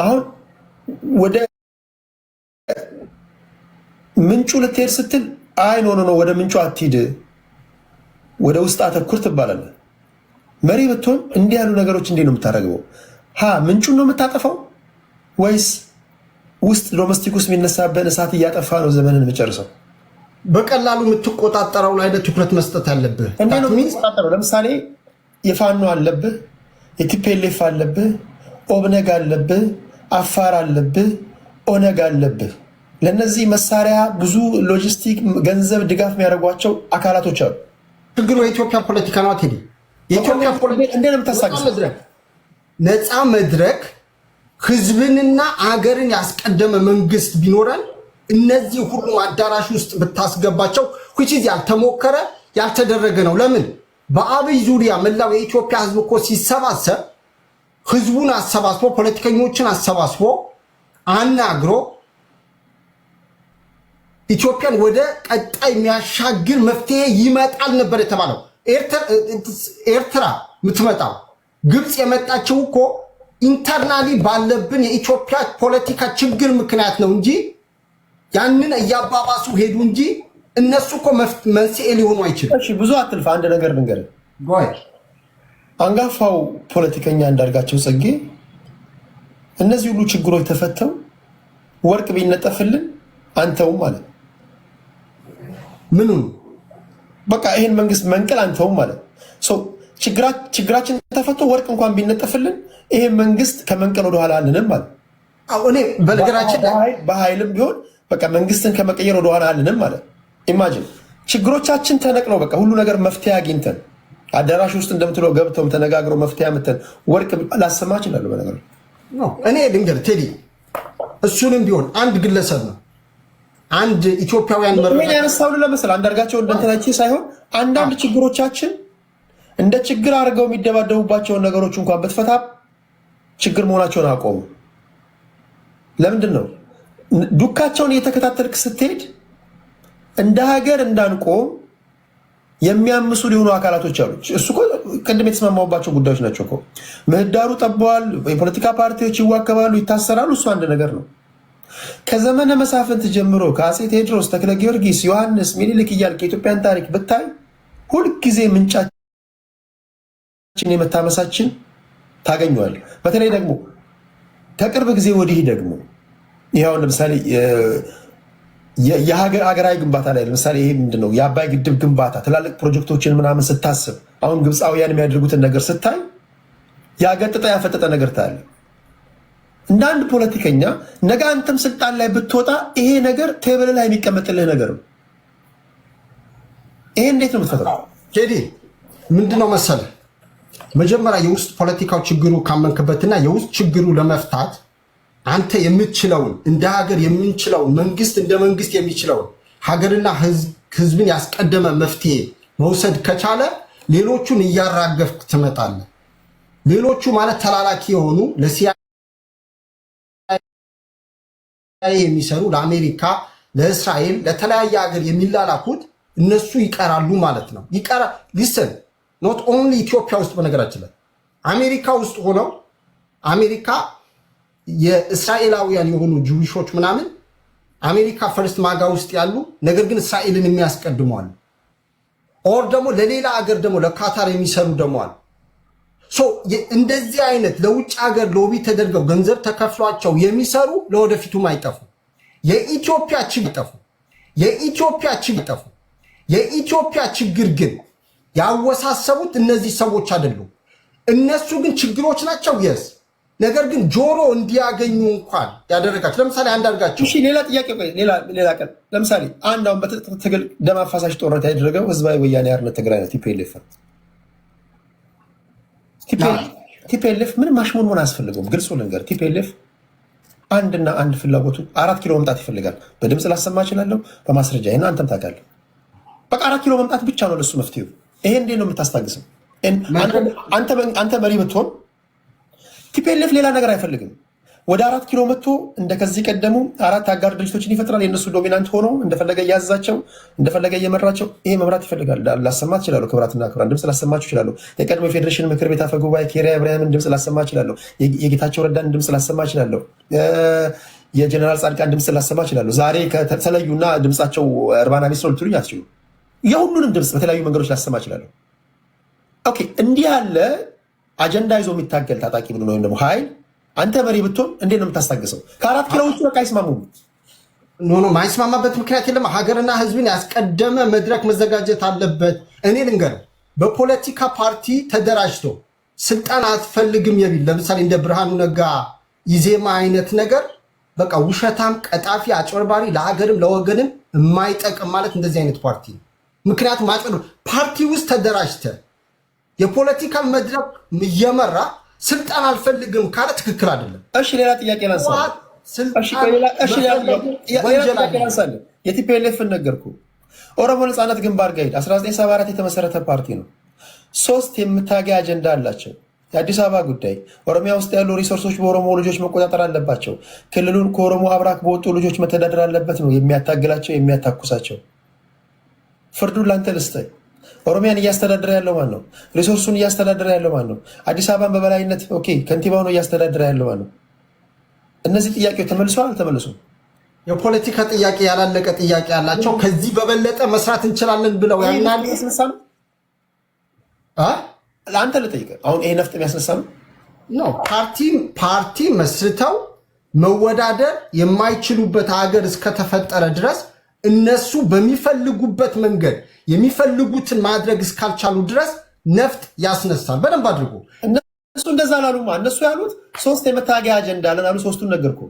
አሁን ወደ ምንጩ ልትሄድ ስትል አይ ኖ ወደ ምንጩ አትሂድ፣ ወደ ውስጥ አተኩር ትባላለህ። መሪ ብትሆን እንዲህ ያሉ ነገሮች እንዴት ነው የምታደርገው? ምንጩን ነው የምታጠፋው ወይስ ውስጥ ዶሜስቲክ ውስጥ የሚነሳበን እሳት እያጠፋ ነው ዘመንን የምጨርሰው? በቀላሉ የምትቆጣጠረው ላይ ትኩረት መስጠት አለብህ። እንዴት ነው የምትቆጣጠረው? ለምሳሌ የፋኖ አለብህ፣ የቲፒኤልኤፍ አለብህ፣ ኦብነግ አለብህ፣ አፋር አለብህ፣ ኦነግ አለብህ። ለነዚህ መሳሪያ ብዙ ሎጂስቲክ ገንዘብ ድጋፍ የሚያደርጓቸው አካላቶች አሉ። ችግሩ የኢትዮጵያ ፖለቲካ ነው። ቴዲ የኢትዮጵያ ፖለቲካ ነፃ መድረክ ህዝብንና አገርን ያስቀደመ መንግስት ቢኖረን እነዚህ ሁሉ አዳራሽ ውስጥ ብታስገባቸው ኩቺዝ ያልተሞከረ ያልተደረገ ነው። ለምን በአብይ ዙሪያ መላው የኢትዮጵያ ህዝብ እኮ ሲሰባሰብ ህዝቡን አሰባስቦ ፖለቲከኞችን አሰባስቦ አናግሮ ኢትዮጵያን ወደ ቀጣይ የሚያሻግር መፍትሄ ይመጣል ነበር የተባለው። ኤርትራ የምትመጣው ግብፅ የመጣችው እኮ ኢንተርናሊ ባለብን የኢትዮጵያ ፖለቲካ ችግር ምክንያት ነው እንጂ ያንን እያባባሱ ሄዱ እንጂ እነሱ እኮ መንስኤ ሊሆኑ አይችልም። እሺ ብዙ አትልፋ። አንድ ነገር ልንገርህ። አንጋፋው ፖለቲከኛ አንዳርጋቸው ጽጌ እነዚህ ሁሉ ችግሮች ተፈተው ወርቅ ቢነጠፍልን አንተውም ማለት ምኑን በቃ ይሄን መንግስት መንቀል አንተውም ማለት ችግራችን ተፈቶ ወርቅ እንኳን ቢነጠፍልን ይሄ መንግስት ከመንቀል ወደኋላ አልንም ማለት እኔ በነገራችን በኃይልም ቢሆን በቃ መንግስትን ከመቀየር ወደኋላ አልንም ማለት። ኢማጂን ችግሮቻችን ተነቅለው በቃ ሁሉ ነገር መፍትሄ አግኝተን አዳራሽ ውስጥ እንደምትለው ገብተው ተነጋግረው መፍትሄ አምጥተን ወርቅ ላሰማ ይችላሉ። በነገር እኔ ድንገር ቴዲ እሱንም ቢሆን አንድ ግለሰብ ነው አንድ ኢትዮጵያውያን ምን ያነሳው ለምሳሌ አንዳርጋቸው እንደንተናቺ ሳይሆን አንዳንድ ችግሮቻችን እንደ ችግር አድርገው የሚደባደቡባቸውን ነገሮች እንኳን በትፈታ ችግር መሆናቸውን አቆሙ። ለምንድን ነው ዱካቸውን እየተከታተልክ ስትሄድ እንደ ሀገር እንዳንቆም የሚያምሱ ሊሆኑ አካላቶች አሉ። እሱ ቅድም የተስማማባቸው ጉዳዮች ናቸው እኮ። ምህዳሩ ጠበዋል፣ የፖለቲካ ፓርቲዎች ይዋከባሉ፣ ይታሰራሉ። እሱ አንድ ነገር ነው። ከዘመነ መሳፍንት ጀምሮ ከአፄ ቴዎድሮስ፣ ተክለ ጊዮርጊስ፣ ዮሐንስ፣ ሚኒልክ እያልክ የኢትዮጵያን ታሪክ ብታይ ሁልጊዜ ምንጫችን የመታመሳችን ታገኘዋል። በተለይ ደግሞ ከቅርብ ጊዜ ወዲህ ደግሞ ይኸው ለምሳሌ የሀገራዊ ግንባታ ላይ ለምሳሌ ይሄ ምንድነው የአባይ ግድብ ግንባታ ትላልቅ ፕሮጀክቶችን ምናምን ስታስብ አሁን ግብፃውያን የሚያደርጉትን ነገር ስታይ ያገጠጠ ያፈጠጠ ነገር ታያለ። እንደ አንድ ፖለቲከኛ ነገ አንተም ስልጣን ላይ ብትወጣ ይሄ ነገር ቴብል ላይ የሚቀመጥልህ ነገር ነው። ይሄ እንዴት ነው የምትፈጥረው? ቴዲ ምንድነው መሰለህ መጀመሪያ የውስጥ ፖለቲካው ችግሩ ካመንክበትና የውስጥ ችግሩ ለመፍታት አንተ የምትችለውን እንደ ሀገር የምንችለውን መንግስት እንደ መንግስት የሚችለውን ሀገርና ህዝብን ያስቀደመ መፍትሄ መውሰድ ከቻለ ሌሎቹን እያራገፍክ ትመጣለህ። ሌሎቹ ማለት ተላላኪ የሆኑ ለሲአይኤ የሚሰሩ ለአሜሪካ፣ ለእስራኤል፣ ለተለያየ ሀገር የሚላላኩት እነሱ ይቀራሉ ማለት ነው። ሊሰን ኖት ኦንሊ ኢትዮጵያ ውስጥ በነገራችን ላይ አሜሪካ ውስጥ ሆነው አሜሪካ የእስራኤላውያን የሆኑ ጁዊሾች ምናምን አሜሪካ ፈርስት ማጋ ውስጥ ያሉ ነገር ግን እስራኤልን የሚያስቀድሟል። ኦር ደግሞ ለሌላ ሀገር ደግሞ ለካታር የሚሰሩ ደግሞ አሉ። እንደዚህ አይነት ለውጭ ሀገር ሎቢ ተደርገው ገንዘብ ተከፍሏቸው የሚሰሩ ለወደፊቱም አይጠፉ። የኢትዮጵያ ችግር ግን ያወሳሰቡት እነዚህ ሰዎች አይደሉም። እነሱ ግን ችግሮች ናቸው። የስ ነገር ግን ጆሮ እንዲያገኙ እንኳን ያደረጋቸው ለምሳሌ አንዳርጋቸው ሌላ ጥያቄ ሌላ ቀን ለምሳሌ አንድ አሁን በትጥቅ ትግል ደም አፋሳሽ ጦርነት ያደረገው ህዝባዊ ወያኔ ሓርነት ትግራይ ነው። ቲፒኤልኤፍ ምንም ማሽሞንሞን አያስፈልገውም። ግልጹ ልንገር፣ ቲፒኤልኤፍ አንድና አንድ ፍላጎቱ 4 ኪሎ መምጣት ይፈልጋል። በድምፅ ላሰማ እችላለሁ፣ በማስረጃ ይሄን አንተም ታውቃለህ። በቃ 4 ኪሎ መምጣት ብቻ ነው ለሱ መፍትሄው። ይሄ እንዴት ነው የምታስታግሰው? አንተ መሪ ብትሆን ቲፒኤልኤፍ ሌላ ነገር አይፈልግም። ወደ 4 ኪሎ መጥቶ እንደከዚህ ቀደሙ 4 አጋር ድርጅቶችን ይፈጥራል። የእነሱ ዶሚናንት ሆኖ እንደፈለገ እያዛቸው እንደፈለገ እየመራቸው ይሄ መምራት ይፈልጋል። ላሰማት ይችላሉ። ክብራትና ክብራን ድምፅ ላሰማችሁ ይችላሉ። የቀድሞ የፌዴሬሽን ምክር ቤት አፈ ጉባኤ ኬሪያ ኢብራሂምን ድምፅ ላሰማ ይችላለሁ። የጌታቸው ረዳን ድምፅ ላሰማ ይችላለሁ። የጀነራል ጻድቃን ድምፅ ላሰማ ይችላለሁ። ዛሬ ከተለዩና ድምፃቸው እርባና ቢስ ነው ልትሉኝ አትችሉ። የሁሉንም ድምፅ በተለያዩ መንገዶች ላሰማ ይችላለሁ። ኦኬ፣ እንዲህ ያለ አጀንዳ ይዞ የሚታገል ታጣቂ ቡድን ወይም ደግሞ ኃይል አንተ መሪ ብትሆን እንዴት ነው የምታስታግሰው? ከ4 ኪሎ ውጭ በቃ አይስማሙም። ኖ ማይስማማበት ምክንያት የለም። ሀገርና ሕዝብን ያስቀደመ መድረክ መዘጋጀት አለበት። እኔ ልንገር፣ በፖለቲካ ፓርቲ ተደራጅቶ ስልጣን አትፈልግም የሚል ለምሳሌ እንደ ብርሃኑ ነጋ ኢዜማ አይነት ነገር በቃ ውሸታም፣ ቀጣፊ፣ አጭበርባሪ ለሀገርም ለወገንም የማይጠቅም ማለት እንደዚህ አይነት ፓርቲ ነው። ምክንያቱም ፓርቲ ውስጥ ተደራጅተ የፖለቲካል መድረክ እየመራ ስልጣን አልፈልግም ካለ ትክክል አይደለም። እሺ ሌላ ጥያቄ ላንሳለህ። የቲፒኤልኤፍን ነገርኩ። ኦሮሞ ነፃነት ግንባር ጋይድ 1974 የተመሰረተ ፓርቲ ነው። 3 የምታገያ አጀንዳ አላቸው። የአዲስ አበባ ጉዳይ፣ ኦሮሚያ ውስጥ ያሉ ሪሶርሶች በኦሮሞ ልጆች መቆጣጠር አለባቸው። ክልሉን ከኦሮሞ አብራክ በወጡ ልጆች መተዳደር አለበት ነው የሚያታግላቸው የሚያታኩሳቸው። ፍርዱን ላንተ ልስጠኝ። ኦሮሚያን እያስተዳደረ ያለው ማን ነው? ሪሶርሱን እያስተዳደረ ያለው ማን ነው? አዲስ አበባን በበላይነት ኦኬ፣ ከንቲባው ነው እያስተዳደረ ያለው ማን ነው? እነዚህ ጥያቄዎች ተመልሰዋል አልተመለሱም? የፖለቲካ ጥያቄ ያላለቀ ጥያቄ ያላቸው ከዚህ በበለጠ መስራት እንችላለን ብለው ያምናሉ። ለአንተ ልጠይቅህ፣ አሁን ይሄ ነፍጥ የሚያስነሳ ነው? ፓርቲ መስርተው መወዳደር የማይችሉበት ሀገር እስከተፈጠረ ድረስ እነሱ በሚፈልጉበት መንገድ የሚፈልጉትን ማድረግ እስካልቻሉ ድረስ ነፍጥ ያስነሳል። በደንብ አድርጎ እነሱ እንደዛ ላሉማ። እነሱ ያሉት 3 የመታገያ አጀንዳ አለን አሉ። 3ቱን ነገርኩ።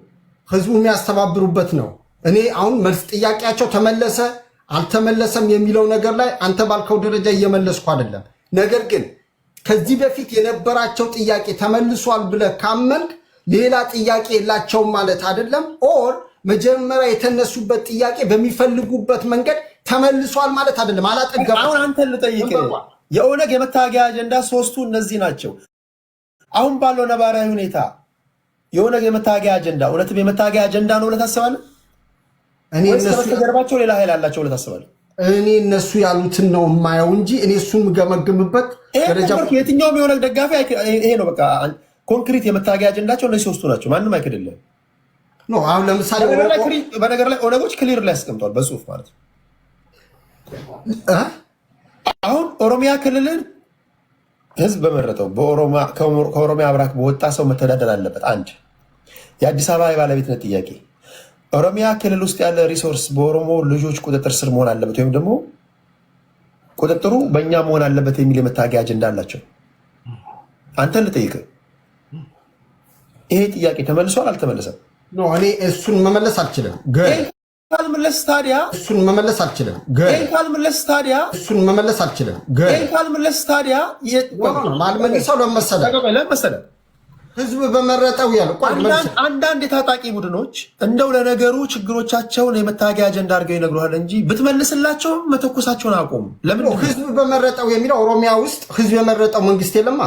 ህዝቡ የሚያስተባብሩበት ነው። እኔ አሁን መልስ ጥያቄያቸው ተመለሰ አልተመለሰም የሚለው ነገር ላይ አንተ ባልከው ደረጃ እየመለስኩ አይደለም። ነገር ግን ከዚህ በፊት የነበራቸው ጥያቄ ተመልሷል ብለህ ካመንክ ሌላ ጥያቄ የላቸውም ማለት አይደለም። ኦር መጀመሪያ የተነሱበት ጥያቄ በሚፈልጉበት መንገድ ተመልሷል ማለት አይደለም። አላጠገም። አሁን አንተን ልጠይቅ። የኦነግ የመታገያ አጀንዳ 3ቱ እነዚህ ናቸው። አሁን ባለው ነባራዊ ሁኔታ የኦነግ የመታገያ አጀንዳ እውነትም የመታገያ አጀንዳ ነው ብለህ ታስባለህ? ከበስተጀርባቸው ሌላ ኃይል አላቸው ብለህ ታስባለህ? እኔ እነሱ ያሉትን ነው የማየው እንጂ እኔ እሱን የምገመግምበት ደረጃ የትኛውም የኦነግ ደጋፊ ይሄ ነው በቃ ኮንክሪት የመታገያ አጀንዳቸው እነዚህ 3ቱ ናቸው። ማንም አይክድልህም። አሁን ለምሳሌ በነገር ላይ ኦነጎች ክሊር ላይ ያስቀምጧል በጽሁፍ ማለት ነው። አሁን ኦሮሚያ ክልልን ህዝብ በመረጠው ከኦሮሚያ አብራክ በወጣ ሰው መተዳደር አለበት። አንድ የአዲስ አበባ የባለቤትነት ጥያቄ፣ ኦሮሚያ ክልል ውስጥ ያለ ሪሶርስ በኦሮሞ ልጆች ቁጥጥር ስር መሆን አለበት ወይም ደግሞ ቁጥጥሩ በእኛ መሆን አለበት የሚል የመታገያ አጀንዳ አላቸው። አንተን ልጠይቅ፣ ይሄ ጥያቄ ተመልሷል አልተመለሰም? እኔ እሱን መመለስ አልችልም። ካልመለስ ታዲያ እሱን መመለስ አልችልም። ካልመለስ ታዲያ እሱን መመለስ አልችልም። ካልመለስ ታዲያ ማልመልሰው ለመሰለ ህዝብ በመረጠው ያለ አንዳንድ የታጣቂ ቡድኖች እንደው ለነገሩ ችግሮቻቸውን የመታገያ አጀንዳ አድርገው ይነግሩሃል እንጂ ብትመልስላቸውም መተኮሳቸውን አቆሙ። ለምን? ህዝብ በመረጠው የሚለው ኦሮሚያ ውስጥ ህዝብ የመረጠው መንግስት የለማ።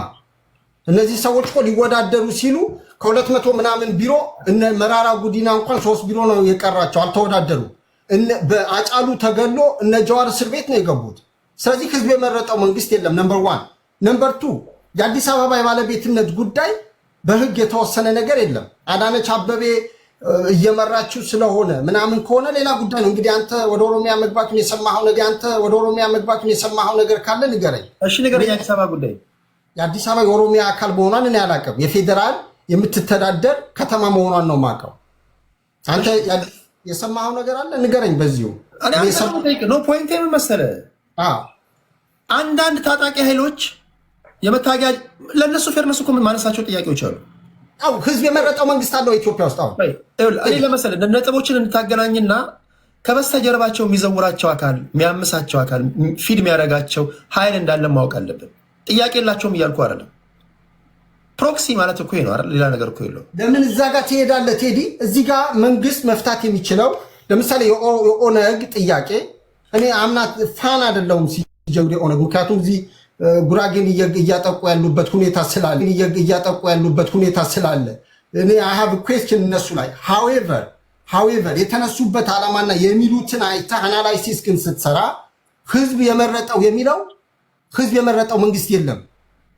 እነዚህ ሰዎች እኮ ሊወዳደሩ ሲሉ ከ200 ምናምን ቢሮ እነ መራራ ጉዲና እንኳን 3 ቢሮ ነው የቀራቸው፣ አልተወዳደሩ። በአጫሉ ተገሎ እነ ጀዋር እስር ቤት ነው የገቡት። ስለዚህ ህዝብ የመረጠው መንግስት የለም። ነምበር 1 ነምበር 2 የአዲስ አበባ የባለቤትነት ጉዳይ በህግ የተወሰነ ነገር የለም። አዳነች አበቤ እየመራችው ስለሆነ ምናምን ከሆነ ሌላ ጉዳይ ነው። እንግዲህ አንተ ወደ ኦሮሚያ መግባቱን የሰማኸው ነገር ካለ ንገረኝ። እሺ ንገረኝ። የአዲስ አበባ ጉዳይ የአዲስ አበባ የኦሮሚያ አካል መሆኗን እኔ አላውቅም። የፌዴራል የምትተዳደር ከተማ መሆኗን ነው የማውቀው። አንተ የሰማኸው ነገር አለ ንገረኝ። በዚሁ ፖይንት ምን መሰለህ፣ አንዳንድ ታጣቂ ኃይሎች የመታገያ ለእነሱ ፌርነሱ እኮ ማነሳቸው ጥያቄዎች አሉ። ህዝብ የመረጠው መንግስት አለው ኢትዮጵያ ውስጥ። እኔ ለመሰለህ ነጥቦችን እንታገናኝና ከበስተጀርባቸው የሚዘውራቸው አካል የሚያምሳቸው አካል ፊድ የሚያደርጋቸው ኃይል እንዳለ ማወቅ አለብን። ጥያቄ የላቸውም እያልኩ አይደለም። ፕሮክሲ ማለት እኮ ነው አይደል? ሌላ ነገር እኮ የለውም። ለምን እዛ ጋር ትሄዳለህ ቴዲ? እዚህ ጋር መንግስት መፍታት የሚችለው ለምሳሌ የኦነግ ጥያቄ እኔ አምናት ፋን አይደለሁም ሲጀምር ኦነግ፣ ምክንያቱም እዚህ ጉራጌን እያጠቁ ያሉበት ሁኔታ ስላለ እኔ I have a question እነሱ ላይ however የተነሱበት ዓላማና የሚሉትን አይተህ አናላይሲስ ግን ስትሰራ ህዝብ የመረጠው የሚለው ህዝብ የመረጠው መንግስት የለም።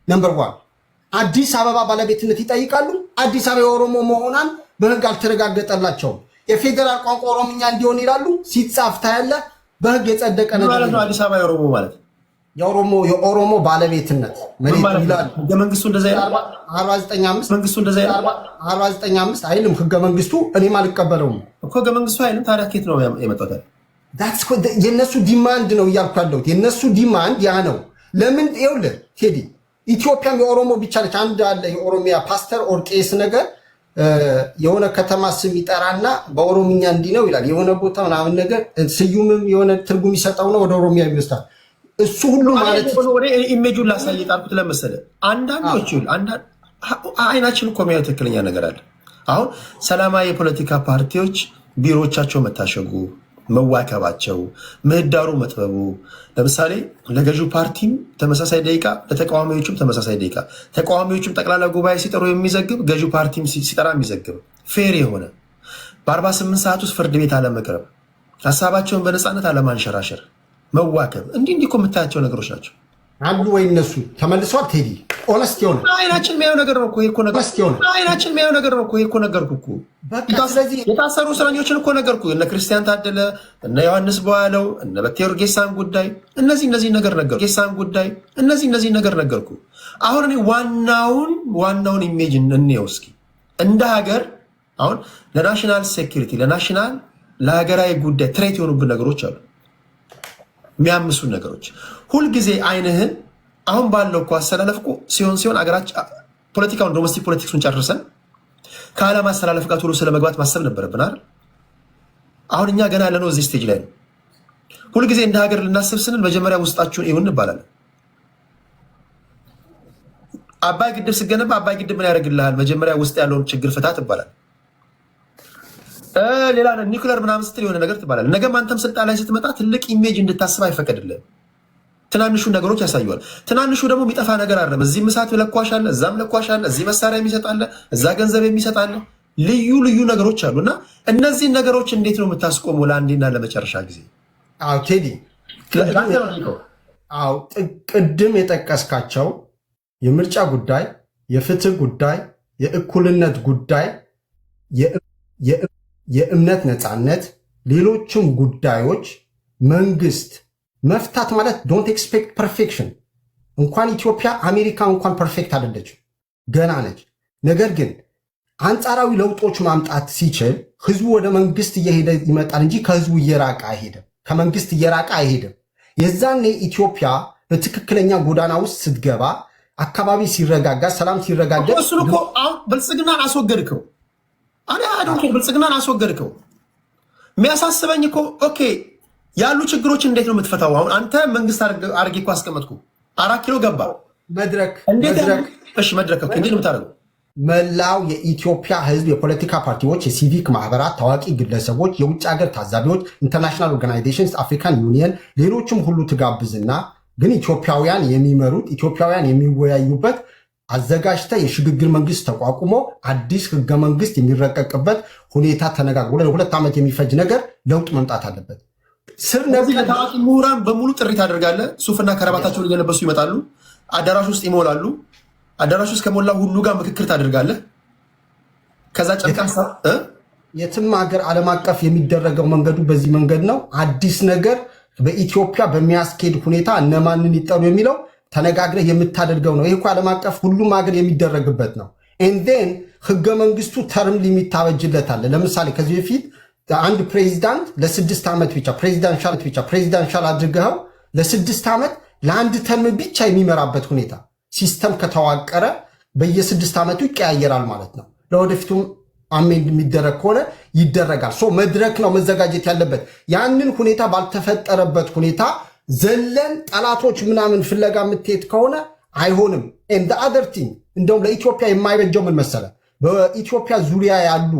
ነምበር 1 አዲስ አበባ ባለቤትነት ይጠይቃሉ። አዲስ አበባ የኦሮሞ መሆኗን በህግ አልተረጋገጠላቸውም። የፌደራል ቋንቋ ኦሮምኛ እንዲሆን ይላሉ። ሲጻፍ ታያለህ። በህግ የጸደቀ ነገር ነው። አዲስ አበባ የኦሮሞ ማለት የኦሮሞ ባለቤትነት መሬት ይላል። ህገ መንግስቱ እንደዛ ይላል። 495 መንግስቱ እንደዛ ይላል። 495 አይልም ህገ መንግስቱ። እኔም አልቀበለውም እኮ ህገ መንግስቱ አይልም። ታዲያ ከየት ነው የመጣው? that's what የነሱ ዲማንድ ነው እያልኩ ያለሁት። የነሱ ዲማንድ ያ ነው። ለምን ይኸውልህ ቴዲ ኢትዮጵያም የኦሮሞ ብቻ ነች። አንድ አለ የኦሮሚያ ፓስተር ኦር ቄስ ነገር የሆነ ከተማ ስም ይጠራና በኦሮምኛ እንዲህ ነው ይላል። የሆነ ቦታ ምናምን ነገር ስዩምም የሆነ ትርጉም ይሰጠው ነው ወደ ኦሮሚያ ይወስዳል። እሱ ሁሉ ማለት ወደ ኢሜጁን ላሳይ ጣልኩት ለመሰለህ። አንዳንዶቹ አይናችን እኮ የሚያዩ ትክክለኛ ነገር አለ። አሁን ሰላማዊ የፖለቲካ ፓርቲዎች ቢሮዎቻቸው መታሸጉ፣ መዋከባቸው፣ ምህዳሩ መጥበቡ፣ ለምሳሌ ለገዢው ፓርቲም ተመሳሳይ ደቂቃ ለተቃዋሚዎቹም ተመሳሳይ ደቂቃ፣ ተቃዋሚዎቹም ጠቅላላ ጉባኤ ሲጠሩ የሚዘግብ ገዢው ፓርቲም ሲጠራ የሚዘግብ ፌር የሆነ በ48 ሰዓት ውስጥ ፍርድ ቤት አለመቅረብ፣ ሀሳባቸውን በነፃነት አለማንሸራሸር፣ መዋከብ እንዲህ እኮ የምታያቸው ነገሮች ናቸው አሉ ወይ እነሱ ተመልሷል። ቴዲ ኦነስት የሆነ አይናችን የሚያየው ነገር ነው እኮ ይሄ እኮ ነገር አይናችን የሚያየው ነገር ነው እኮ ይሄ እኮ ነገርኩህ እኮ የታሰሩ እስረኞችን እኮ ነገርኩህ። እነ ክርስቲያን ታደለ እነ ዮሐንስ በዋለው እነ በቴ ኡርጌሳን ጉዳይ እነዚህ ነገር ነገርኩህ። ጌሳን ጉዳይ እነዚህ ነገር ነገርኩህ። አሁን እኔ ዋናውን ኢሜጅ እንየው እስኪ እንደ ሀገር አሁን ለናሽናል ሴኩሪቲ ለሀገራዊ ጉዳይ ትሬት የሆኑብን ነገሮች አሉ። የሚያምሱ ነገሮች ሁልጊዜ አይንህን አሁን ባለው እኮ አስተላለፍ እኮ ሲሆን አገራችን ፖለቲካውን ዶሜስቲክ ፖለቲክሱን ጨርሰን ከዓለም አስተላለፍ ጋር ቶሎ ስለመግባት ማሰብ ነበረብን አይደል? አሁን እኛ ገና ያለነው እዚህ ስቴጅ ላይ ነው። ሁልጊዜ እንደ ሀገር ልናስብ ስንል መጀመሪያ ውስጣችሁን ይሁን እንባላለን። አባይ ግድብ ስገነባ አባይ ግድብ ምን ያደርግልሃል? መጀመሪያ ውስጥ ያለውን ችግር ፍታት ይባላል። ሌላ ኒውክለር ምናምን ስትል የሆነ ነገር ትባላል። ነገም አንተም ስልጣን ላይ ስትመጣ ትልቅ ኢሜጅ እንድታስብ አይፈቀድልህም። ትናንሹ ነገሮች ያሳዩዋል። ትናንሹ ደግሞ የሚጠፋ ነገር አይደለም። እዚህም እሳት ለኳሽ አለ፣ እዛም ለኳሽ አለ፣ እዚህ መሳሪያ የሚሰጣለ፣ እዛ ገንዘብ የሚሰጣለ፣ ልዩ ነገሮች አሉ። እና እነዚህን ነገሮች እንዴት ነው የምታስቆመው ለአንዴና ለመጨረሻ ጊዜ? ቴዲ ቅድም የጠቀስካቸው የምርጫ ጉዳይ፣ የፍትህ ጉዳይ፣ የእኩልነት ጉዳይ፣ የእምነት ነፃነት፣ ሌሎችም ጉዳዮች መንግስት መፍታት ማለት ዶንት ኤክስፔክት ፐርፌክሽን። እንኳን ኢትዮጵያ አሜሪካ እንኳን ፐርፌክት አይደለችም፣ ገና ነች። ነገር ግን አንጻራዊ ለውጦች ማምጣት ሲችል ህዝቡ ወደ መንግስት እየሄደ ይመጣል እንጂ ከህዝቡ እየራቀ አይሄድም፣ ከመንግስት እየራቀ አይሄድም። የዛኔ ኢትዮጵያ በትክክለኛ ጎዳና ውስጥ ስትገባ፣ አካባቢ ሲረጋጋ፣ ሰላም ሲረጋጋ እሱን እኮ ብልጽግናን አስወገድከው። ብልጽግናን አስወገድከው። የሚያሳስበኝ እኮ ኦኬ ያሉ ችግሮች እንዴት ነው የምትፈታው? አሁን አንተ መንግስት አድርጌ እኮ አስቀመጥኩ። 4 ኪሎ ገባ መድረክ እንዴት ነው የምታደርገው? መላው የኢትዮጵያ ህዝብ፣ የፖለቲካ ፓርቲዎች፣ የሲቪክ ማህበራት፣ ታዋቂ ግለሰቦች፣ የውጭ ሀገር ታዛቢዎች፣ ኢንተርናሽናል ኦርጋናይዜሽንስ፣ አፍሪካን ዩኒየን፣ ሌሎችም ሁሉ ትጋብዝና ግን ኢትዮጵያውያን የሚመሩት ኢትዮጵያውያን የሚወያዩበት አዘጋጅተ የሽግግር መንግስት ተቋቁሞ አዲስ ህገ መንግስት የሚረቀቅበት ሁኔታ ተነጋግሮ ለ2 ዓመት የሚፈጅ ነገር ለውጥ መምጣት አለበት። ስለዚህ ለታዋቂ ምሁራን በሙሉ ጥሪ ታደርጋለህ። ሱፍና ከረባታቸውን እየለበሱ ይመጣሉ። አዳራሽ ውስጥ ይሞላሉ። አዳራሽ ውስጥ ከሞላ ሁሉ ጋር ምክክር ታደርጋለህ። ከዛ ጨርቃሳ የትም ሀገር ዓለም አቀፍ የሚደረገው መንገዱ በዚህ መንገድ ነው። አዲስ ነገር በኢትዮጵያ በሚያስኬድ ሁኔታ እነማንን ይጠሩ የሚለው ተነጋግረህ የምታደርገው ነው። ይህ እኮ ዓለም አቀፍ ሁሉም ሀገር የሚደረግበት ነው። ኤንዴን ህገ መንግስቱ ተርም ሊሚት ታበጅለታለ። ለምሳሌ ከዚህ በፊት አንድ ፕሬዚዳንት ለ6 ዓመት ብቻ ፕሬዚዳንሻል አድርገው ለ6 ዓመት ለአንድ ተርም ብቻ የሚመራበት ሁኔታ ሲስተም ከተዋቀረ በየ6 ዓመቱ ይቀያየራል ማለት ነው። ለወደፊቱም አሜንድ የሚደረግ ከሆነ ይደረጋል። መድረክ ነው መዘጋጀት ያለበት። ያንን ሁኔታ ባልተፈጠረበት ሁኔታ ዘለን ጠላቶች ምናምን ፍለጋ የምትሄድ ከሆነ አይሆንም። ኤንድ አደር ቲንግ እንደውም ለኢትዮጵያ የማይበጀው ምን መሰለ፣ በኢትዮጵያ ዙሪያ ያሉ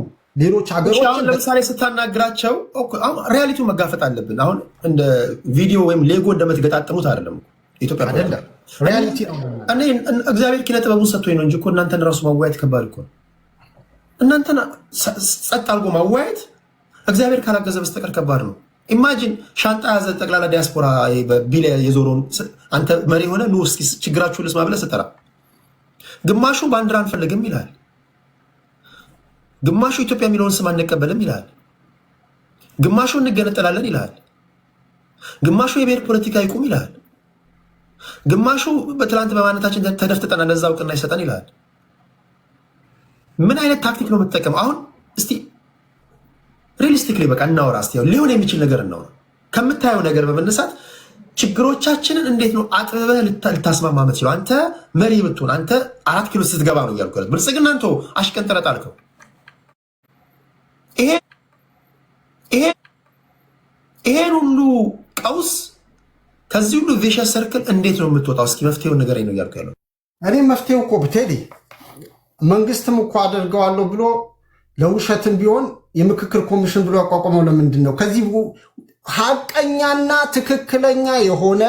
ሌሎች ሀገሮች ለምሳሌ ስታናግራቸው ሪያሊቲውን መጋፈጥ አለብን። አሁን እንደ ቪዲዮ ወይም ሌጎ እንደምትገጣጥሙት አይደለም። ኢትዮጵያ አይደለም ሪያሊቲ ነው። እግዚአብሔር ኪነ ጥበቡን ሰጥቶኝ ነው እንጂ እኮ እናንተን ራሱ ማወያየት ከባድ እኮ ነው። እናንተና ጸጥ አድርጎ ማዋየት እግዚአብሔር ካላገዘ በስተቀር ከባድ ነው። ኢማጂን ሻንጣ ያዘ ጠቅላላ ዲያስፖራ በቢል የዞሮን አንተ መሪ ሆነ ኑ እስኪ ችግራችሁን ልስማ ብለህ ስትጠራ ግማሹ ባንዲራ አንፈልግም ይላል፣ ግማሹ ኢትዮጵያ የሚለውን ስም አንቀበልም ይላል፣ ግማሹ እንገነጠላለን ይላል፣ ግማሹ የብሔር ፖለቲካ ይቁም ይላል፣ ግማሹ በትላንት በማንነታችን ተደፍጥጠና ለዛ እውቅና ይሰጠን ይላል። ምን አይነት ታክቲክ ነው የምትጠቀመው? አሁን እስቲ ሪሊስቲክሊ በቃ እናወራ። እስቲ ሊሆን የሚችል ነገር እናወራ። ከምታየው ነገር በመነሳት ችግሮቻችንን እንዴት ነው አጥበበህ ልታስማማ የምትችለው? አንተ መሪ ብትሆን አንተ 4 ኪሎ ስትገባ ነው እያልኩ ያለው ብልጽግና አንተ አሽቀንጥረህ ጣልከው። ይሄን ሁሉ ቀውስ ከዚህ ሁሉ ቪሸስ ሰርክል እንዴት ነው የምትወጣው? እስኪ መፍትሄውን ነገር ነው እያልኩ ያለው። እኔ መፍትሄው እኮ ብቴዲ መንግስትም እኮ አደርገዋለሁ ብሎ ለውሸትም ቢሆን የምክክር ኮሚሽን ብሎ ያቋቋመው ለምንድን ነው? ከዚህ ሀቀኛና ትክክለኛ የሆነ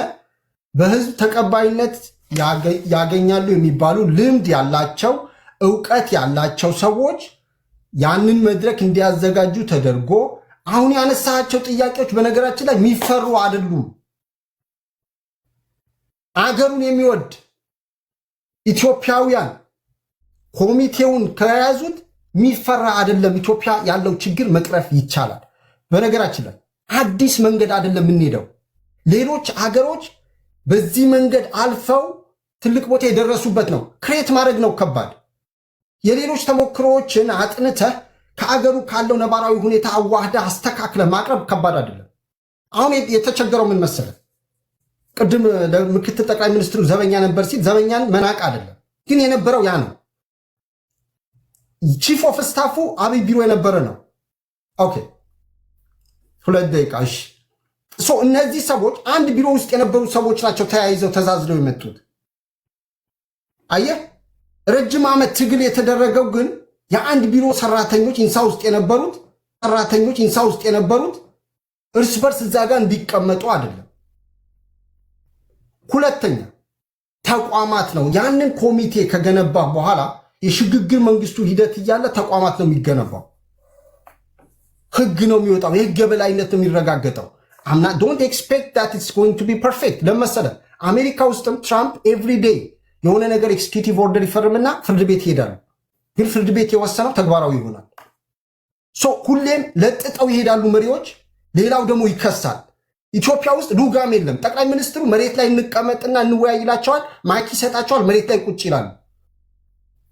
በህዝብ ተቀባይነት ያገኛሉ የሚባሉ ልምድ ያላቸው እውቀት ያላቸው ሰዎች ያንን መድረክ እንዲያዘጋጁ ተደርጎ አሁን ያነሳቸው ጥያቄዎች በነገራችን ላይ የሚፈሩ አይደሉም። አገሩን የሚወድ ኢትዮጵያውያን ኮሚቴውን ከያዙት የሚፈራ አይደለም። ኢትዮጵያ ያለው ችግር መቅረፍ ይቻላል። በነገራችን ላይ አዲስ መንገድ አይደለም የምንሄደው። ሌሎች አገሮች በዚህ መንገድ አልፈው ትልቅ ቦታ የደረሱበት ነው። ክሬት ማድረግ ነው ከባድ። የሌሎች ተሞክሮዎችን አጥንተህ ከአገሩ ካለው ነባራዊ ሁኔታ አዋህደ አስተካክለ ማቅረብ ከባድ አይደለም። አሁን የተቸገረው ምን መሰለህ? ቅድም ለምክትል ጠቅላይ ሚኒስትሩ ዘበኛ ነበር ሲል ዘበኛን መናቅ አይደለም፣ ግን የነበረው ያ ነው። ቺፍ ኦፍ ስታፉ አብይ ቢሮ የነበረ ነው። ኦኬ 2 ደቂቃ። እሺ እነዚህ ሰዎች አንድ ቢሮ ውስጥ የነበሩ ሰዎች ናቸው ተያይዘው ተዛዝለው የመጡት። አየህ፣ ረጅም ዓመት ትግል የተደረገው ግን የአንድ ቢሮ ሰራተኞች ኢንሳ ውስጥ የነበሩት እርስ በርስ እዛ ጋር እንዲቀመጡ አይደለም። ሁለተኛ ተቋማት ነው። ያንን ኮሚቴ ከገነባ በኋላ የሽግግር መንግስቱ ሂደት እያለ ተቋማት ነው የሚገነባው። ህግ ነው የሚወጣው። የህግ የበላይነት ነው የሚረጋገጠው። ዶንት ኤክስፔክት ዳት ኢትስ ጎይንግ ቱ ቢ ፐርፌክት። ለመሰለ አሜሪካ ውስጥም ትራምፕ ኤቭሪ ዴይ የሆነ ነገር ኤክስኪዩቲቭ ኦርደር ይፈርምና ፍርድ ቤት ይሄዳሉ። ግን ፍርድ ቤት የወሰነው ተግባራዊ ይሆናል። ሁሌም ለጥጠው ይሄዳሉ መሪዎች፣ ሌላው ደግሞ ይከሳል። ኢትዮጵያ ውስጥ ሉጋም የለም። ጠቅላይ ሚኒስትሩ መሬት ላይ እንቀመጥና እንወያይ ይላቸዋል፣ ማይክ ይሰጣቸዋል፣ መሬት ላይ ቁጭ ይላሉ።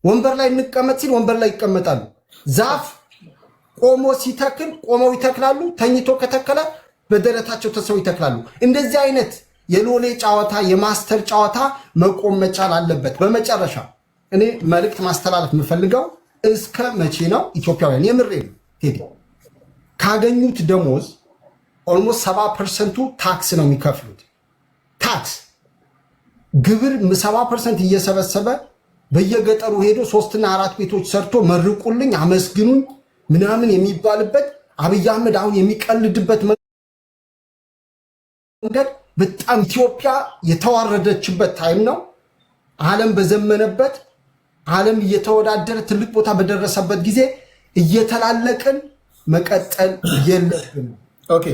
ወንበር ላይ እንቀመጥ ሲል ወንበር ላይ ይቀመጣሉ። ዛፍ ቆሞ ሲተክል ቆመው ይተክላሉ። ተኝቶ ከተከለ በደረታቸው ተሰው ይተክላሉ። እንደዚህ አይነት የሎሌ ጨዋታ የማስተር ጨዋታ መቆም መቻል አለበት። በመጨረሻ እኔ መልእክት ማስተላለፍ የምፈልገው እስከ መቼ ነው ኢትዮጵያውያን የምሬ ነው ቴዲ ካገኙት ደሞዝ ኦልሞስት 70%ቱ ታክስ ነው የሚከፍሉት። ታክስ ግብር 70% እየሰበሰበ በየገጠሩ ሄዶ 3 እና 4 ቤቶች ሰርቶ መርቁልኝ አመስግኑኝ ምናምን የሚባልበት አብይ አህመድ አሁን የሚቀልድበት መንገድ በጣም ኢትዮጵያ የተዋረደችበት ታይም ነው። ዓለም በዘመነበት ዓለም እየተወዳደረ ትልቅ ቦታ በደረሰበት ጊዜ እየተላለቅን መቀጠል የለብንም። ኦኬ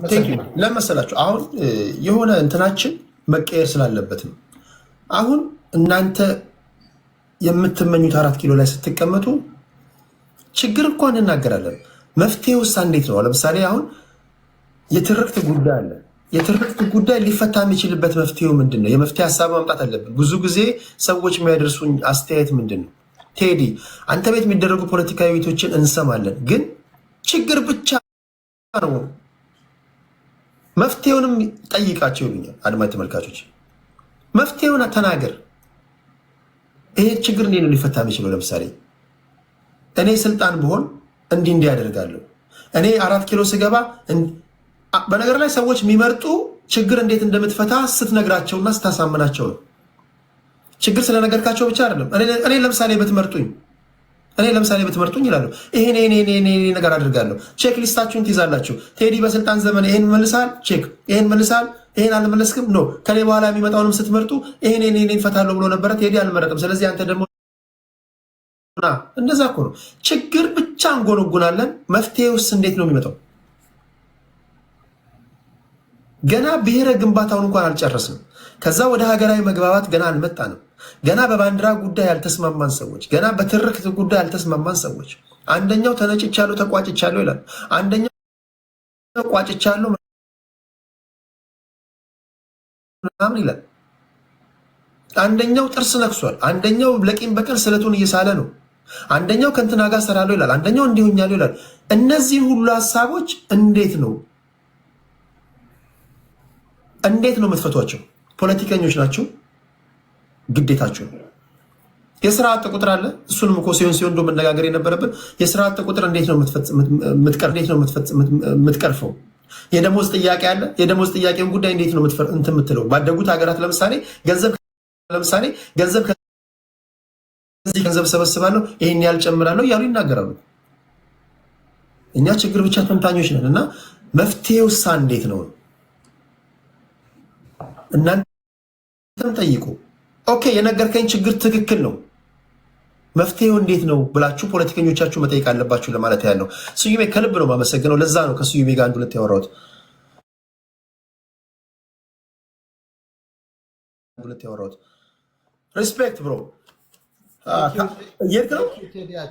ቴንክ ዩ። ለመሰላችሁ አሁን የሆነ እንትናችን መቀየር ስላለበት ነው። አሁን እናንተ የምትመኙት 4 ኪሎ ላይ ስትቀመጡ ችግር እንኳን እናገራለን። መፍትሄ ውስጥ እንዴት ነው? ለምሳሌ አሁን የትርክት ጉዳይ አለ። የትርክት ጉዳይ ሊፈታ የሚችልበት መፍትሄው ምንድን ነው? የመፍትሄ ሀሳብ ማምጣት አለብን። ብዙ ጊዜ ሰዎች የሚያደርሱኝ አስተያየት ምንድን ነው? ቴዲ አንተ ቤት የሚደረጉ ፖለቲካዊ ቤቶችን እንሰማለን፣ ግን ችግር ብቻ ነው መፍትሄውንም ጠይቃቸው ይሉኛል አድማጭ ተመልካቾች። መፍትሄውን ተናገር። ይሄ ችግር እንዴት ነው ሊፈታ የሚችለው? ለምሳሌ እኔ ስልጣን ብሆን እንዲህ ያደርጋለሁ። እኔ 4 ኪሎ ስገባ በነገር ላይ ሰዎች የሚመርጡ ችግር እንዴት እንደምትፈታ ስትነግራቸውና ስታሳምናቸው ነው። ችግር ስለነገርካቸው ብቻ አይደለም። እኔ ለምሳሌ ብትመርጡኝ ይላሉ ይሄን ነገር አድርጋለሁ። ቼክ ሊስታችሁን ትይዛላችሁ። ቴዲ በስልጣን ዘመን ይሄን መልሳል፣ ቼክ ይሄን መልሳል፣ ይሄን አልመለስክም ኖ። ከኔ በኋላ የሚመጣውንም ስትመርጡ ይሄን ፈታለሁ ብሎ ነበረ ቴዲ አልመረጥም። ስለዚህ አንተ ደግሞ እንደዛ እኮ ነው። ችግር ብቻ እንጎነጉናለን። መፍትሄውስ እንዴት ነው የሚመጣው? ገና ብሔረ ግንባታውን እንኳን አልጨረስንም። ከዛ ወደ ሀገራዊ መግባባት ገና አልመጣንም። ገና በባንዲራ ጉዳይ ያልተስማማን ሰዎች፣ ገና በትርክት ጉዳይ ያልተስማማን ሰዎች፣ አንደኛው ተነጭቻለሁ ተቋጭቻለሁ ይላል፣ አንደኛው ተቋጭቻለሁ ምናምን ይላል፣ አንደኛው ጥርስ ነክሷል፣ አንደኛው ለቂም በቀል ስለቱን እየሳለ ነው፣ አንደኛው ከእንትና ጋር ሰራለሁ ይላል፣ አንደኛው እንዲሆኛለሁ ይላል። እነዚህ ሁሉ ሀሳቦች እንዴት ነው የምትፈቷቸው? ፖለቲከኞች ናቸው፣ ግዴታቸው ነው። የስራ አጥ ቁጥር አለ። እሱንም እኮ ሲሆን መነጋገር የነበረብን የስራ አጥ ቁጥር እንዴት ነው የምትቀርፈው? የደሞዝ ጥያቄ አለ። የደሞዝ ጥያቄውን ጉዳይ እንዴት ነው እንትን የምትለው? ባደጉት ሀገራት ለምሳሌ ገንዘብ ሰበስባለሁ ይሄን ያህል ጨምራለሁ እያሉ ይናገራሉ። እኛ ችግር ብቻ ተንታኞች ነን እና መፍትሄውሳ እንዴት ነው? እናንተም ጠይቁ። ኦኬ የነገርከኝ ችግር ትክክል ነው፣ መፍትሄው እንዴት ነው ብላችሁ ፖለቲከኞቻችሁ መጠየቅ አለባችሁ ለማለት ያለው። ስዩሜ ከልብ ነው የማመሰግነው። ለዛ ነው ከስዩሜ ጋር አንድ ሁለት ያወራሁት። ሪስፔክት ብሮ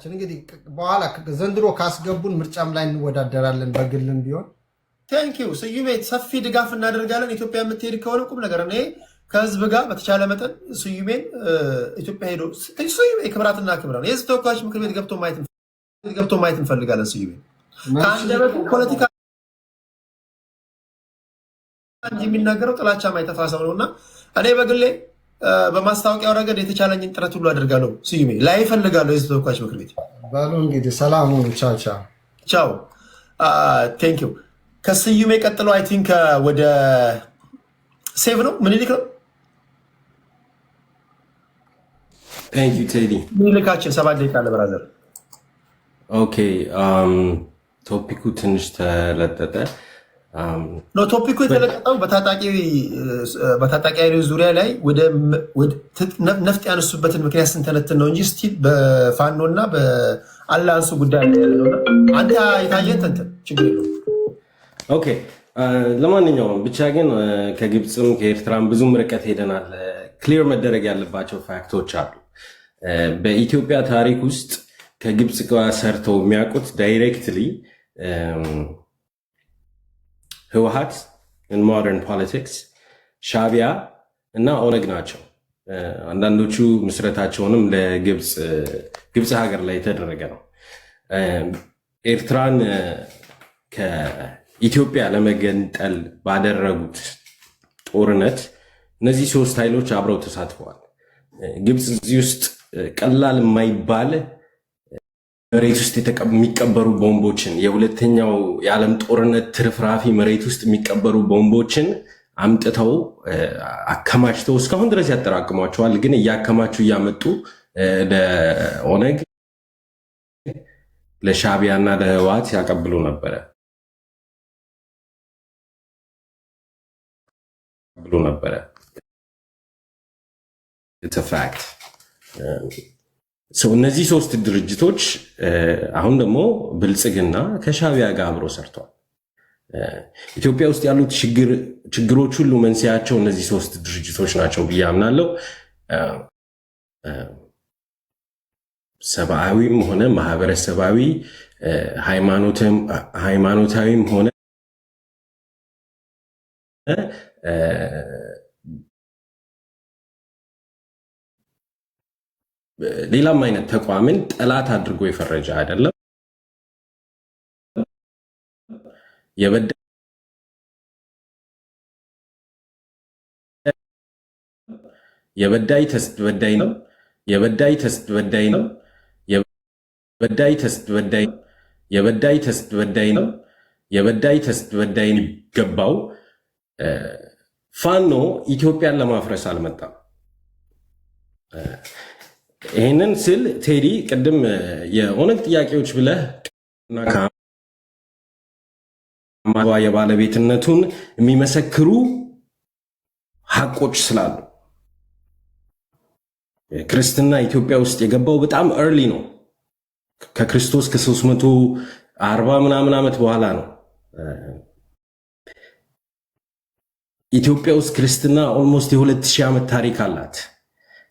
እንግዲህ በኋላ ዘንድሮ ካስገቡን ምርጫም ላይ እንወዳደራለን በግልም ቢሆን። ቴንኪዩ ስዩሜ፣ ሰፊ ድጋፍ እናደርጋለን። ኢትዮጵያ የምትሄድ ከሆነ ቁም ነገር እኔ ከህዝብ ጋር በተቻለ መጠን ስዩሜን ኢትዮጵያ ሄዶ ስዩሜ ክብራትና ክብራ የህዝብ ተወካዮች ምክር ቤት ገብቶ ማየት እንፈልጋለን። ስዩሜ ከአንደበቱ ፖለቲካ እንጂ የሚናገረው ጥላቻ ማይተፋ ሰው ነው እና እኔ በግሌ በማስታወቂያው ረገድ የተቻለኝን ጥረት ሁሉ አደርጋለሁ። ስዩሜ ላይ እፈልጋለሁ የህዝብ ተወካዮች ምክር ቤት። በሉ እንግዲህ ሰላም ሁኑ። ቻው ቻው። ቴንኪዩ። ከስዩሜ ቀጥሎ አይ ቲንክ ወደ ሴቭ ነው ምኒልክ ነው። ቴዲ ምኒልካችን 7 ደቂቃ አለ ብራዘር። ኦኬ ቶፒኩ ትንሽ ተለጠጠ። ቶፒኩ የተለቀጠው በታጣቂ ኃይሎች ዙሪያ ላይ ነፍጥ ያነሱበትን ምክንያት ስንተነትን ነው እንጂ ስቲል በፋኖ እና በአላንሱ ጉዳይ ያለው አንተ የታየን ተንትን ችግር የለውም። ኦኬ ለማንኛውም ብቻ ግን ከግብፅም ከኤርትራም ብዙም ርቀት ሄደናል። ክሊር መደረግ ያለባቸው ፋክቶች አሉ። በኢትዮጵያ ታሪክ ውስጥ ከግብፅ ጋር ሰርተው የሚያውቁት ዳይሬክትሊ ህወሓት ሞደርን ፖለቲክስ፣ ሻቢያ እና ኦነግ ናቸው። አንዳንዶቹ ምስረታቸውንም ለግብፅ ሀገር ላይ የተደረገ ነው። ኤርትራን ከኢትዮጵያ ለመገንጠል ባደረጉት ጦርነት እነዚህ ሶስት ኃይሎች አብረው ተሳትፈዋል። ግብፅ እዚህ ውስጥ ቀላል የማይባል መሬት ውስጥ የሚቀበሩ ቦምቦችን የሁለተኛው የዓለም ጦርነት ትርፍራፊ መሬት ውስጥ የሚቀበሩ ቦምቦችን አምጥተው አከማችተው እስካሁን ድረስ ያጠራቅሟቸዋል። ግን እያከማቹ እያመጡ ለኦነግ፣ ለሻቢያ እና ለህወሓት ያቀብሉ ነበረ ፋክት። እነዚህ ሶስት ድርጅቶች አሁን ደግሞ ብልጽግና ከሻቢያ ጋር አብሮ ሰርተዋል። ኢትዮጵያ ውስጥ ያሉት ችግሮች ሁሉ መንስያቸው እነዚህ ሶስት ድርጅቶች ናቸው ብዬ አምናለሁ። ሰብአዊም ሆነ ማህበረሰባዊ፣ ሃይማኖታዊም ሆነ ሌላም አይነት ተቋምን ጠላት አድርጎ የፈረጀ አይደለም። የበዳይ ተስት በዳይ ነው። የበዳይ ተስት በዳይ ነው። የበዳይ ተስት በዳይ ነው። የበዳይ ተስት በዳይ ነው። የበዳይ ተስት በዳይ ይገባው። ፋኖ ኢትዮጵያን ለማፍረስ አልመጣም። ይህንን ስል ቴዲ ቅድም የኦነግ ጥያቄዎች ብለህ የባለቤትነቱን የሚመሰክሩ ሀቆች ስላሉ ክርስትና ኢትዮጵያ ውስጥ የገባው በጣም እርሊ ነው። ከክርስቶስ ከ340 ምናምን ዓመት በኋላ ነው ኢትዮጵያ ውስጥ ክርስትና ኦልሞስት የ2000 ዓመት ታሪክ አላት።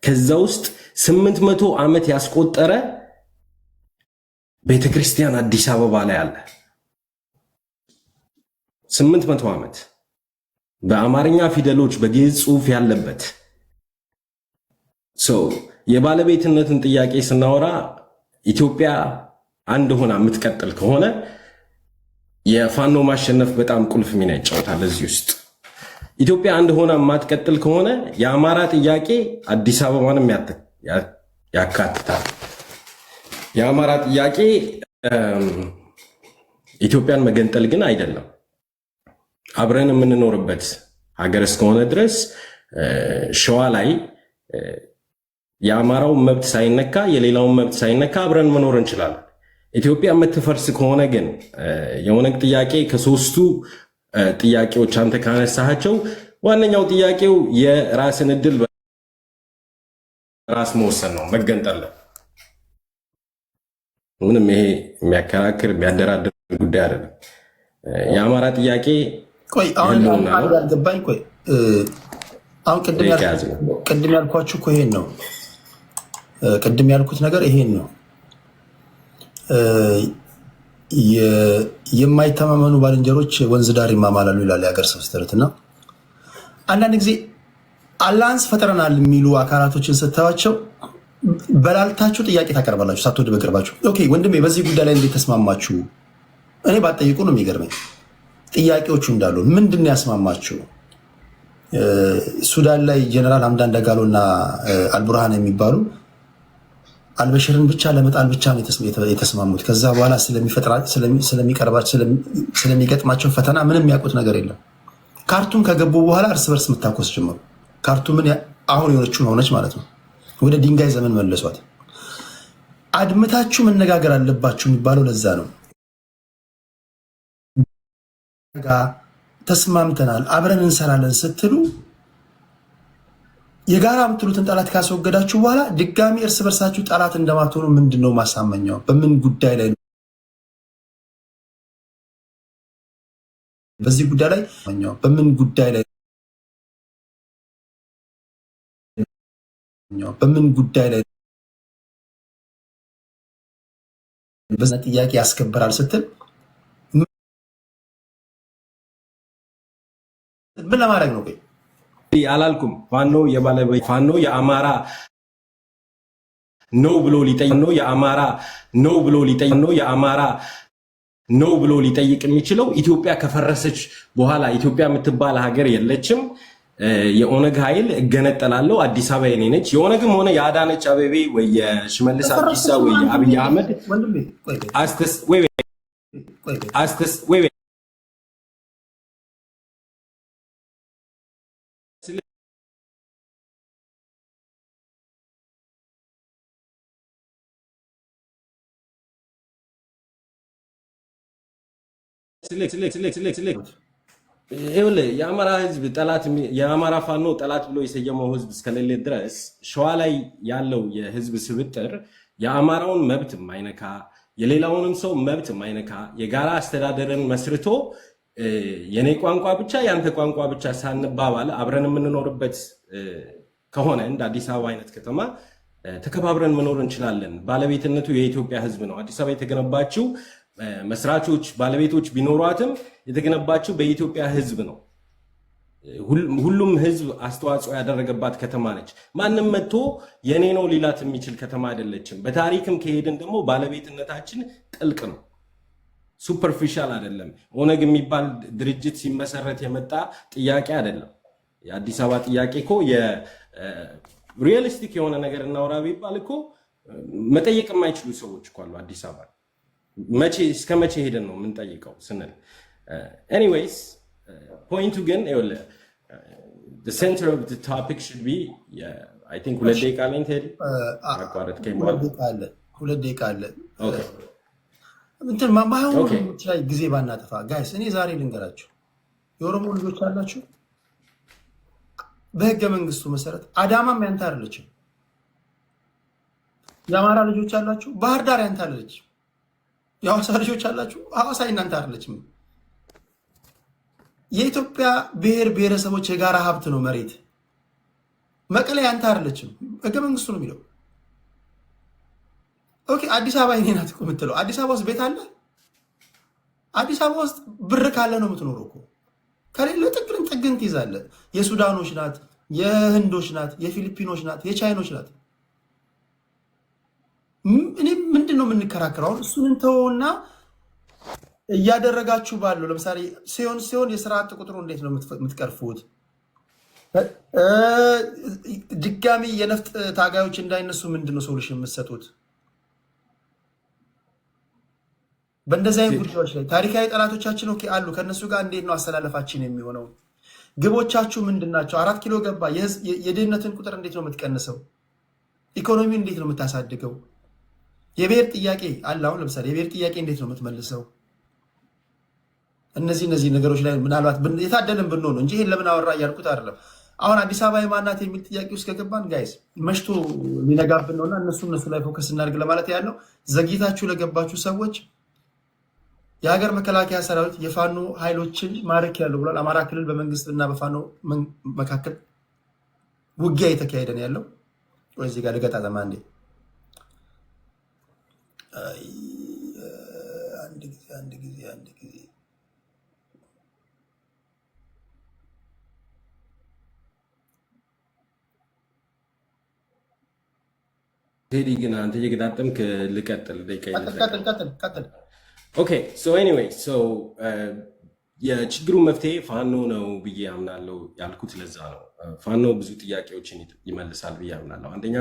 ከዛ ውስጥ 800 ዓመት ያስቆጠረ ቤተክርስቲያን አዲስ አበባ ላይ አለ። 800 ዓመት በአማርኛ ፊደሎች በግዕዝ ጽሑፍ ያለበት የባለቤትነትን ጥያቄ ስናወራ ኢትዮጵያ አንድ ሆና የምትቀጥል ከሆነ የፋኖ ማሸነፍ በጣም ቁልፍ ሚና ይጫወታል። እዚህ ውስጥ ኢትዮጵያ አንድ ሆና የማትቀጥል ከሆነ የአማራ ጥያቄ አዲስ አበባንም ያካትታል። የአማራ ጥያቄ ኢትዮጵያን መገንጠል ግን አይደለም። አብረን የምንኖርበት ሀገር እስከሆነ ድረስ ሸዋ ላይ የአማራውን መብት ሳይነካ የሌላውን መብት ሳይነካ አብረን መኖር እንችላለን። ኢትዮጵያ የምትፈርስ ከሆነ ግን የኦነግ ጥያቄ ከሶስቱ ጥያቄዎች አንተ ካነሳቸው ዋነኛው ጥያቄው የራስን እድል በራስ መወሰን ነው፣ መገንጠል ነው። ምንም ይሄ የሚያከራክር የሚያደራድር ጉዳይ አይደለም። የአማራ ጥያቄ አሁን ቅድም ያልኳችሁ እኮ ይሄን ነው። ቅድም ያልኩት ነገር ይሄን ነው። የማይተማመኑ ባልንጀሮች ወንዝ ዳር ይማማላሉ ይላል የሀገር ሰው ስተረት እና አንዳንድ ጊዜ አላንስ ፈጥረናል የሚሉ አካላቶችን ስታዋቸው በላልታችሁ ጥያቄ ታቀርባላችሁ ሳትወድ በቅርባችሁ። ኦኬ ወንድሜ በዚህ ጉዳይ ላይ እንዴት ተስማማችሁ? እኔ ባጠይቁ ነው የሚገርመኝ። ጥያቄዎቹ እንዳሉ ምንድን ነው ያስማማችሁ? ሱዳን ላይ ጀነራል ሐምዳን ዳጋሎ እና አልቡርሃን የሚባሉ አልበሽርን ብቻ ለመጣል ብቻ ነው የተስማሙት። ከዛ በኋላ ስለሚገጥማቸው ፈተና ምንም የሚያውቁት ነገር የለም። ካርቱም ከገቡ በኋላ እርስ በርስ መታኮስ ጀመሩ። ካርቱምን አሁን የሆነችውን ሆነች ማለት ነው። ወደ ድንጋይ ዘመን መለሷት። አድምታችሁ መነጋገር አለባችሁ የሚባለው ለዛ ነው። ተስማምተናል አብረን እንሰራለን ስትሉ የጋራ የምትሉትን ጠላት ካስወገዳችሁ በኋላ ድጋሚ እርስ በርሳችሁ ጠላት እንደማትሆኑ ምንድነው ማሳመኛው? በምን ጉዳይ ላይ በዚህ ጉዳይ ላይ በምን ጉዳይ ላይ በዛ ጥያቄ ያስከብራል ስትል ምን ለማድረግ ነው? አላልኩም። ፋኖ የአማራ ነው ብሎ ሊጠይቅ የሚችለው ኢትዮጵያ ከፈረሰች በኋላ ኢትዮጵያ የምትባል ሀገር የለችም። የኦነግ ኃይል እገነጠላለሁ አዲስ አበባ የኔ ነች። የኦነግም ሆነ የአዳነች አቤቤ ወይ የሽመልስ አብዲሳ ወይ የአብይ አህመድ የአማራ ህዝብ ጠላት የአማራ ፋኖ ጠላት ብሎ የሰየመው ህዝብ እስከሌለ ድረስ ሸዋ ላይ ያለው የህዝብ ስብጥር የአማራውን መብት የማይነካ የሌላውንም ሰው መብት የማይነካ የጋራ አስተዳደርን መስርቶ የኔ ቋንቋ ብቻ ያንተ ቋንቋ ብቻ ሳንባባል አብረን የምንኖርበት ከሆነ እንደ አዲስ አበባ አይነት ከተማ ተከባብረን መኖር እንችላለን። ባለቤትነቱ የኢትዮጵያ ህዝብ ነው። አዲስ አበባ የተገነባችው መስራቾች ባለቤቶች ቢኖሯትም የተገነባችው በኢትዮጵያ ህዝብ ነው። ሁሉም ህዝብ አስተዋጽኦ ያደረገባት ከተማ ነች። ማንም መጥቶ የኔ ነው ሊላት የሚችል ከተማ አይደለችም። በታሪክም ከሄድን ደግሞ ባለቤትነታችን ጥልቅ ነው፣ ሱፐርፊሻል አይደለም። ኦነግ የሚባል ድርጅት ሲመሰረት የመጣ ጥያቄ አይደለም። የአዲስ አበባ ጥያቄ እኮ የሪያሊስቲክ የሆነ ነገር እናውራ ቢባል እኮ መጠየቅ የማይችሉ ሰዎች እኮ አሉ አዲስ አበባ። እስከ መቼ ሄደን ነው የምንጠይቀው ስንል ኤኒዌይስ ፖይንቱ ግን the center of the topic should be I think ሁለት ደቂቃ ላይ ቴዲ አቋረጥከኝ ማለት ሁለት ደቂቃ አለ እንትን ማማው ላይ ጊዜ ባናጠፋ ጋይስ እኔ ዛሬ ልንገራችሁ የኦሮሞ ልጆች አላችሁ በህገ መንግስቱ መሰረት አዳማም ያንተ አይደለችም የአማራ ልጆች አላችሁ፣ ባህር ዳር ያንተ አለች። የሐዋሳ ልጆች አላችሁ፣ ሐዋሳ እናንተ አይደለችም። የኢትዮጵያ ብሔር ብሔረሰቦች የጋራ ሀብት ነው መሬት። መቀሌ ያንተ አይደለችም፣ ህገ መንግስቱ ነው የሚለው። ኦኬ አዲስ አበባ የኔ ናት እኮ የምትለው። አዲስ አበባ ውስጥ ቤት አለ? አዲስ አበባ ውስጥ ብር ካለ ነው የምትኖረው እኮ። ከሌለ ጥግን ትይዛለህ። የሱዳኖች ናት፣ የህንዶች ናት፣ የፊሊፒኖች ናት፣ የቻይኖች ናት። እኔ ምንድን ነው የምንከራከረው? አሁን እሱን እንተውና እያደረጋችሁ ባለው ለምሳሌ ሲሆን የስራ አጥ ቁጥሩ እንዴት ነው የምትቀርፉት? ድጋሚ የነፍጥ ታጋዮች እንዳይነሱ ምንድን ነው ሶሉሽን የምትሰጡት? በእንደዚህ አይነት ጉዳዮች ላይ ታሪካዊ ጠላቶቻችን ኦኬ አሉ። ከእነሱ ጋር እንዴት ነው አሰላለፋችን የሚሆነው? ግቦቻችሁ ምንድን ናቸው? 4 ኪሎ ገባ። የድህነትን ቁጥር እንዴት ነው የምትቀንሰው? ኢኮኖሚ እንዴት ነው የምታሳድገው? የብሔር ጥያቄ አለ። አሁን ለምሳሌ የብሔር ጥያቄ እንዴት ነው የምትመልሰው? እነዚህ ነገሮች ላይ ምናልባት የታደልን ብንሆን ነው እንጂ ይሄን ለምን አወራ እያልኩት አይደለም። አሁን አዲስ አበባ የማናት የሚል ጥያቄ ውስጥ ከገባን ጋይስ መሽቶ የሚነጋብን ነውና እነሱ ላይ ፎከስ እናድርግ ለማለት ያለው። ዘግይታችሁ ለገባችሁ ሰዎች የሀገር መከላከያ ሰራዊት የፋኖ ኃይሎችን ማረክ ያለው ብሏል። አማራ ክልል በመንግስት እና በፋኖ መካከል ውጊያ እየተካሄደ ነው ያለው። ወይዚህ ጋር ልገጣጠማ እንዴ አንድ ጊዜ ቴዲ ግን አንተ እየገጣጠምክ ልቀጥል። ቀጥል። ኦኬ ሶ ኤኒዌይ የችግሩ መፍትሄ ፋኖ ነው ብዬ አምናለሁ ያልኩት ለዛ ነው። ፋኖ ብዙ ጥያቄዎችን ይመልሳል ብዬ አምናለሁ። አንደኛ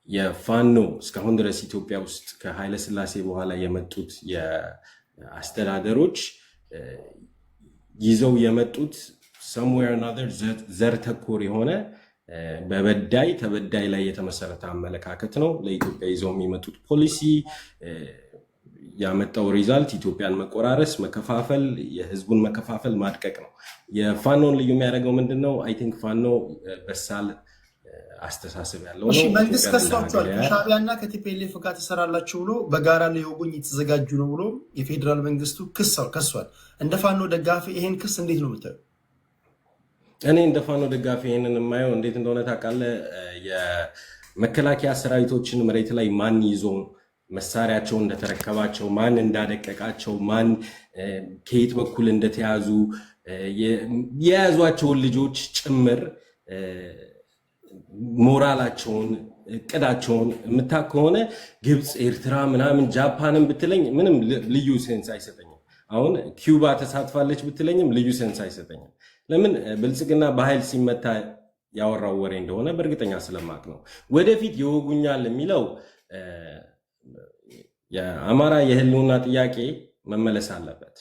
የፋኖ እስካሁን ድረስ ኢትዮጵያ ውስጥ ከኃይለ ሥላሴ በኋላ የመጡት የአስተዳደሮች ይዘው የመጡት somewhere another ዘር ተኮር የሆነ በበዳይ ተበዳይ ላይ የተመሰረተ አመለካከት ነው። ለኢትዮጵያ ይዘው የሚመጡት ፖሊሲ ያመጣው ሪዛልት ኢትዮጵያን መቆራረስ፣ መከፋፈል፣ የህዝቡን መከፋፈል ማድቀቅ ነው። የፋኖን ልዩ የሚያደርገው ምንድነው? አይ ቲንክ ፋኖ በሳል አስተሳሰብ ያለው ነው። መንግስት ከሷቸዋል። ከሻዕቢያና ከቲፒኤልኤፍ ጋር ተሰራላችሁ ብሎ በጋራ ሊወጉኝ የተዘጋጁ ነው ብሎ የፌዴራል መንግስቱ ከሷል። እንደ ፋኖ ደጋፊ ይሄን ክስ እንዴት ነው የምታየው? እኔ እንደ ፋኖ ደጋፊ ይሄንን የማየው እንዴት እንደሆነ ታውቃለህ? የመከላከያ ሰራዊቶችን መሬት ላይ ማን ይዞ መሳሪያቸውን እንደተረከባቸው፣ ማን እንዳደቀቃቸው፣ ማን ከየት በኩል እንደተያዙ የያዟቸውን ልጆች ጭምር ሞራላቸውን፣ እቅዳቸውን የምታውቅ ከሆነ ግብፅ፣ ኤርትራ፣ ምናምን ጃፓንን ብትለኝ ምንም ልዩ ሴንስ አይሰጠኝም። አሁን ኪዩባ ተሳትፋለች ብትለኝም ልዩ ሴንስ አይሰጠኝም። ለምን? ብልጽግና በኃይል ሲመታ ያወራው ወሬ እንደሆነ በእርግጠኛ ስለማቅ ነው። ወደፊት ይወጉኛል የሚለው የአማራ የህልውና ጥያቄ መመለስ አለበት።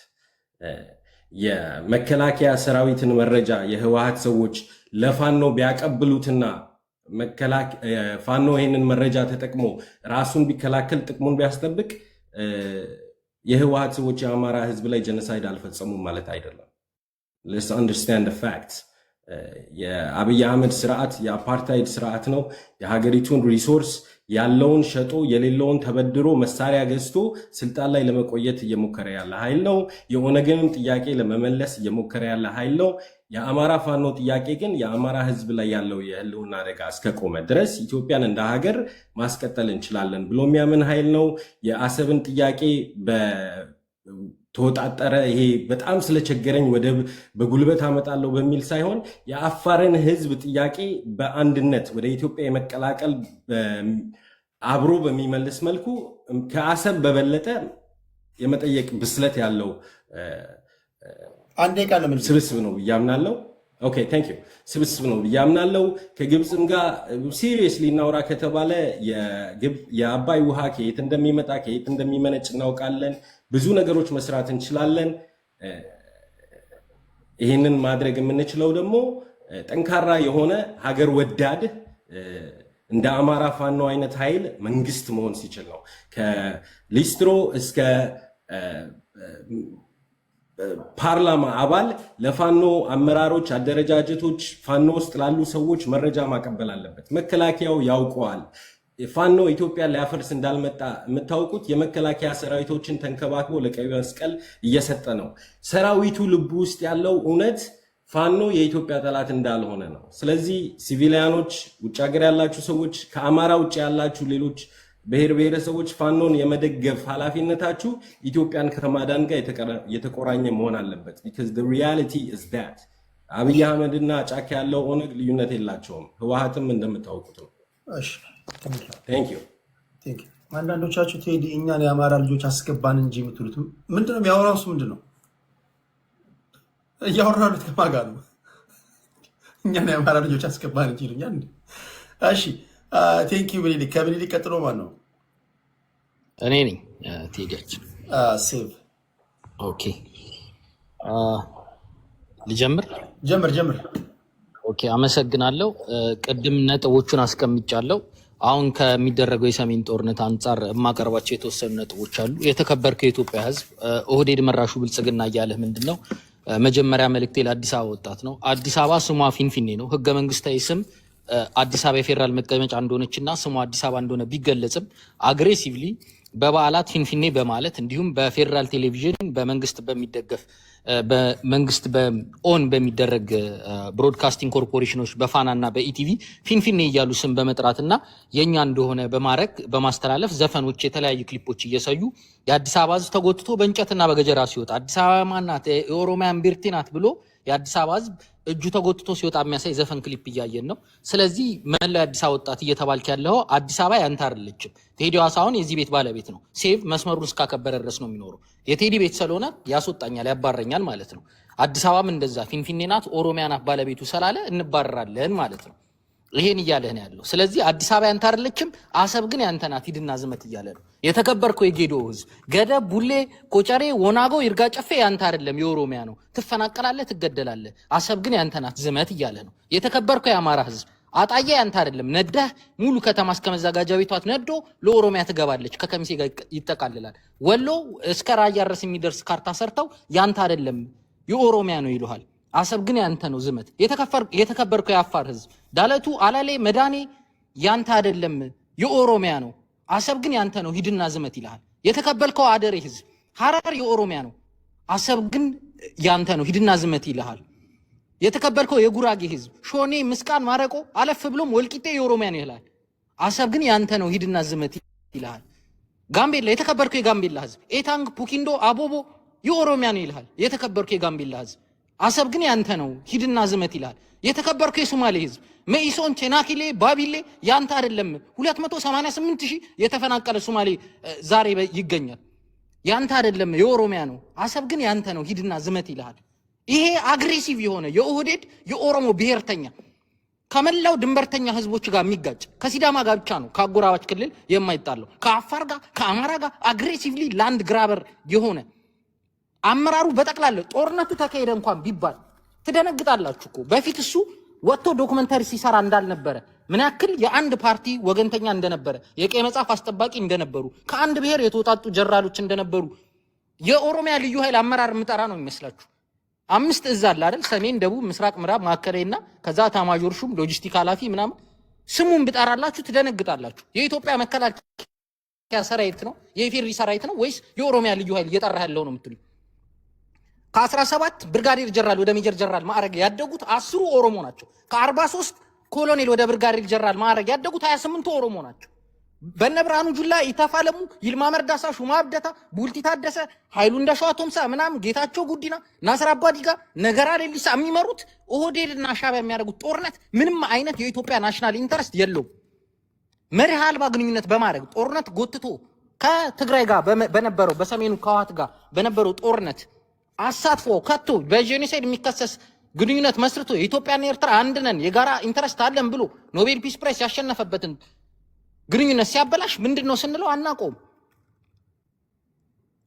የመከላከያ ሰራዊትን መረጃ የህወሓት ሰዎች ለፋኖ ቢያቀብሉትና ፋኖ ይህንን መረጃ ተጠቅሞ ራሱን ቢከላከል ጥቅሙን ቢያስጠብቅ የህወሓት ሰዎች የአማራ ህዝብ ላይ ጀነሳይድ አልፈጸሙም ማለት አይደለም። let's understand the facts። የአብይ አህመድ ስርዓት የአፓርታይድ ስርዓት ነው። የሀገሪቱን ሪሶርስ ያለውን ሸጦ የሌለውን ተበድሮ መሳሪያ ገዝቶ ስልጣን ላይ ለመቆየት እየሞከረ ያለ ኃይል ነው። የኦነግንም ጥያቄ ለመመለስ እየሞከረ ያለ ኃይል ነው። የአማራ ፋኖ ጥያቄ ግን የአማራ ህዝብ ላይ ያለው የህልውና አደጋ እስከቆመ ድረስ ኢትዮጵያን እንደ ሀገር ማስቀጠል እንችላለን ብሎ የሚያምን ኃይል ነው። የአሰብን ጥያቄ ተወጣጠረ ይሄ በጣም ስለቸገረኝ ወደብ በጉልበት አመጣለሁ በሚል ሳይሆን የአፋርን ህዝብ ጥያቄ በአንድነት ወደ ኢትዮጵያ የመቀላቀል አብሮ በሚመልስ መልኩ ከአሰብ በበለጠ የመጠየቅ ብስለት ያለው ስብስብ ነው ብያምናለው። ኦኬ ታንክ ዩ። ስብስብ ነው ብያምናለው። ከግብፅም ጋር ሲሪየስሊ እናውራ ከተባለ የአባይ ውሃ ከየት እንደሚመጣ ከየት እንደሚመነጭ እናውቃለን። ብዙ ነገሮች መስራት እንችላለን። ይህንን ማድረግ የምንችለው ደግሞ ጠንካራ የሆነ ሀገር ወዳድ እንደ አማራ ፋኖ አይነት ኃይል መንግስት መሆን ሲችል ነው። ከሊስትሮ እስከ ፓርላማ አባል ለፋኖ አመራሮች፣ አደረጃጀቶች፣ ፋኖ ውስጥ ላሉ ሰዎች መረጃ ማቀበል አለበት። መከላከያው ያውቀዋል። ፋኖ ኢትዮጵያ ሊያፈርስ እንዳልመጣ የምታውቁት የመከላከያ ሰራዊቶችን ተንከባክቦ ለቀይ መስቀል እየሰጠ ነው። ሰራዊቱ ልቡ ውስጥ ያለው እውነት ፋኖ የኢትዮጵያ ጠላት እንዳልሆነ ነው። ስለዚህ ሲቪሊያኖች፣ ውጭ ሀገር ያላችሁ ሰዎች፣ ከአማራ ውጭ ያላችሁ ሌሎች ብሔር ብሔረሰቦች ፋኖን የመደገፍ ኃላፊነታችሁ ኢትዮጵያን ከማዳን ጋር የተቆራኘ መሆን አለበት። because the reality is that አብይ አህመድ እና ጫካ ያለው ኦነግ ልዩነት የላቸውም። ህወሓትም እንደምታውቁት ነው። እሺ ቴንክ ዩ። አንዳንዶቻችሁ ቴዲ እኛን የአማራ ልጆች አስገባን እንጂ የምትሉት ምንድነው? የሚያወራው እሱ ምንድነው እያወራሉት? ከማን ጋር ነው? እኛን የአማራ ልጆች አስገባን እንጂ ይሉኛል። እሺ ቴንክ ዩ ምኒልክ። ከምኒልክ ቀጥሎ ማን ነው? እኔ ነኝ ቴዲያችን። ሴቭ ኦኬ ልጀምር? ጀምር። ኦኬ አመሰግናለሁ። ቅድም ነጥቦቹን አስቀምጫለሁ። አሁን ከሚደረገው የሰሜን ጦርነት አንጻር የማቀርባቸው የተወሰኑ ነጥቦች አሉ። የተከበርከው የኢትዮጵያ ሕዝብ ኦህዴድ መራሹ ብልጽግና እያለህ ምንድነው? መጀመሪያ መልእክቴ ለአዲስ አበባ ወጣት ነው። አዲስ አበባ ስሟ ፊንፊኔ ነው። ህገ መንግስታዊ ስም አዲስ አበባ የፌዴራል መቀመጫ እንደሆነች እና ስሟ አዲስ አበባ እንደሆነ ቢገለጽም አግሬሲቭሊ በበዓላት ፊንፊኔ በማለት እንዲሁም በፌዴራል ቴሌቪዥን በመንግስት በሚደገፍ በመንግስት በኦን በሚደረግ ብሮድካስቲንግ ኮርፖሬሽኖች በፋና እና በኢቲቪ ፊንፊኔ እያሉ ስም በመጥራትና የኛ እንደሆነ በማድረግ በማስተላለፍ ዘፈኖች፣ የተለያዩ ክሊፖች እየሰዩ የአዲስ አበባ ህዝብ ተጎትቶ በእንጨትና በገጀራ ሲወጣ አዲስ አበባ ማናት የኦሮሚያ እምብርት ናት ብሎ የአዲስ አበባ ህዝብ እጁ ተጎትቶ ሲወጣ የሚያሳይ ዘፈን ክሊፕ እያየን ነው። ስለዚህ መላ አዲስ አበባ ወጣት እየተባልክ ያለው አዲስ አበባ ያንተ አይደለችም። ቴዲ አሁን የዚህ ቤት ባለቤት ነው። ሴቭ መስመሩን እስካከበረ ድረስ ነው የሚኖረው። የቴዲ ቤት ስለሆነ ያስወጣኛል፣ ያባረኛል ማለት ነው። አዲስ አበባም እንደዛ ፊንፊኔ ናት፣ ኦሮሚያ ናት ባለቤቱ ስላለ እንባረራለን ማለት ነው። ይሄን እያለህ ነው ያለው። ስለዚህ አዲስ አበባ ያንተ አይደለችም፣ አሰብ ግን ያንተ ናት፣ ሂድና ዝመት እያለ ነው። የተከበርከው የጌዶ ህዝብ ገደብ፣ ቡሌ፣ ቆጨሬ፣ ወናጎ፣ ይርጋ ጨፌ ያንተ አይደለም የኦሮሚያ ነው። ትፈናቀላለህ፣ ትገደላለህ። አሰብ ግን ያንተ ናት፣ ዝመት እያለ ነው። የተከበርከው የአማራ ህዝብ አጣዬ ያንተ አይደለም፣ ነዳህ ሙሉ ከተማ እስከ መዘጋጃ ቤቷት ነዶ ለኦሮሚያ ትገባለች፣ ከከሚሴ ጋር ይጠቃልላል። ወሎ እስከ ራያ ድረስ የሚደርስ ካርታ ሰርተው ያንተ አይደለም የኦሮሚያ ነው ይሉሃል። አሰብ ግን ያንተ ነው፣ ዝመት። የተከበርከው የአፋር ህዝብ ዳለቱ፣ አላሌ፣ መዳኔ ያንተ አይደለም የኦሮሚያ ነው። አሰብ ግን ያንተ ነው፣ ሂድና ዝመት ይልሃል። የተከበርከው አደሬ ህዝብ ሐረር የኦሮሚያ ነው። አሰብ ግን ያንተ ነው፣ ሂድና ዝመት ይልሃል። የተከበርከው የጉራጌ ህዝብ ሾኔ፣ ምስቃን፣ ማረቆ አለፍ ብሎም ወልቂጤ የኦሮሚያ ነው ይልሃል። አሰብ ግን ያንተ ነው፣ ሂድና ዝመት ይልሃል። ጋምቤላ የተከበርከው የጋምቤላ ህዝብ ኤታንግ፣ ፑኪንዶ፣ አቦቦ የኦሮሚያ ነው ይልሃል። የተከበርከው የጋምቤላ ህዝብ አሰብ ግን ያንተ ነው፣ ሂድና ዝመት ይልሃል። የተከበርከው የሶማሌ ህዝብ መኢሶን፣ ቼናኪሌ፣ ባቢሌ ያንተ አይደለም። 288,000 የተፈናቀለ ሶማሌ ዛሬ ይገኛል። ያንተ አይደለም የኦሮሚያ ነው። አሰብ ግን ያንተ ነው፣ ሂድና ዝመት ይልሃል። ይሄ አግሬሲቭ የሆነ የኦህዴድ የኦሮሞ ብሔርተኛ ከመላው ድንበርተኛ ህዝቦች ጋር የሚጋጭ ከሲዳማ ጋር ብቻ ነው ከአጎራባች ክልል የማይጣለው ከአፋር ጋር ከአማራ ጋር አግሬሲቭሊ ላንድ ግራበር የሆነ አመራሩ በጠቅላላው ጦርነቱ ተካሄደ እንኳን ቢባል ትደነግጣላችሁ እኮ። በፊት እሱ ወጥቶ ዶክመንተሪ ሲሰራ እንዳልነበረ ምን ያክል የአንድ ፓርቲ ወገንተኛ እንደነበረ የቀይ መጽሐፍ አስጠባቂ እንደነበሩ ከአንድ ብሔር የተወጣጡ ጀራሎች እንደነበሩ የኦሮሚያ ልዩ ኃይል አመራር ምጠራ ነው የሚመስላችሁ? 5 እዝ አለ አይደል? ሰሜን፣ ደቡብ፣ ምስራቅ፣ ምዕራብ፣ ማዕከላዊና ከዛ ታማዦር ሹም ሎጂስቲክ ኃላፊ ምናምን ስሙን ብጠራላችሁ ትደነግጣላችሁ። የኢትዮጵያ መከላከያ ሰራዊት ነው የኢፌዴሪ ሰራዊት ነው ወይስ የኦሮሚያ ልዩ ኃይል እየጠራ ያለው ነው የምትሉኝ? ከ17 ብርጋዴር ጀነራል ወደ ሜጀር ጀነራል ማዕረግ ያደጉት 10 ኦሮሞ ናቸው። ከ43 ኮሎኔል ወደ ብርጋዴር ጀነራል ማዕረግ ያደጉት 28 ኦሮሞ ናቸው። በነብርሃኑ ጁላ፣ ኢታፋለሙ፣ ይልማ መርዳሳ፣ ሹማ አብደታ፣ ቡልቲ ታደሰ፣ ኃይሉ እንደሻው፣ ቶምሳ ምናምን፣ ጌታቸው ጉዲና፣ ናስር አባዲጋ፣ ነገራ ሌሊሳ የሚመሩት ኦህዴድና ሻዕቢያ የሚያደርጉት ጦርነት ምንም አይነት የኢትዮጵያ ናሽናል ኢንተረስት የለውም። መርህ አልባ ግንኙነት በማድረግ ጦርነት ጎትቶ ከትግራይ ጋር በነበረው በሰሜኑ ከህወሓት ጋር በነበረው ጦርነት አሳትፎ ከቶ በጄኖሳይድ የሚከሰስ ግንኙነት መስርቶ የኢትዮጵያና ኤርትራ አንድ ነን የጋራ ኢንተረስት አለን ብሎ ኖቤል ፒስ ፕራይስ ያሸነፈበትን ግንኙነት ሲያበላሽ ምንድነው ስንለው አናቆም።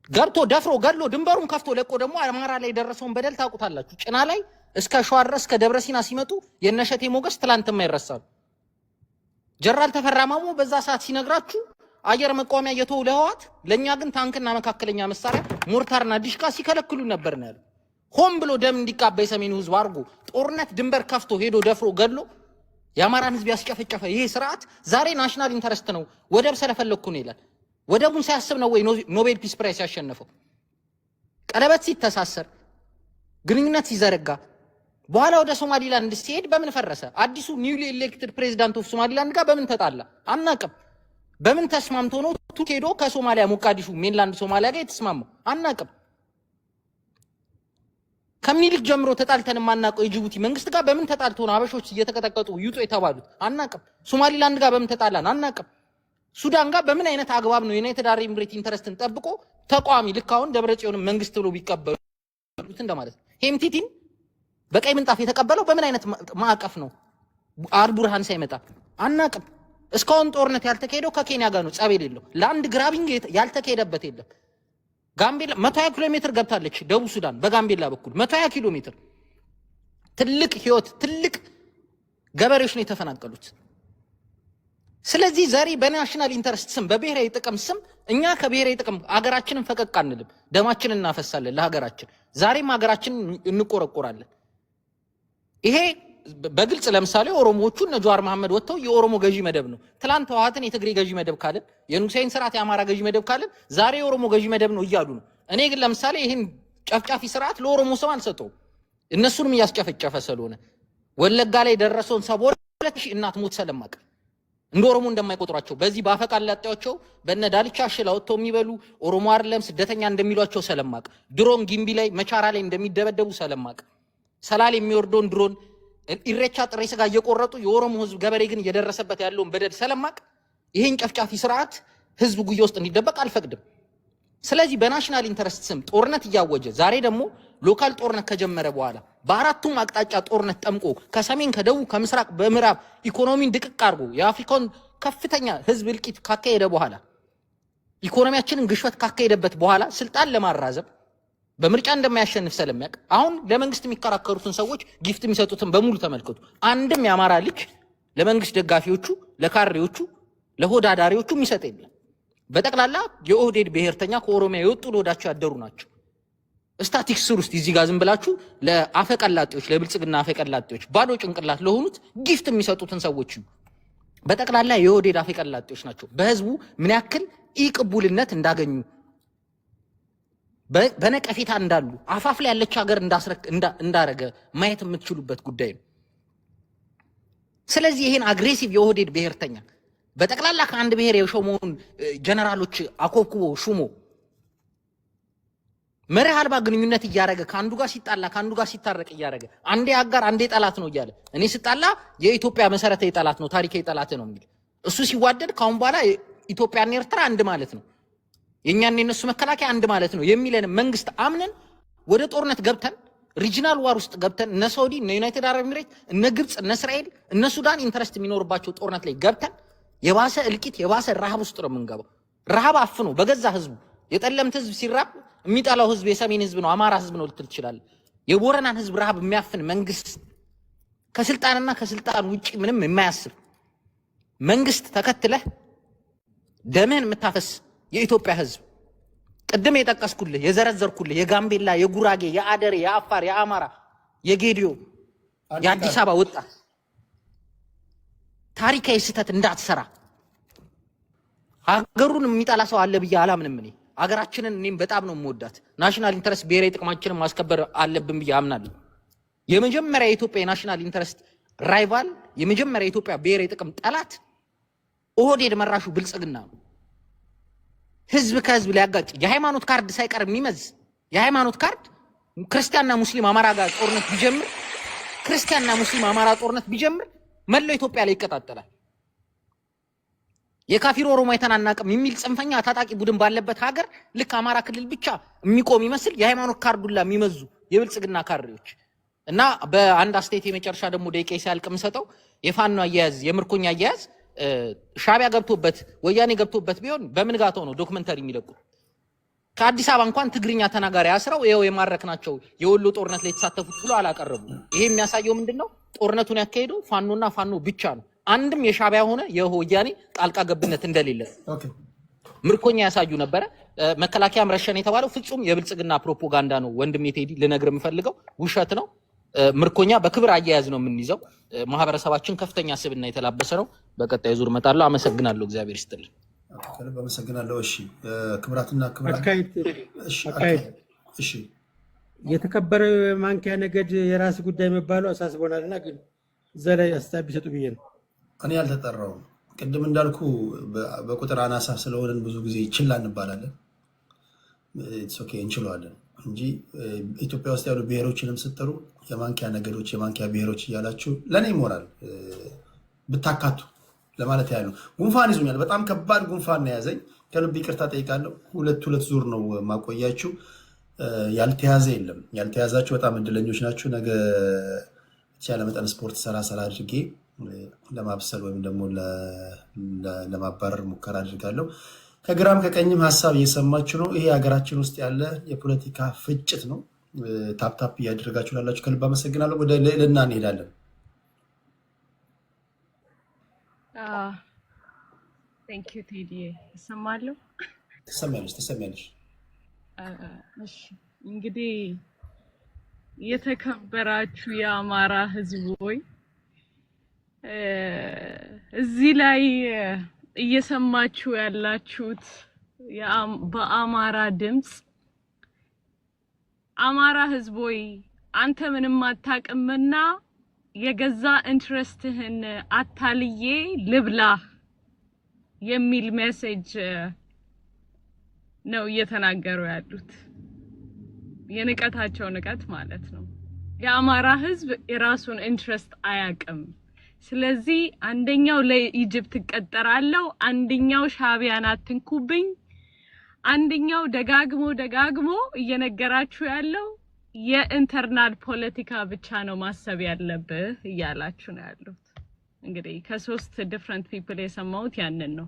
ገብቶ ደፍሮ ገድሎ ድንበሩን ከፍቶ ለቆ ደግሞ አማራ ላይ የደረሰውን በደል ታውቁታላችሁ። ጭና ላይ እስከ ሸዋ ድረስ ከደብረ ሲና ሲመጡ የነሸቴ ሞገስ ትላንትም አይረሳሉ። ጀነራል ተፈራ ማሞ በዛ ሰዓት ሲነግራችሁ አየር መቋሚያ የተው ለህወሓት ለኛ ግን ታንክና መካከለኛ መሳሪያ ሞርታርና ዲሽቃ ሲከለክሉ ነበር ነው ያለው። ሆም ብሎ ደም እንዲቃባ የሰሜኑ ህዝብ አድርጎ ጦርነት ድንበር ከፍቶ ሄዶ ደፍሮ ገድሎ የአማራን ህዝብ ያስጨፈጨፈ ይሄ ስርዓት ዛሬ ናሽናል ኢንተረስት ነው ወደብ ስለፈለኩ ነው ይላል። ወደቡን ሳያስብ ነው ወይ ኖቤል ፒስ ፕራይስ ያሸነፈው? ቀለበት ሲተሳሰር ግንኙነት ሲዘረጋ በኋላ ወደ ሶማሊላንድ ሲሄድ በምን ፈረሰ? አዲሱ ኒውሊ ኤሌክትድ ፕሬዚዳንት ኦፍ ሶማሊላንድ ጋር በምን ተጣላ? አናቅም። በምን ተስማምቶ ነው ቱርክ ሄዶ ከሶማሊያ ሞቃዲሹ ሜንላንድ ሶማሊያ ጋር የተስማማው? አናቅም። ከምኒልክ ጀምሮ ተጣልተን የማናውቀው የጅቡቲ መንግስት ጋር በምን ተጣልቶ ነው አበሾች እየተቀጠቀጡ ይውጡ የተባሉት? አናቅም። ሶማሊላንድ ጋር በምን ተጣላን? አናቅም። ሱዳን ጋር በምን አይነት አግባብ ነው ዩናይትድ አረብ ኤምሬት ኢንተረስትን ጠብቆ ተቋሚ ልክ አሁን ደብረጽዮን መንግስት ብሎ ቢቀበሉት እንደማለት ሄምቲቲን በቀይ ምንጣፍ የተቀበለው በምን አይነት ማዕቀፍ ነው? አልቡርሃን ሳይመጣ አናቅም። እስካሁን ጦርነት ያልተካሄደው ከኬንያ ጋር ነው ጸብ የሌለው። ላንድ ግራቢንግ ያልተካሄደበት የለም። ጋምቤላ 120 ኪሎ ሜትር ገብታለች ደቡብ ሱዳን በጋምቤላ በኩል 120 ኪሎ ሜትር። ትልቅ ህይወት ትልቅ ገበሬዎች ነው የተፈናቀሉት። ስለዚህ ዛሬ በናሽናል ኢንተረስት ስም በብሔራዊ ጥቅም ስም እኛ ከብሔራዊ ጥቅም አገራችንን ፈቀቅ አንልም። ደማችንን እናፈሳለን ለሀገራችን። ዛሬም ሀገራችንን እንቆረቆራለን። ይሄ በግልጽ ለምሳሌ ኦሮሞዎቹ እነ ጀዋር መሐመድ ወጥተው የኦሮሞ ገዢ መደብ ነው። ትላንት ህወሓትን የትግሬ ገዢ መደብ ካልን፣ የንጉሴን ስርዓት የአማራ ገዢ መደብ ካልን ዛሬ የኦሮሞ ገዢ መደብ ነው እያሉ ነው። እኔ ግን ለምሳሌ ይህን ጨፍጫፊ ስርዓት ለኦሮሞ ሰው አልሰጠውም። እነሱንም እያስጨፈጨፈ ስለሆነ ወለጋ ላይ ደረሰውን 72,000 እናት ሞት ስለማቅ እንደ ኦሮሞ እንደማይቆጥሯቸው በዚህ ባፈቃላጤዎቸው በነ ዳልቻ ሽላ ወጥተው የሚበሉ ኦሮሞ አይደለም ስደተኛ እንደሚሏቸው ስለማቅ ድሮን ጊምቢ ላይ መቻራ ላይ እንደሚደበደቡ ስለማቅ ሰላል የሚወርደውን ድሮን ኢሬቻ ጥሬ ስጋ እየቆረጡ የኦሮሞ ህዝብ ገበሬ ግን እየደረሰበት ያለውን በደል ስለማቅ ይሄን ጨፍጫፊ ስርዓት ህዝብ ጉያ ውስጥ እንዲደበቅ አልፈቅድም። ስለዚህ በናሽናል ኢንተረስት ስም ጦርነት እያወጀ ዛሬ ደግሞ ሎካል ጦርነት ከጀመረ በኋላ በአራቱም አቅጣጫ ጦርነት ጠምቆ ከሰሜን ከደቡብ ከምስራቅ በምዕራብ ኢኮኖሚን ድቅቅ አድርጎ የአፍሪካን ከፍተኛ ህዝብ እልቂት ካካሄደ በኋላ ኢኮኖሚያችንን ግሽበት ካካሄደበት በኋላ ስልጣን ለማራዘም በምርጫ እንደማያሸንፍ ስለሚያውቅ አሁን ለመንግስት የሚከራከሩትን ሰዎች ጊፍት የሚሰጡትን በሙሉ ተመልከቱ። አንድም የአማራ ልጅ ለመንግስት ደጋፊዎቹ፣ ለካሬዎቹ፣ ለሆዳዳሪዎቹ የሚሰጥ የለም። በጠቅላላ የኦህዴድ ብሔርተኛ ከኦሮሚያ የወጡ ለሆዳቸው ያደሩ ናቸው። ስታቲክስ ውስጥ እዚህ ጋር ዝም ብላችሁ ለአፈቀላጤዎች ለብልጽግና አፈቀላጤዎች ባዶ ጭንቅላት ለሆኑት ጊፍት የሚሰጡትን ሰዎች በጠቅላላ የኦህዴድ አፈቀላጤዎች ናቸው። በህዝቡ ምን ያክል ኢቅቡልነት እንዳገኙ በነቀፌታ እንዳሉ አፋፍ ላይ ያለች ሀገር እንዳረገ ማየት የምትችሉበት ጉዳይ ነው። ስለዚህ ይሄን አግሬሲቭ የኦህዴድ ብሔርተኛ በጠቅላላ ከአንድ ብሔር የሾመውን ጀነራሎች አኮብኩቦ ሹሞ መርህ አልባ ግንኙነት እያረገ ከአንዱ ጋር ሲጣላ ከአንዱ ጋር ሲታረቅ እያረገ አንዴ አጋር አንዴ ጠላት ነው እያለ እኔ ስጣላ የኢትዮጵያ መሰረታዊ ጠላት ነው ታሪካዊ ጠላት ነው የሚል እሱ ሲዋደድ ካሁን በኋላ ኢትዮጵያና ኤርትራ አንድ ማለት ነው የኛና የነሱ መከላከያ አንድ ማለት ነው የሚለን መንግስት አምነን ወደ ጦርነት ገብተን ሪጂናል ዋር ውስጥ ገብተን እነ ሳውዲ እነ ዩናይትድ አረብ ኤሚሬት እነ ግብጽ እነ እስራኤል እነ ሱዳን ኢንተረስት የሚኖርባቸው ጦርነት ላይ ገብተን የባሰ እልቂት የባሰ ረሃብ ውስጥ ነው የምንገባው። ረሃብ አፍኖ በገዛ ህዝቡ የጠለምት ህዝብ ሲራብ የሚጣላው ህዝብ የሰሜን ህዝብ ነው አማራ ህዝብ ነው ልትል ትችላለህ። የቦረናን ህዝብ ረሃብ የሚያፍን መንግስት ከስልጣንና ከስልጣን ውጪ ምንም የማያስብ መንግስት ተከትለህ ደምህን የምታፈስ የኢትዮጵያ ህዝብ ቅድም የጠቀስኩልህ የዘረዘርኩልህ የጋምቤላ የጉራጌ የአደሬ የአፋር የአማራ የጌዲዮ የአዲስ አበባ ወጣት ታሪካዊ ስህተት እንዳትሰራ ሀገሩን የሚጠላ ሰው አለ ብዬ አላምንም። እኔ ሀገራችንን እኔም በጣም ነው የምወዳት። ናሽናል ኢንተረስት ብሔራዊ ጥቅማችንን ማስከበር አለብን ብዬ አምናለሁ። የመጀመሪያ የኢትዮጵያ የናሽናል ኢንተረስት ራይቫል የመጀመሪያ የኢትዮጵያ ብሔራዊ ጥቅም ጠላት ኦህዴድ መራሹ ብልጽግና ነው። ህዝብ ከህዝብ ሊያጋጭ የሃይማኖት ካርድ ሳይቀር የሚመዝ የሃይማኖት ካርድ ክርስቲያንና ሙስሊም አማራ ጋር ጦርነት ቢጀምር ክርስቲያንና ሙስሊም አማራ ጦርነት ቢጀምር መላው ኢትዮጵያ ላይ ይቀጣጠላል። የካፊር ኦሮሞ አይተናናቅም የሚል ጽንፈኛ ታጣቂ ቡድን ባለበት ሀገር ልክ አማራ ክልል ብቻ የሚቆም ይመስል የሃይማኖት ካርዱላ የሚመዙ የብልጽግና ካድሬዎች እና በአንድ አስተያየት የመጨረሻ ደግሞ ደቂቃ ሲያልቅ የምሰጠው የፋኖ አያያዝ የምርኮኛ አያያዝ ሻቢያ ገብቶበት ወያኔ ገብቶበት ቢሆን በምን ጋተው ነው ዶክመንተሪ የሚለቁት? ከአዲስ አበባ እንኳን ትግርኛ ተናጋሪ አስረው ይሄው የማረክናቸው የወሎ ጦርነት ላይ የተሳተፉት ብሎ አላቀረቡ። ይሄ የሚያሳየው ምንድነው? ጦርነቱን ያካሄደው ፋኖና ፋኖ ብቻ ነው። አንድም የሻቢያ ሆነ የወያኔ ጣልቃ ገብነት እንደሌለ ምርኮኛ ያሳዩ ነበረ። መከላከያም ረሸን የተባለው ፍጹም የብልጽግና ፕሮፓጋንዳ ነው። ወንድሜ ቴዲ ልነግር የምፈልገው ውሸት ነው። ምርኮኛ በክብር አያያዝ ነው የምንይዘው። ማህበረሰባችን ከፍተኛ ስብና የተላበሰ ነው። በቀጣይ ዙር እመጣለሁ። አመሰግናለሁ። እግዚአብሔር ይስጥልኝ። አመሰግናለሁ። እሺ ክብራትና ክብራት እሺ የተከበረ ማንኪያ ነገድ የራስ ጉዳይ መባሉ አሳስቦናልና ግን እዛ ላይ አስተያየት ቢሰጡ ብዬ ነው። እኔ አልተጠራውም። ቅድም እንዳልኩ በቁጥር አናሳ ስለሆነን ብዙ ጊዜ ችላ እንባላለን። ኦኬ እንችለዋለን እንጂ ኢትዮጵያ ውስጥ ያሉ ብሔሮችንም ስትጠሩ የማንኪያ ነገዶች፣ የማንኪያ ብሔሮች እያላችሁ ለእኔ ይሞራል ብታካቱ ለማለት ያህል ነው። ጉንፋን ይዞኛል። በጣም ከባድ ጉንፋን ነው ያዘኝ። ከልብ ይቅርታ ጠይቃለሁ። ሁለት ዙር ነው ማቆያችሁ። ያልተያዘ የለም። ያልተያዛችሁ በጣም እድለኞች ናችሁ። ነገ የተቻለ መጠን ስፖርት ሰራ አድርጌ ለማብሰል ወይም ደግሞ ለማባረር ሙከራ አድርጋለሁ። ከግራም ከቀኝም ሀሳብ እየሰማችሁ ነው። ይሄ ሀገራችን ውስጥ ያለ የፖለቲካ ፍጭት ነው። ታፕታፕ እያደረጋችሁ ላላችሁ ከልብ አመሰግናለሁ። ወደ ልዕልና እንሄዳለን። ቴንኪዩ ቴዲ። እሰማለሁ። ትሰሚያለሽ። እሺ እንግዲህ የተከበራችሁ የአማራ ህዝብ ሆይ እዚህ ላይ እየሰማችሁ ያላችሁት በአማራ ድምፅ አማራ ህዝብ ሆይ አንተ ምንም አታውቅምና የገዛ ኢንትረስትህን አታልዬ ልብላህ የሚል ሜሴጅ ነው እየተናገሩ ያሉት። የንቀታቸው ንቀት ማለት ነው። የአማራ ህዝብ የራሱን ኢንትረስት አያውቅም። ስለዚህ አንደኛው ለኢጅፕት እቀጠራለሁ፣ አንደኛው ሻዕቢያን አትንኩብኝ፣ አንደኛው ደጋግሞ እየነገራችሁ ያለው የኢንተርናል ፖለቲካ ብቻ ነው ማሰብ ያለብህ እያላችሁ ነው ያሉት። እንግዲህ ከሶስት ዲፍረንት ፒፕል የሰማሁት ያንን ነው።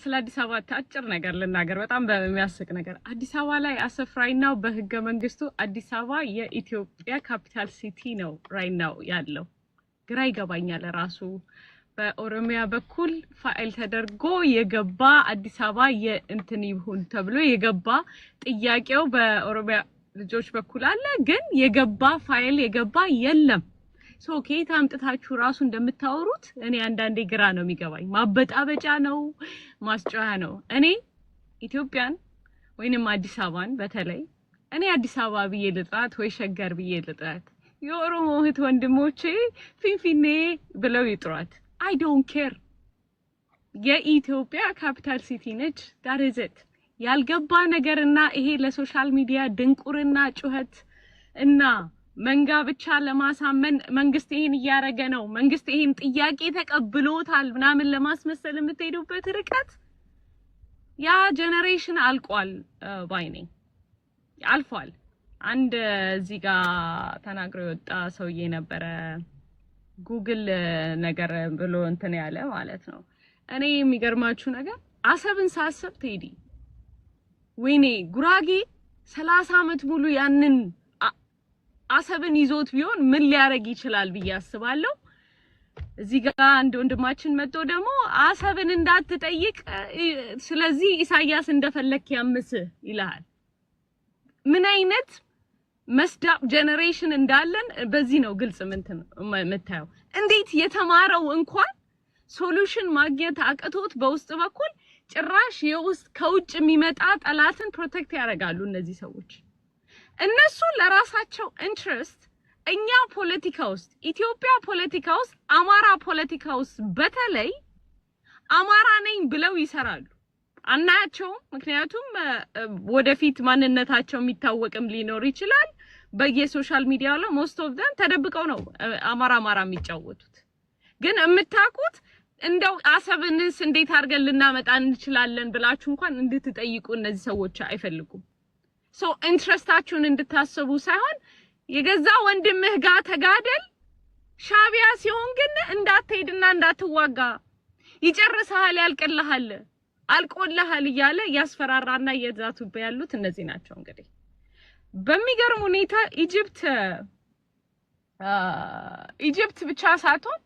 ስለ አዲስ አበባ አጭር ነገር ልናገር፣ በጣም በሚያስቅ ነገር። አዲስ አበባ ላይ አሰፍ ራይናው በህገ መንግስቱ አዲስ አበባ የኢትዮጵያ ካፒታል ሲቲ ነው ራይናው ያለው። ግራ ይገባኛል ራሱ በኦሮሚያ በኩል ፋይል ተደርጎ የገባ አዲስ አበባ የእንትን ይሁን ተብሎ የገባ ጥያቄው በኦሮሚያ ልጆች በኩል አለ፣ ግን የገባ ፋይል የገባ የለም። ከየት አምጥታችሁ ራሱ እንደምታወሩት እኔ አንዳንዴ ግራ ነው የሚገባኝ። ማበጣበጫ ነው፣ ማስጫያ ነው። እኔ ኢትዮጵያን ወይንም አዲስ አበባን በተለይ እኔ አዲስ አበባ ብዬ ልጥራት ወይ ሸገር ብዬ ልጥራት፣ የኦሮሞ እህት ወንድሞቼ ፊንፊኔ ብለው ይጥሯት፣ አይ ዶንት ኬር። የኢትዮጵያ ካፒታል ሲቲ ነች። ዳት ኢዝ ኢት። ያልገባ ነገርና ይሄ ለሶሻል ሚዲያ ድንቁርና ጩኸት እና መንጋ ብቻ ለማሳመን መንግስት ይሄን እያረገ ነው፣ መንግስት ይሄን ጥያቄ ተቀብሎታል ምናምን ለማስመሰል የምትሄዱበት ርቀት ያ ጄኔሬሽን አልቋል ባይ ነኝ። አልፏል። አንድ እዚህ ጋር ተናግሮ የወጣ ሰውዬ ነበረ፣ ጉግል ነገር ብሎ እንትን ያለ ማለት ነው። እኔ የሚገርማችሁ ነገር አሰብን ሳስብ ቴዲ ወይኔ ጉራጌ 30 ዓመት ሙሉ ያንን አሰብን ይዞት ቢሆን ምን ሊያረግ ይችላል ብዬ አስባለሁ። እዚህ ጋር አንድ ወንድማችን መጥቶ ደግሞ አሰብን እንዳትጠይቅ ስለዚህ ኢሳያስ እንደፈለክ ያምስ ይላል። ምን አይነት መስዳብ ጄኔሬሽን እንዳለን በዚህ ነው ግልጽ የምታየው። እንዴት የተማረው እንኳን ሶሉሽን ማግኘት አቅቶት በውስጥ በኩል ጭራሽ የውስጥ ከውጭ የሚመጣ ጠላትን ፕሮቴክት ያደርጋሉ እነዚህ ሰዎች። እነሱ ለራሳቸው ኢንትረስት እኛ ፖለቲካ ውስጥ ኢትዮጵያ ፖለቲካ ውስጥ አማራ ፖለቲካ ውስጥ በተለይ አማራ ነኝ ብለው ይሰራሉ። አናያቸውም። ምክንያቱም ወደፊት ማንነታቸው የሚታወቅም ሊኖር ይችላል። በየሶሻል ሚዲያው ላይ ሞስት ኦፍ ዘም ተደብቀው ነው አማራ የሚጫወቱት። ግን የምታውቁት እንደው አሰብንስ እንዴት አድርገን ልናመጣ እንችላለን ብላችሁ እንኳን እንድትጠይቁ እነዚህ ሰዎች አይፈልጉም። ኢንትረስታችሁን እንድታስቡ ሳይሆን የገዛ ወንድምህ ጋር ተጋደል፣ ሻዕቢያ ሲሆን ግን እንዳትሄድና እንዳትዋጋ፣ ይጨርሳል፣ ያልቅልሃል፣ አልቆልሃል እያለ ያስፈራራና እየዛቱበት ያሉት እነዚህ ናቸው። እንግዲህ በሚገርም ሁኔታ ኢጅፕት ብቻ ሳትሆን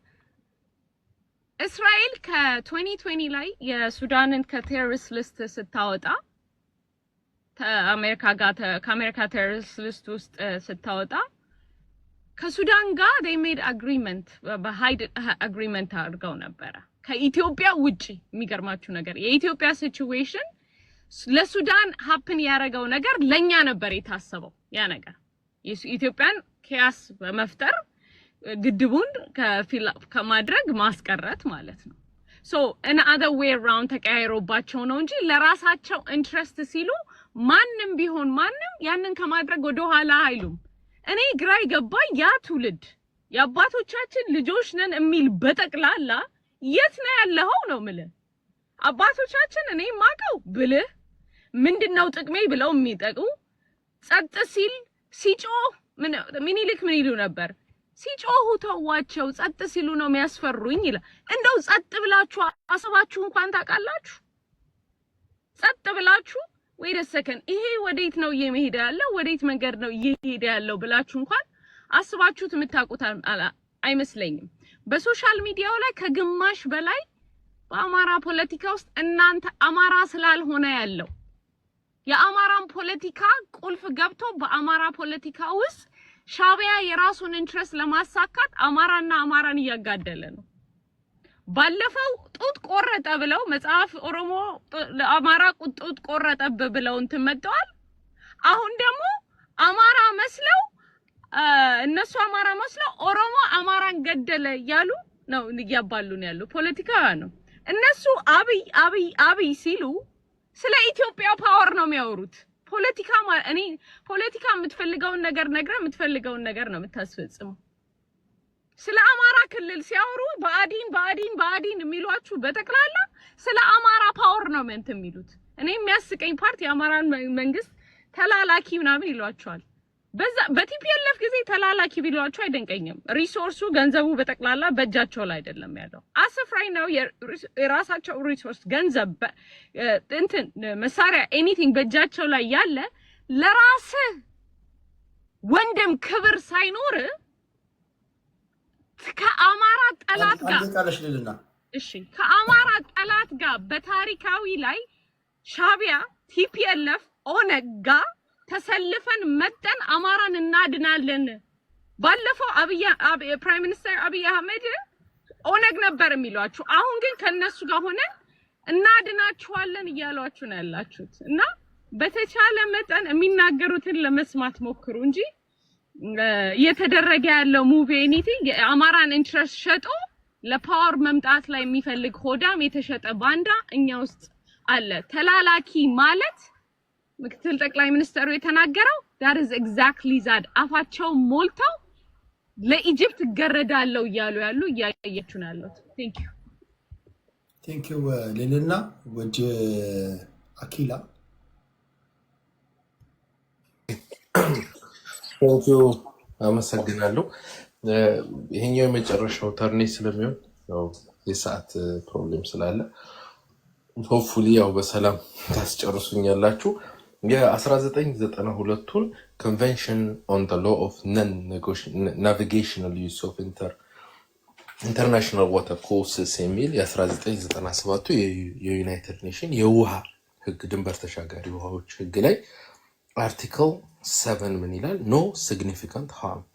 እስራኤል ከ2020 ላይ የሱዳንን ከቴሮሪስት ሊስት ስታወጣ ከአሜሪካ ቴሮሪስት ሊስት ውስጥ ስታወጣ ከሱዳን ጋር they made agreement በሃይድ agreement አድርገው ነበረ ከኢትዮጵያ ውጪ። የሚገርማችሁ ነገር የኢትዮጵያ ሲቹዌሽን ለሱዳን ሀፕን ያደረገው ነገር ለኛ ነበር የታሰበው። ያ ነገር ኢትዮጵያን ኪያስ በመፍጠር ግድቡን ከማድረግ ማስቀረት ማለት ነው። so in other way around ተቀያይሮባቸው ነው እንጂ ለራሳቸው ኢንትረስት ሲሉ ማንንም ቢሆን ማንንም ያንን ከማድረግ ወደ ኋላ አይሉም። እኔ ግራ ይገባኝ ያ ትውልድ የአባቶቻችን ልጆች ነን የሚል በጠቅላላ የት ነው ያለው ነው ማለት አባቶቻችን እኔ ማቀው ብልህ ምንድነው ጥቅሜ ብለው የሚጠቁ ጸጥ ሲል ሲጮህ ምኒልክ ምን ይሉ ነበር? ሲጮሁ ተዋቸው ጸጥ ሲሉ ነው የሚያስፈሩኝ ይላል። እንደው ጸጥ ብላችሁ አሰባችሁ እንኳን ታውቃላችሁ? ጸጥ ብላችሁ wait a second ይሄ ወዴት ነው እየሄደ ያለው? ወዴት መንገድ ነው እየሄደ ያለው ብላችሁ እንኳን አስባችሁት የምታውቁት አይመስለኝም። በሶሻል ሚዲያው ላይ ከግማሽ በላይ በአማራ ፖለቲካ ውስጥ እናንተ አማራ ስላልሆነ ያለው የአማራን ፖለቲካ ቁልፍ ገብቶ በአማራ ፖለቲካ ውስጥ ሻቢያ የራሱን ኢንትረስት ለማሳካት አማራና አማራን እያጋደለ ነው። ባለፈው ጡት ቆረጠ ብለው መጽሐፍ ኦሮሞ ለአማራ ጡት ቆረጠ ብለው እንትን መጥተዋል። አሁን ደግሞ አማራ መስለው እነሱ አማራ መስለው ኦሮሞ አማራን ገደለ እያሉ ነው እያባሉን ያሉ ፖለቲካ ነው። እነሱ አብይ ሲሉ ስለ ኢትዮጵያ ፓወር ነው የሚያወሩት። ፖለቲካ እኔ ፖለቲካ የምትፈልገውን ነገር ነግረ የምትፈልገውን ነገር ነው የምታስፈጽመው። ስለ አማራ ክልል ሲያወሩ ባዲን የሚሏችሁ በተክላላ ስለ አማራ ፓወር ነው የሚሉት። እኔ የሚያስቀኝ ፓርት የአማራን መንግስት ተላላኪ ምናምን ይሏቸዋል። በቲፒኤልኤፍ ጊዜ ተላላኪ ቢሏቸው አይደንቀኝም። ሪሶርሱ ገንዘቡ በተክላላ በእጃቸው ላይ አይደለም ያለው። አስፍራይ ነው የራሳቸው ሪሶርስ ገንዘብ እንትን መሳሪያ ኤኒቲንግ በእጃቸው ላይ ያለ ለራስ ወንድም ክብር ሳይኖር ከአማራ ጠላት ጋር ከአማራ ጠላት ጋር በታሪካዊ ላይ ሻቢያ ቲፒኤልኤፍ ኦነግ ጋር ተሰልፈን መጠን አማራን እናድናለን። ባለፈው ፕራይም ሚኒስተር አብይ አህመድ ኦነግ ነበር የሚሏችሁ። አሁን ግን ከነሱ ጋር ሆነን እናድናችኋለን እያሏችሁ ነው ያላችሁት። እና በተቻለ መጠን የሚናገሩትን ለመስማት ሞክሩ እንጂ እየተደረገ ያለው ሙቭ ኤኒቲንግ የአማራን ኢንትረስት ሸጦ ለፓወር መምጣት ላይ የሚፈልግ ሆዳም የተሸጠ ባንዳ እኛ ውስጥ አለ። ተላላኪ ማለት ምክትል ጠቅላይ ሚኒስተሩ የተናገረው that is exactly that አፋቸው ሞልተው ለኢጂፕት ገረዳለው እያሉ እያያችሁ ነው ያለው። ቴንክ ዩ ሌልና ወጅ አኪላ ቴንክ ዩ አመሰግናለሁ። ይሄኛው የመጨረሻው ተርኔ ስለሚሆን ነው የሰዓት ፕሮብሌም ስላለ ሆፕፉሊ ያው በሰላም ታስጨርሱኛላችሁ። የ1992ቱን ኮንቬንሽን ኦን ዘ ሎ ኦፍ ነን ናቪጌሽናል ዩዝ ኦፍ ኢንተርናሽናል ዋተር ኮርስስ የሚል የ1997ቱ የዩናይትድ ኔሽን የውሃ ህግ ድንበር ተሻጋሪ ውሃዎች ህግ ላይ አርቲክል 7 ምን ይላል? ኖ ሲግኒፊካንት ሃርም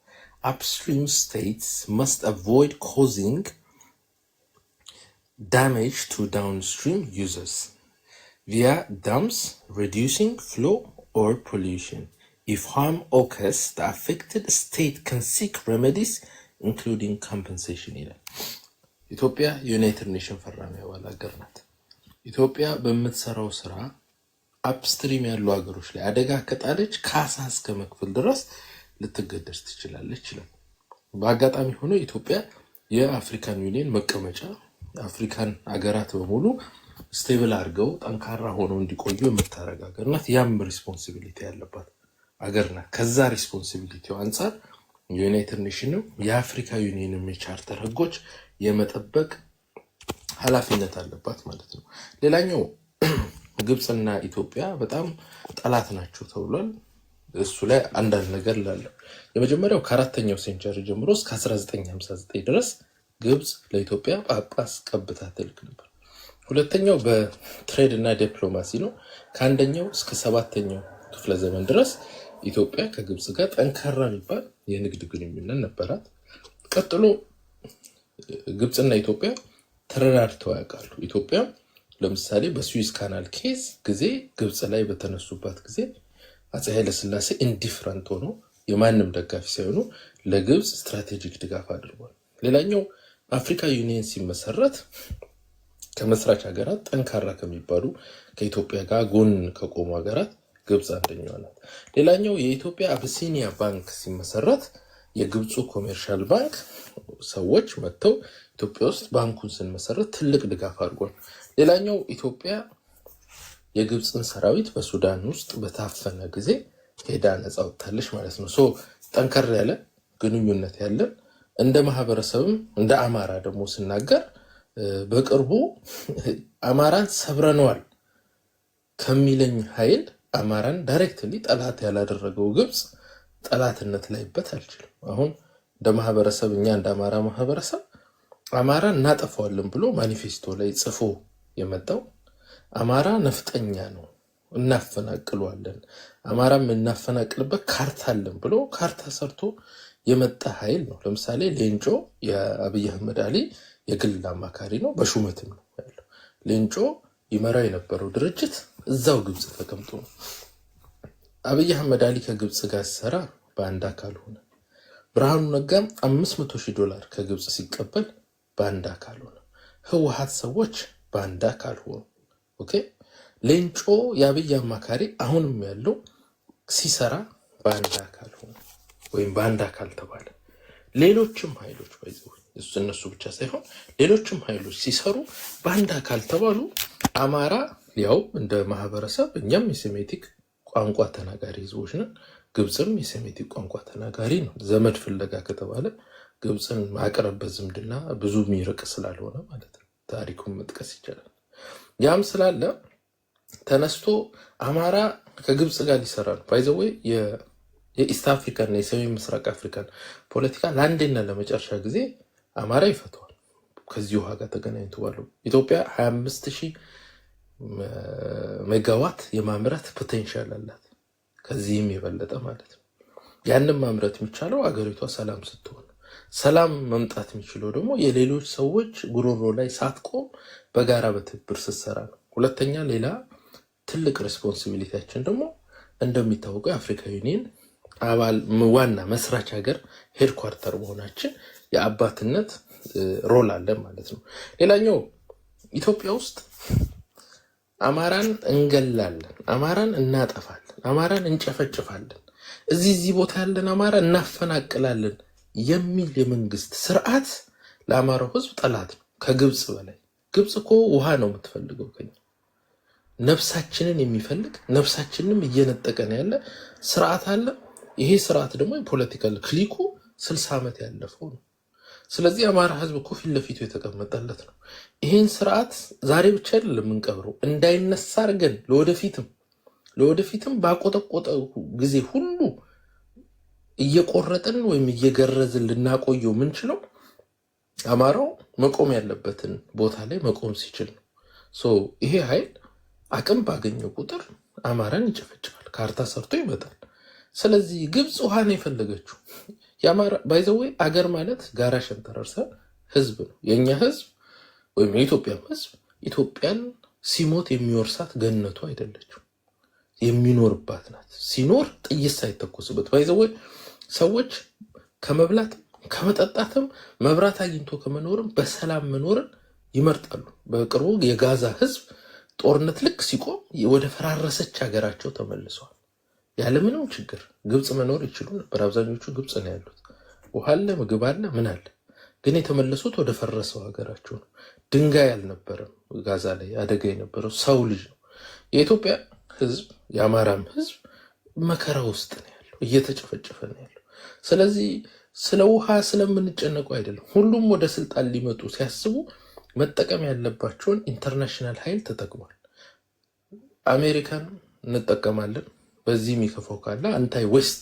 upstream states must avoid causing damage to downstream users via dams, reducing flow or pollution. If harm occurs, the affected state can seek remedies, including compensation. ኢትዮጵያ ዩናይትድ ኔሽን ፈራሚ አባል ሀገር ናት። ኢትዮጵያ በምትሰራው ስራ አፕስትሪም ያሉ ሀገሮች ላይ አደጋ ከጣለች ካሳ እስከ መክፈል ድረስ ልትገደድ ትችላለች ይላል። በአጋጣሚ ሆኖ ኢትዮጵያ የአፍሪካን ዩኒየን መቀመጫ አፍሪካን ሀገራት በሙሉ ስቴብል አድርገው ጠንካራ ሆነው እንዲቆዩ የምታረግ ሀገር ናት። ያም ሪስፖንሲቢሊቲ ያለባት ሀገር ናት። ከዛ ሪስፖንሲቢሊቲው አንጻር ዩናይትድ ኔሽንም የአፍሪካ ዩኒየንም የቻርተር ህጎች የመጠበቅ ኃላፊነት አለባት ማለት ነው። ሌላኛው ግብፅና ኢትዮጵያ በጣም ጠላት ናቸው ተብሏል። እሱ ላይ አንዳንድ ነገር ላለው የመጀመሪያው ከአራተኛው ሴንቸሪ ጀምሮ እስከ 1959 ድረስ ግብፅ ለኢትዮጵያ ጳጳስ ቀብታ ትልክ ነበር። ሁለተኛው በትሬድ እና ዲፕሎማሲ ነው። ከአንደኛው እስከ 7ኛው ክፍለ ዘመን ድረስ ኢትዮጵያ ከግብጽ ጋር ጠንካራ የሚባል የንግድ ግንኙነት ነበራት። ቀጥሎ ግብጽና ኢትዮጵያ ተረዳድተው ያውቃሉ። ኢትዮጵያ ለምሳሌ በስዊዝ ካናል ኬዝ ጊዜ ግብጽ ላይ በተነሱባት ጊዜ አፄ ኃይለ ሥላሴ ኢንዲፍረንት ሆኖ የማንም ደጋፊ ሳይሆኑ ለግብጽ ስትራቴጂክ ድጋፍ አድርጓል። ሌላኛው አፍሪካ ዩኒየን ሲመሰረት ከመስራች ሀገራት ጠንካራ ከሚባሉ ከኢትዮጵያ ጋር ጎን ከቆሙ ሀገራት ግብጽ አንደኛዋ ናት። ሌላኛው የኢትዮጵያ አቢሲኒያ ባንክ ሲመሰረት የግብፁ ኮሜርሻል ባንክ ሰዎች መጥተው ኢትዮጵያ ውስጥ ባንኩን ስንመሰረት ትልቅ ድጋፍ አድርጓል። ሌላኛው ኢትዮጵያ የግብፅን ሰራዊት በሱዳን ውስጥ በታፈነ ጊዜ ሄዳ ነፃ ወጥታለች ማለት ነው። ሶ ጠንከር ያለ ግንኙነት ያለን እንደ ማህበረሰብም እንደ አማራ ደግሞ ስናገር በቅርቡ አማራን ሰብረነዋል ከሚለኝ ኃይል አማራን ዳይሬክትሊ ጠላት ያላደረገው ግብጽ ጠላትነት ላይበት አልችልም። አሁን እንደ ማህበረሰብ እኛ እንደ አማራ ማህበረሰብ አማራን እናጠፋዋለን ብሎ ማኒፌስቶ ላይ ጽፎ የመጣው አማራ ነፍጠኛ ነው እናፈናቅለዋለን፣ አማራም እናፈናቅልበት ካርታ አለን ብሎ ካርታ ሰርቶ የመጣ ኃይል ነው። ለምሳሌ ሌንጮ የአብይ አህመድ አሊ የግል አማካሪ ነው፣ በሹመትም ነው ያለው። ሌንጮ ይመራ የነበረው ድርጅት እዛው ግብጽ ተቀምጦ ነው። አብይ አህመድ አሊ ከግብጽ ጋር ሲሰራ በአንድ አካል ሆነ። ብርሃኑ ነጋም $500,000 ከግብጽ ሲቀበል በአንድ አካል ሆነ። ህወሓት ሰዎች በአንድ አካል ሆኑ። ኦኬ ሌንጮ የአብይ አማካሪ አሁንም ያለው ሲሰራ በአንድ አካል ሆነ ወይም በአንድ አካል ተባለ። ሌሎችም ኃይሎች እነሱ ብቻ ሳይሆን ሌሎችም ኃይሎች ሲሰሩ በአንድ አካል ተባሉ። አማራ ያው እንደ ማህበረሰብ እኛም የሴሜቲክ ቋንቋ ተናጋሪ ህዝቦች ነን። ግብጽም የሴሜቲክ ቋንቋ ተናጋሪ ነው። ዘመድ ፍለጋ ከተባለ ግብጽን ማቅረበት ዝምድና ብዙ የሚርቅ ስላልሆነ ማለት ነው። ታሪኩን መጥቀስ ይቻላል። ያም ስላለ ተነስቶ አማራ ከግብጽ ጋር ሊሰራ ነው። ባይ ዘ ወይ የኢስት አፍሪካን እና የሰሜን ምስራቅ አፍሪካን ፖለቲካ ለአንዴና ለመጨረሻ ጊዜ አማራ ይፈተዋል። ከዚህ ውሃ ጋር ተገናኝቶ ባለው ኢትዮጵያ 25,000 ሜጋዋት የማምረት ፖቴንሻል አላት፣ ከዚህም የበለጠ ማለት ነው። ያንን ማምረት የሚቻለው አገሪቷ ሰላም ስትሆን፣ ሰላም መምጣት የሚችለው ደግሞ የሌሎች ሰዎች ጉሮሮ ላይ ሳትቆም በጋራ በትብብር ስትሰራ ነው። ሁለተኛ ሌላ ትልቅ ሬስፖንሲቢሊቲያችን ደግሞ እንደሚታወቀው የአፍሪካ ዩኒየን አባል ዋና መስራች ሀገር ሄድኳርተር መሆናችን የአባትነት ሮል አለን ማለት ነው። ሌላኛው ኢትዮጵያ ውስጥ አማራን እንገላለን፣ አማራን እናጠፋለን፣ አማራን እንጨፈጭፋለን፣ እዚህ ቦታ ያለን አማራ እናፈናቅላለን የሚል የመንግስት ስርዓት ለአማራው ህዝብ ጠላት ነው ከግብጽ በላይ። ግብጽ እኮ ውሃ ነው የምትፈልገው ከኛ፣ ነፍሳችንን የሚፈልግ ነፍሳችንንም እየነጠቀን ያለ ስርዓት አለ። ይሄ ስርዓት ደግሞ የፖለቲካል ክሊኩ 60 ዓመት ያለፈው ነው። ስለዚህ አማራ ህዝብ እኮ ፊት ለፊቱ የተቀመጠለት ነው። ይሄን ስርዓት ዛሬ ብቻ አይደለም የምንቀብረው፣ እንዳይነሳ አድርገን ለወደፊትም ባቆጠቆጠ ጊዜ ሁሉ እየቆረጥን ወይም እየገረዝን ልናቆየው ምንችለው አማራው መቆም ያለበትን ቦታ ላይ መቆም ሲችል ነው። ይሄ ኃይል አቅም ባገኘው ቁጥር አማራን ይጨፈጭፋል፣ ካርታ ሰርቶ ይመጣል። ስለዚህ ግብጽ ውሃ ነው የፈለገችው። የአማራ ባይዘወይ አገር ማለት ጋራ ሸንተረር ህዝብ ነው። የኛ ህዝብ ወይም የኢትዮጵያ ህዝብ ኢትዮጵያን ሲሞት የሚወርሳት ገነቱ አይደለችው፣ የሚኖርባት ናት። ሲኖር ጥይት ሳይተኮስበት ባይዘወይ ሰዎች ከመብላትም ከመጠጣትም መብራት አግኝቶ ከመኖርም በሰላም መኖርን ይመርጣሉ። በቅርቡ የጋዛ ህዝብ ጦርነት ልክ ሲቆም ወደ ፈራረሰች ሀገራቸው ተመልሰዋል ያለምንም ችግር። ግብጽ መኖር ይችሉ ነበር። አብዛኞቹ ግብጽ ነው ያሉት። ውሃ አለ፣ ምግብ አለ፣ ምን አለ። ግን የተመለሱት ወደ ፈረሰው ሀገራቸው ነው። ድንጋይ አልነበረም ጋዛ ላይ አደጋ የነበረው ሰው ልጅ ነው። የኢትዮጵያ ህዝብ የአማራም ህዝብ መከራ ውስጥ ነው ያለው፣ እየተጨፈጨፈ ነው ያለው። ስለዚህ ስለ ውሃ ስለምንጨነቁ አይደለም። ሁሉም ወደ ስልጣን ሊመጡ ሲያስቡ መጠቀም ያለባቸውን ኢንተርናሽናል ኃይል ተጠቅሟል። አሜሪካን እንጠቀማለን። በዚህ የሚከፋው ካለ አንታይ ዌስት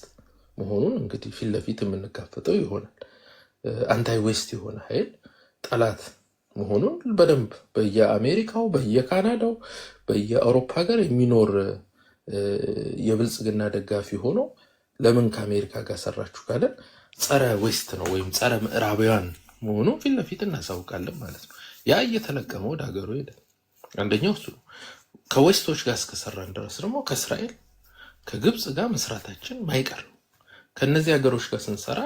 መሆኑን እንግዲህ ፊት ለፊት የምንጋፈጠው ይሆናል። አንታይ ዌስት የሆነ ኃይል ጠላት መሆኑን በደንብ በየአሜሪካው፣ በየካናዳው፣ በየአውሮፓ ሀገር የሚኖር የብልጽግና ደጋፊ ሆኖ ለምን ከአሜሪካ ጋር ሰራችሁ ካለን ጸረ ዌስት ነው ወይም ጸረ ምዕራባውያን መሆኑ ፊት ለፊት እናሳውቃለን ማለት ነው። ያ እየተለቀመ ወደ ሀገሩ ሄደ። አንደኛው እሱ ነው። ከዌስቶች ጋር እስከሰራን ድረስ ደግሞ ከእስራኤል ከግብፅ ጋር መስራታችን ማይቀር ነው። ከእነዚህ ሀገሮች ጋር ስንሰራ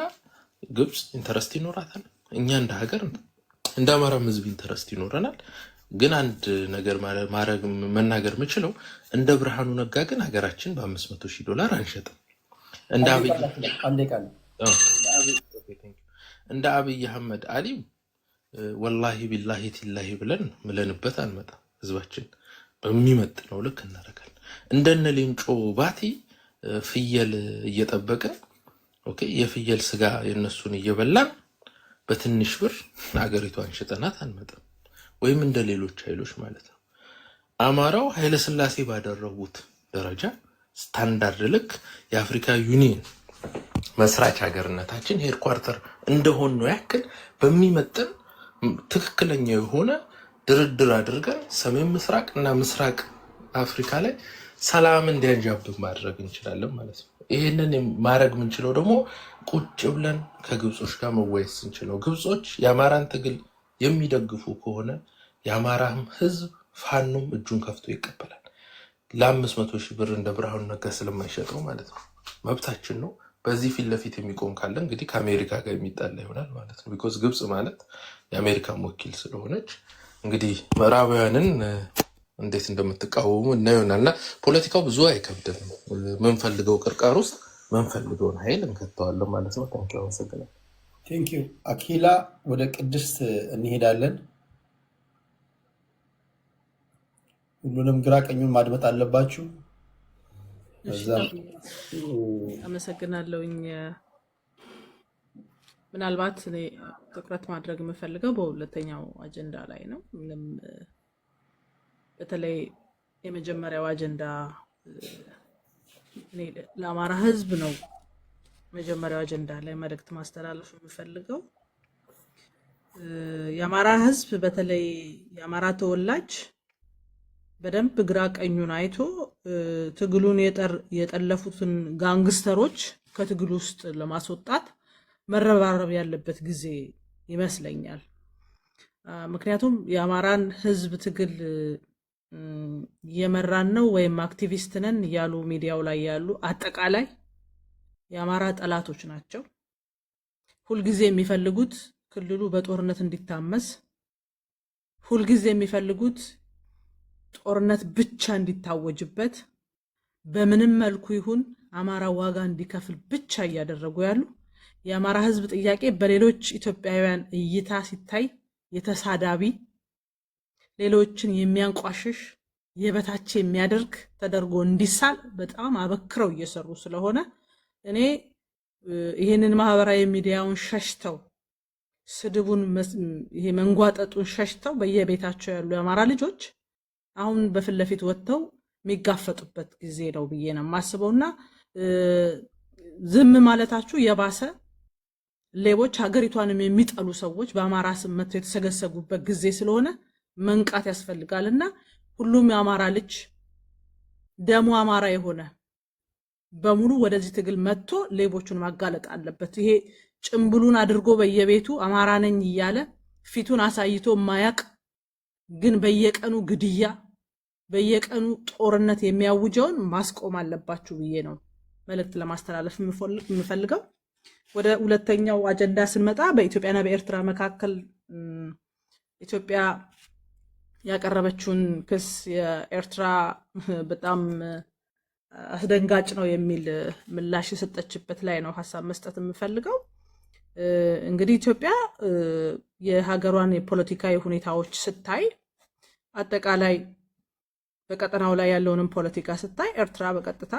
ግብፅ ኢንተረስት ይኖራታል። እኛ እንደ ሀገር እንደ አማራም ህዝብ ኢንተረስት ይኖረናል። ግን አንድ ነገር መናገር የምችለው እንደ ብርሃኑ ነጋ ግን ሀገራችን $500,000 አንሸጥም። እንደ አብይ አህመድ አሊም ወላሂ ቢላሂ ቲላሂ ብለን ምለንበት አንመጣም። ህዝባችን በሚመጥነው ልክ እናደርጋለን። እንደነ ሌንጮ ባቲ ፍየል እየጠበቀ የፍየል ስጋ የነሱን እየበላን በትንሽ ብር ሀገሪቷን ሽጠናት አንመጣም። ወይም እንደ ሌሎች ኃይሎች ማለት ነው። አማራው ኃይለስላሴ ባደረጉት ደረጃ ስታንዳርድ ልክ የአፍሪካ ዩኒየን መስራች ሀገርነታችን ሄድኳርተር እንደሆን ነው ያክል በሚመጥን ትክክለኛ የሆነ ድርድር አድርገን ሰሜን ምስራቅ እና ምስራቅ አፍሪካ ላይ ሰላም እንዲያንዣብብ ማድረግ እንችላለን ማለት ነው። ይህንን ማድረግ የምንችለው ደግሞ ቁጭ ብለን ከግብጾች ጋር መወያየት ስንችለው፣ ግብጾች የአማራን ትግል የሚደግፉ ከሆነ የአማራም ህዝብ ፋኖም እጁን ከፍቶ ይቀበላል። ለ500,000 እንደ ብርሃኑ ነጋ ስለማይሸጠው ማለት ነው። መብታችን ነው። በዚህ ፊት ለፊት የሚቆም ካለ እንግዲህ ከአሜሪካ ጋር የሚጣላ ይሆናል ማለት ነው። ቢኮዝ ግብጽ ማለት የአሜሪካን ወኪል ስለሆነች እንግዲህ ምዕራባውያንን እንዴት እንደምትቃወሙ እና ይሆናልና ፖለቲካው ብዙ አይከብድም። ምንፈልገው ቅርቃር ውስጥ ምንፈልገውን ኃይል እንከተዋለን ማለት ነው። ታንኪዩ አመሰግናለሁ። ቴንኪዩ አኪላ። ወደ ቅድስት እንሄዳለን። ሁሉንም ግራ ቀኙን ማድመጥ አለባችሁ። አመሰግናለሁኝ። ምናልባት እኔ ትኩረት ማድረግ የምፈልገው በሁለተኛው አጀንዳ ላይ ነው። ምንም በተለይ የመጀመሪያው አጀንዳ እኔ ለአማራ ህዝብ ነው መጀመሪያው አጀንዳ ላይ መልእክት ማስተላለፍ የምፈልገው። የአማራ ህዝብ በተለይ የአማራ ተወላጅ በደንብ ግራ ቀኙን አይቶ ትግሉን የጠለፉትን ጋንግስተሮች ከትግሉ ውስጥ ለማስወጣት መረባረብ ያለበት ጊዜ ይመስለኛል። ምክንያቱም የአማራን ህዝብ ትግል የመራን ነው ወይም አክቲቪስት ነን ያሉ ሚዲያው ላይ ያሉ አጠቃላይ የአማራ ጠላቶች ናቸው። ሁልጊዜ የሚፈልጉት ክልሉ በጦርነት እንዲታመስ፣ ሁልጊዜ የሚፈልጉት ጦርነት ብቻ እንዲታወጅበት፣ በምንም መልኩ ይሁን አማራ ዋጋ እንዲከፍል ብቻ እያደረጉ ያሉ የአማራ ህዝብ ጥያቄ በሌሎች ኢትዮጵያውያን እይታ ሲታይ የተሳዳቢ፣ ሌሎችን የሚያንቋሽሽ፣ የበታች የሚያደርግ ተደርጎ እንዲሳል በጣም አበክረው እየሰሩ ስለሆነ እኔ ይሄንን ማህበራዊ ሚዲያውን ሸሽተው ስድቡን ይሄ መንጓጠጡን ሸሽተው በየቤታቸው ያሉ የአማራ ልጆች አሁን በፊት ለፊት ወጥተው የሚጋፈጡበት ጊዜ ነው ብዬ ነው የማስበውና ዝም ማለታችሁ የባሰ ሌቦች ሀገሪቷንም የሚጠሉ ሰዎች በአማራ ስም መጥተው የተሰገሰጉበት ጊዜ ስለሆነ መንቃት ያስፈልጋልና ሁሉም የአማራ ልጅ ደሙ አማራ የሆነ በሙሉ ወደዚህ ትግል መጥቶ ሌቦቹን ማጋለጥ አለበት። ይሄ ጭምብሉን አድርጎ በየቤቱ አማራ ነኝ እያለ ፊቱን አሳይቶ ማያቅ ግን በየቀኑ ግድያ በየቀኑ ጦርነት የሚያውጀውን ማስቆም አለባችሁ ብዬ ነው መልእክት ለማስተላለፍ የምፈልገው። ወደ ሁለተኛው አጀንዳ ስንመጣ በኢትዮጵያና በኤርትራ መካከል ኢትዮጵያ ያቀረበችውን ክስ የኤርትራ በጣም አስደንጋጭ ነው የሚል ምላሽ የሰጠችበት ላይ ነው ሀሳብ መስጠት የምፈልገው። እንግዲህ ኢትዮጵያ የሀገሯን የፖለቲካዊ ሁኔታዎች ስታይ አጠቃላይ በቀጠናው ላይ ያለውንም ፖለቲካ ስታይ ኤርትራ በቀጥታ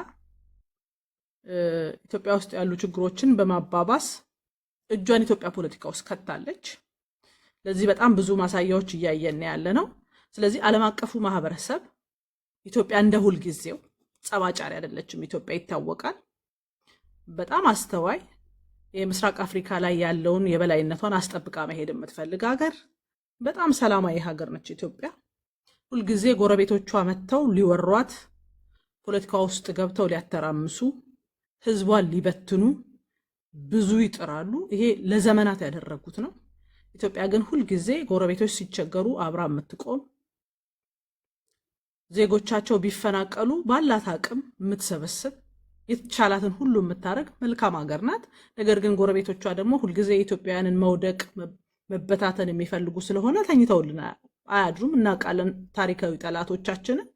ኢትዮጵያ ውስጥ ያሉ ችግሮችን በማባባስ እጇን ኢትዮጵያ ፖለቲካ ውስጥ ከታለች። ለዚህ በጣም ብዙ ማሳያዎች እያየን ያለ ነው። ስለዚህ ዓለም አቀፉ ማህበረሰብ ኢትዮጵያ እንደ ሁል ጊዜው ጸባጫሪ አይደለችም። ኢትዮጵያ ይታወቃል። በጣም አስተዋይ፣ የምስራቅ አፍሪካ ላይ ያለውን የበላይነቷን አስጠብቃ መሄድ የምትፈልግ ሀገር፣ በጣም ሰላማዊ ሀገር ነች ኢትዮጵያ። ሁልጊዜ ጎረቤቶቿ መጥተው ሊወሯት፣ ፖለቲካ ውስጥ ገብተው ሊያተራምሱ፣ ህዝቧን ሊበትኑ ብዙ ይጥራሉ። ይሄ ለዘመናት ያደረጉት ነው። ኢትዮጵያ ግን ሁልጊዜ ጎረቤቶች ሲቸገሩ አብራ የምትቆም፣ ዜጎቻቸው ቢፈናቀሉ ባላት አቅም የምትሰበስብ፣ የተቻላትን ሁሉ የምታደርግ መልካም ሀገር ናት። ነገር ግን ጎረቤቶቿ ደግሞ ሁልጊዜ የኢትዮጵያውያንን መውደቅ መበታተን የሚፈልጉ ስለሆነ ተኝተውልን አያድሩም። እናውቃለን ታሪካዊ ጠላቶቻችንን።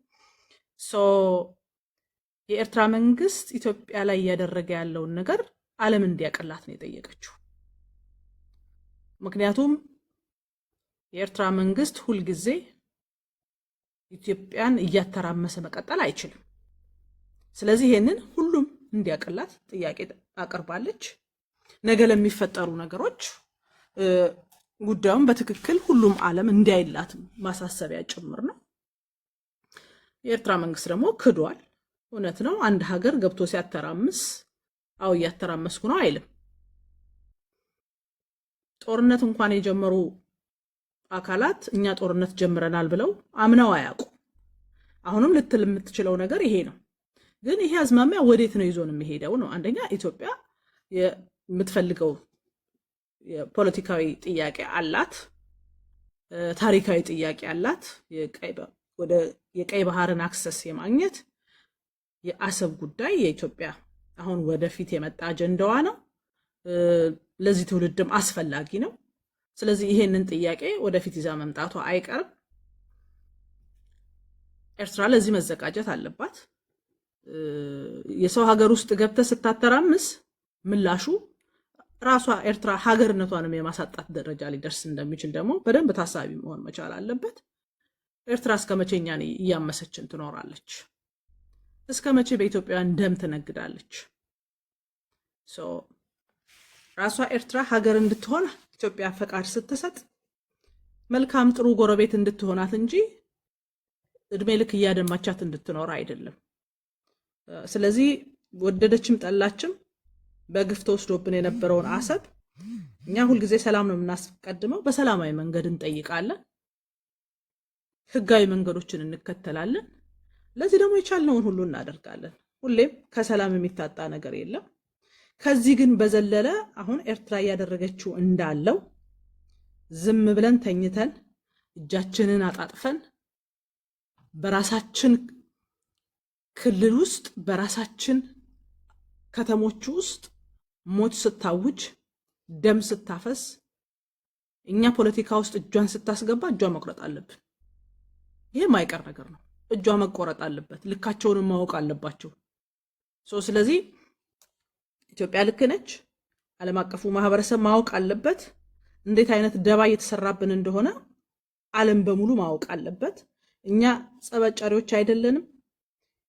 የኤርትራ መንግስት ኢትዮጵያ ላይ እያደረገ ያለውን ነገር ዓለም እንዲያቀላት ነው የጠየቀችው። ምክንያቱም የኤርትራ መንግስት ሁልጊዜ ኢትዮጵያን እያተራመሰ መቀጠል አይችልም። ስለዚህ ይሄንን ሁሉም እንዲያቀላት ጥያቄ አቅርባለች። ነገ ለሚፈጠሩ ነገሮች ጉዳዩን በትክክል ሁሉም ዓለም እንዲያይላት ማሳሰቢያ ጭምር ነው። የኤርትራ መንግስት ደግሞ ክዷል። እውነት ነው። አንድ ሀገር ገብቶ ሲያተራምስ አው እያተራመስኩ ነው አይልም። ጦርነት እንኳን የጀመሩ አካላት እኛ ጦርነት ጀምረናል ብለው አምነው አያውቁ። አሁንም ልትል የምትችለው ነገር ይሄ ነው። ግን ይሄ አዝማሚያ ወዴት ነው ይዞን የሚሄደው ነው? አንደኛ ኢትዮጵያ የምትፈልገው የፖለቲካዊ ጥያቄ አላት፣ ታሪካዊ ጥያቄ አላት። የቀይ ባህርን አክሰስ የማግኘት የአሰብ ጉዳይ የኢትዮጵያ አሁን ወደፊት የመጣ አጀንዳዋ ነው። ለዚህ ትውልድም አስፈላጊ ነው። ስለዚህ ይሄንን ጥያቄ ወደፊት ይዛ መምጣቷ አይቀርም። ኤርትራ ለዚህ መዘጋጀት አለባት። የሰው ሀገር ውስጥ ገብተህ ስታተራምስ ምላሹ ራሷ ኤርትራ ሀገርነቷንም የማሳጣት ደረጃ ሊደርስ እንደሚችል ደግሞ በደንብ ታሳቢ መሆን መቻል አለበት። ኤርትራ እስከ መቼ እኛን እያመሰችን ትኖራለች? እስከ መቼ በኢትዮጵያውያን ደም ትነግዳለች? ራሷ ኤርትራ ሀገር እንድትሆን ኢትዮጵያ ፈቃድ ስትሰጥ መልካም ጥሩ ጎረቤት እንድትሆናት እንጂ እድሜ ልክ እያደማቻት እንድትኖር አይደለም። ስለዚህ ወደደችም ጠላችም በግፍ ተወስዶብን የነበረውን አሰብ እኛ ሁልጊዜ ሰላም ነው የምናስቀድመው። በሰላማዊ መንገድ እንጠይቃለን፣ ህጋዊ መንገዶችን እንከተላለን። ለዚህ ደግሞ የቻልነውን ሁሉ እናደርጋለን። ሁሌም ከሰላም የሚታጣ ነገር የለም። ከዚህ ግን በዘለለ አሁን ኤርትራ እያደረገችው እንዳለው ዝም ብለን ተኝተን እጃችንን አጣጥፈን በራሳችን ክልል ውስጥ በራሳችን ከተሞች ውስጥ ሞት ስታውጅ፣ ደም ስታፈስ፣ እኛ ፖለቲካ ውስጥ እጇን ስታስገባ እጇ መቁረጥ አለብን። ይሄ ማይቀር ነገር ነው። እጇ መቆረጥ አለበት። ልካቸውንም ማወቅ አለባቸው። ስለዚህ ኢትዮጵያ ልክ ነች። ዓለም አቀፉ ማህበረሰብ ማወቅ አለበት። እንዴት አይነት ደባ እየተሰራብን እንደሆነ ዓለም በሙሉ ማወቅ አለበት። እኛ ጸበጫሪዎች አይደለንም።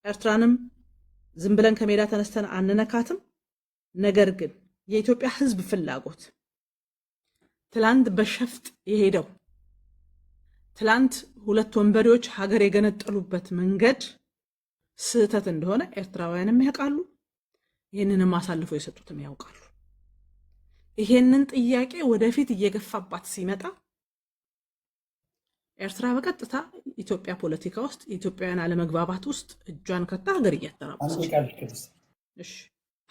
ኤርትራንም ዝም ብለን ከሜዳ ተነስተን አንነካትም። ነገር ግን የኢትዮጵያ ህዝብ ፍላጎት ትላንት በሸፍጥ የሄደው ትላንት ሁለት ወንበዴዎች ሀገር የገነጠሉበት መንገድ ስህተት እንደሆነ ኤርትራውያንም ያውቃሉ። ይህንንም አሳልፈው የሰጡትም ያውቃሉ። ይሄንን ጥያቄ ወደፊት እየገፋባት ሲመጣ ኤርትራ በቀጥታ ኢትዮጵያ ፖለቲካ ውስጥ ኢትዮጵያውያን አለመግባባት ውስጥ እጇን ከታ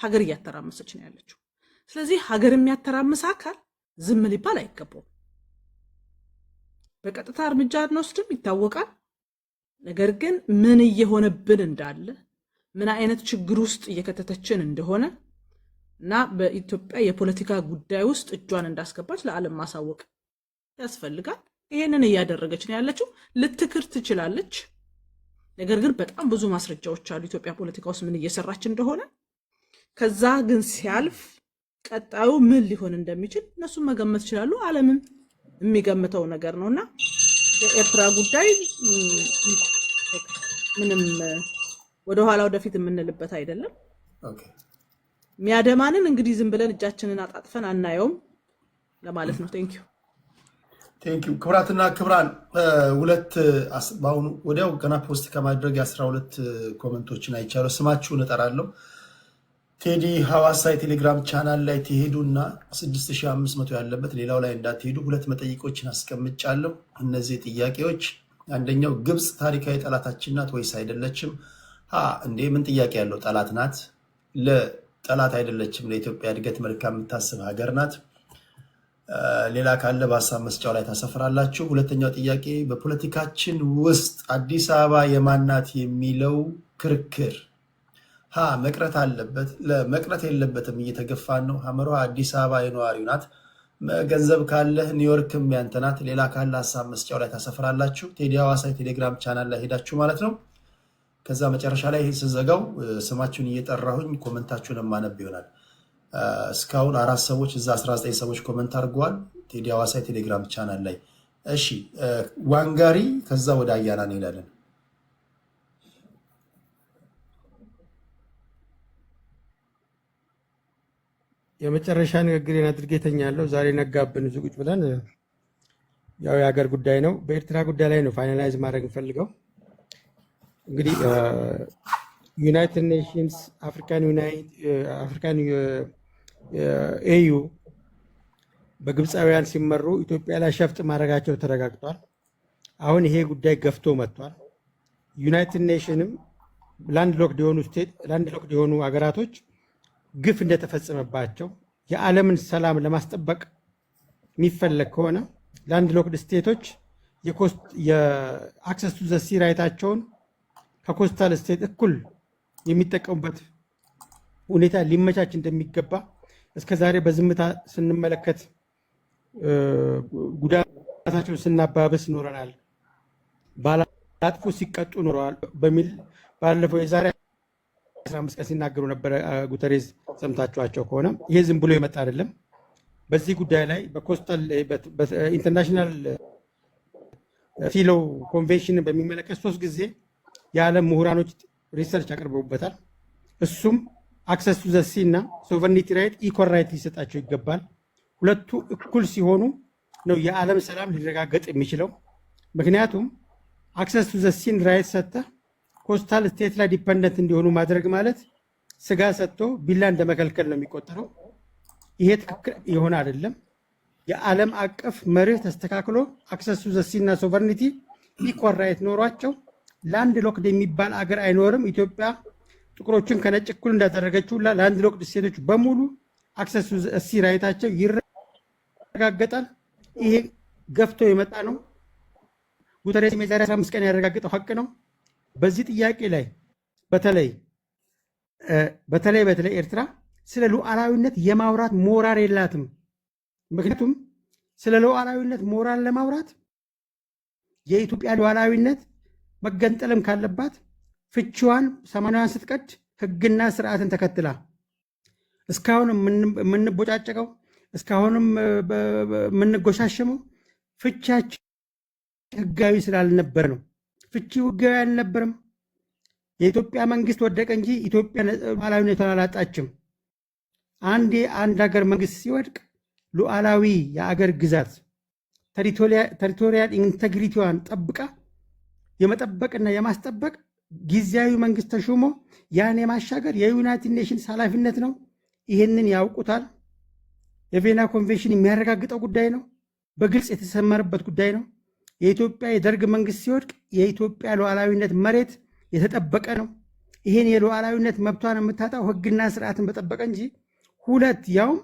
ሀገር እያተራመሰች ነው ያለችው። ስለዚህ ሀገር የሚያተራምስ አካል ዝም ሊባል አይገባውም። በቀጥታ እርምጃ እንወስድም ይታወቃል። ነገር ግን ምን እየሆነብን እንዳለ ምን አይነት ችግር ውስጥ እየከተተችን እንደሆነ እና በኢትዮጵያ የፖለቲካ ጉዳይ ውስጥ እጇን እንዳስገባች ለዓለም ማሳወቅ ያስፈልጋል። ይሄንን እያደረገች ነው ያለችው። ልትክር ትችላለች። ነገር ግን በጣም ብዙ ማስረጃዎች አሉ ኢትዮጵያ ፖለቲካ ውስጥ ምን እየሰራች እንደሆነ። ከዛ ግን ሲያልፍ ቀጣዩ ምን ሊሆን እንደሚችል እነሱም መገመት ይችላሉ። ዓለምም የሚገምተው ነገር ነውና የኤርትራ ጉዳይ ምንም ወደኋላ ወደፊት የምንልበት አይደለም። ሚያደማንን እንግዲህ ዝም ብለን እጃችንን አጣጥፈን አናየውም ለማለት ነው። ቴንክ ዩ ክብራትና ክብራን፣ በአሁኑ ወዲያው ገና ፖስት ከማድረግ የ12 ኮመንቶችን አይቻለሁ። ስማችሁን እጠራለሁ። ቴዲ ሐዋሳ የቴሌግራም ቻናል ላይ ትሄዱና 6500 ያለበት ሌላው ላይ እንዳትሄዱ 2 መጠይቆችን አስቀምጫለሁ። እነዚህ ጥያቄዎች አንደኛው ግብፅ ታሪካዊ ጠላታችን ናት ወይስ አይደለችም? እንዴ ምን ጥያቄ ያለው? ጠላት ናት። ለጠላት አይደለችም። ለኢትዮጵያ እድገት መልካም የምታስብ ሀገር ናት። ሌላ ካለ በሀሳብ መስጫው ላይ ታሰፍራላችሁ። ሁለተኛው ጥያቄ በፖለቲካችን ውስጥ አዲስ አበባ የማናት የሚለው ክርክር መቅረት አለበት? ለመቅረት የለበትም። እየተገፋን ነው። ሀመሯ አዲስ አበባ የነዋሪው ናት። ገንዘብ ካለህ ኒውዮርክም ያንተ ናት። ሌላ ካለ ሀሳብ መስጫው ላይ ታሰፍራላችሁ። ቴዲ ሐዋሳ የቴሌግራም ቻናል ላይ ሄዳችሁ ማለት ነው። ከዛ መጨረሻ ላይ ይህ ስዘጋው ስማችሁን እየጠራሁኝ ኮመንታችሁን ማነብ ይሆናል። እስካሁን 4 ሰዎች እዛ 19 ሰዎች ኮመንት አድርገዋል ቴዲ ሐዋሳ የቴሌግራም ቻናል ላይ። እሺ ዋንጋሪ፣ ከዛ ወደ አያና እንሄዳለን። የመጨረሻ ንግግሬን አድርጌ ተኛለሁ። ዛሬ ነጋብን ብዙ ቁጭ ብለን ያው የሀገር ጉዳይ ነው። በኤርትራ ጉዳይ ላይ ነው ፋይናላይዝ ማድረግ እንፈልገው። እንግዲህ ዩናይትድ ኔሽንስ፣ አፍሪካን ኤዩ በግብፃውያን ሲመሩ ኢትዮጵያ ላይ ሸፍጥ ማድረጋቸው ተረጋግጧል። አሁን ይሄ ጉዳይ ገፍቶ መጥቷል። ዩናይትድ ኔሽንም ላንድ ሎክድ የሆኑ ሀገራቶች ግፍ እንደተፈጸመባቸው የዓለምን ሰላም ለማስጠበቅ የሚፈለግ ከሆነ ላንድ ሎክድ ስቴቶች የአክሰስ ቱ ዘ ሲ ራይታቸውን ከኮስታል ስቴት እኩል የሚጠቀሙበት ሁኔታ ሊመቻች እንደሚገባ እስከዛሬ በዝምታ ስንመለከት ጉዳታቸውን ስናባብስ ኖረናል። ባላጥፉ ሲቀጡ ኖረዋል በሚል ባለፈው የዛሬ 15 ቀን ሲናገሩ ነበረ ጉተሬዝ። ሰምታችኋቸው ከሆነ ይሄ ዝም ብሎ የመጣ አይደለም። በዚህ ጉዳይ ላይ በኮስታል ኢንተርናሽናል ፊሎ ኮንቬንሽን በሚመለከት 3 ጊዜ የዓለም ምሁራኖች ሪሰርች አቅርበውበታል። እሱም አክሰስ ቱ ዘ ሲ እና ሶቨርኒቲ ራይት ኢኳል ራይት ሊሰጣቸው ይገባል። ሁለቱ እኩል ሲሆኑ ነው የዓለም ሰላም ሊረጋገጥ የሚችለው። ምክንያቱም አክሰስ ቱ ዘ ሲን ራይት ሰጥተህ ኮስታል ስቴት ላይ ዲፐንደንት እንዲሆኑ ማድረግ ማለት ስጋ ሰጥቶ ቢላ እንደመከልከል ነው የሚቆጠረው። ይሄ ትክክል የሆነ አይደለም። የዓለም አቀፍ መርህ ተስተካክሎ አክሰስ ቱ ዘ ሲ እና ሶቨርኒቲ ኢኳል ራይት ኖሯቸው ላንድ ሎክድ የሚባል አገር አይኖርም። ኢትዮጵያ ጥቁሮችን ከነጭ እኩል እንዳደረገችው ላንድ ሎክድ ስቴቶች በሙሉ አክሰስ ቱ ዘ ሲ ራይታቸው ይረጋገጣል። ይሄ ገፍቶ የመጣ ነው። ጉተሬስ የዛሬ 15 ቀን ያረጋገጠው ሀቅ ነው። በዚህ ጥያቄ ላይ በተለይ ኤርትራ ስለ ሉዓላዊነት የማውራት ሞራል የላትም። ምክንያቱም ስለ ሉዓላዊነት ሞራል ለማውራት የኢትዮጵያ ሉዓላዊነት መገንጠልም ካለባት ፍቺዋን 80ን ስትቀድ ሕግና ስርዓትን ተከትላ እስካሁንም የምንቦጫጨቀው እስካሁንም የምንጎሻሸመው ፍቻችን ሕጋዊ ስላልነበር ነው። ፍቺው ሕጋዊ አልነበረም። የኢትዮጵያ መንግስት ወደቀ እንጂ ኢትዮጵያ ሉዓላዊነቷን አላጣችም። አንድ ሀገር መንግስት ሲወድቅ ሉዓላዊ የአገር ግዛት ተሪቶሪያል ኢንቴግሪቲዋን ጠብቃ የመጠበቅና የማስጠበቅ ጊዜያዊ መንግስት ተሾሞ ያን የማሻገር የዩናይትድ ኔሽንስ ኃላፊነት ነው። ይህንን ያውቁታል። የቬና ኮንቬንሽን የሚያረጋግጠው ጉዳይ ነው። በግልጽ የተሰመረበት ጉዳይ ነው። የኢትዮጵያ የደርግ መንግስት ሲወድቅ የኢትዮጵያ ሉዓላዊነት መሬት የተጠበቀ ነው። ይህን የሉዓላዊነት መብቷን የምታጣው ህግና ስርዓትን በጠበቀ እንጂ ያውም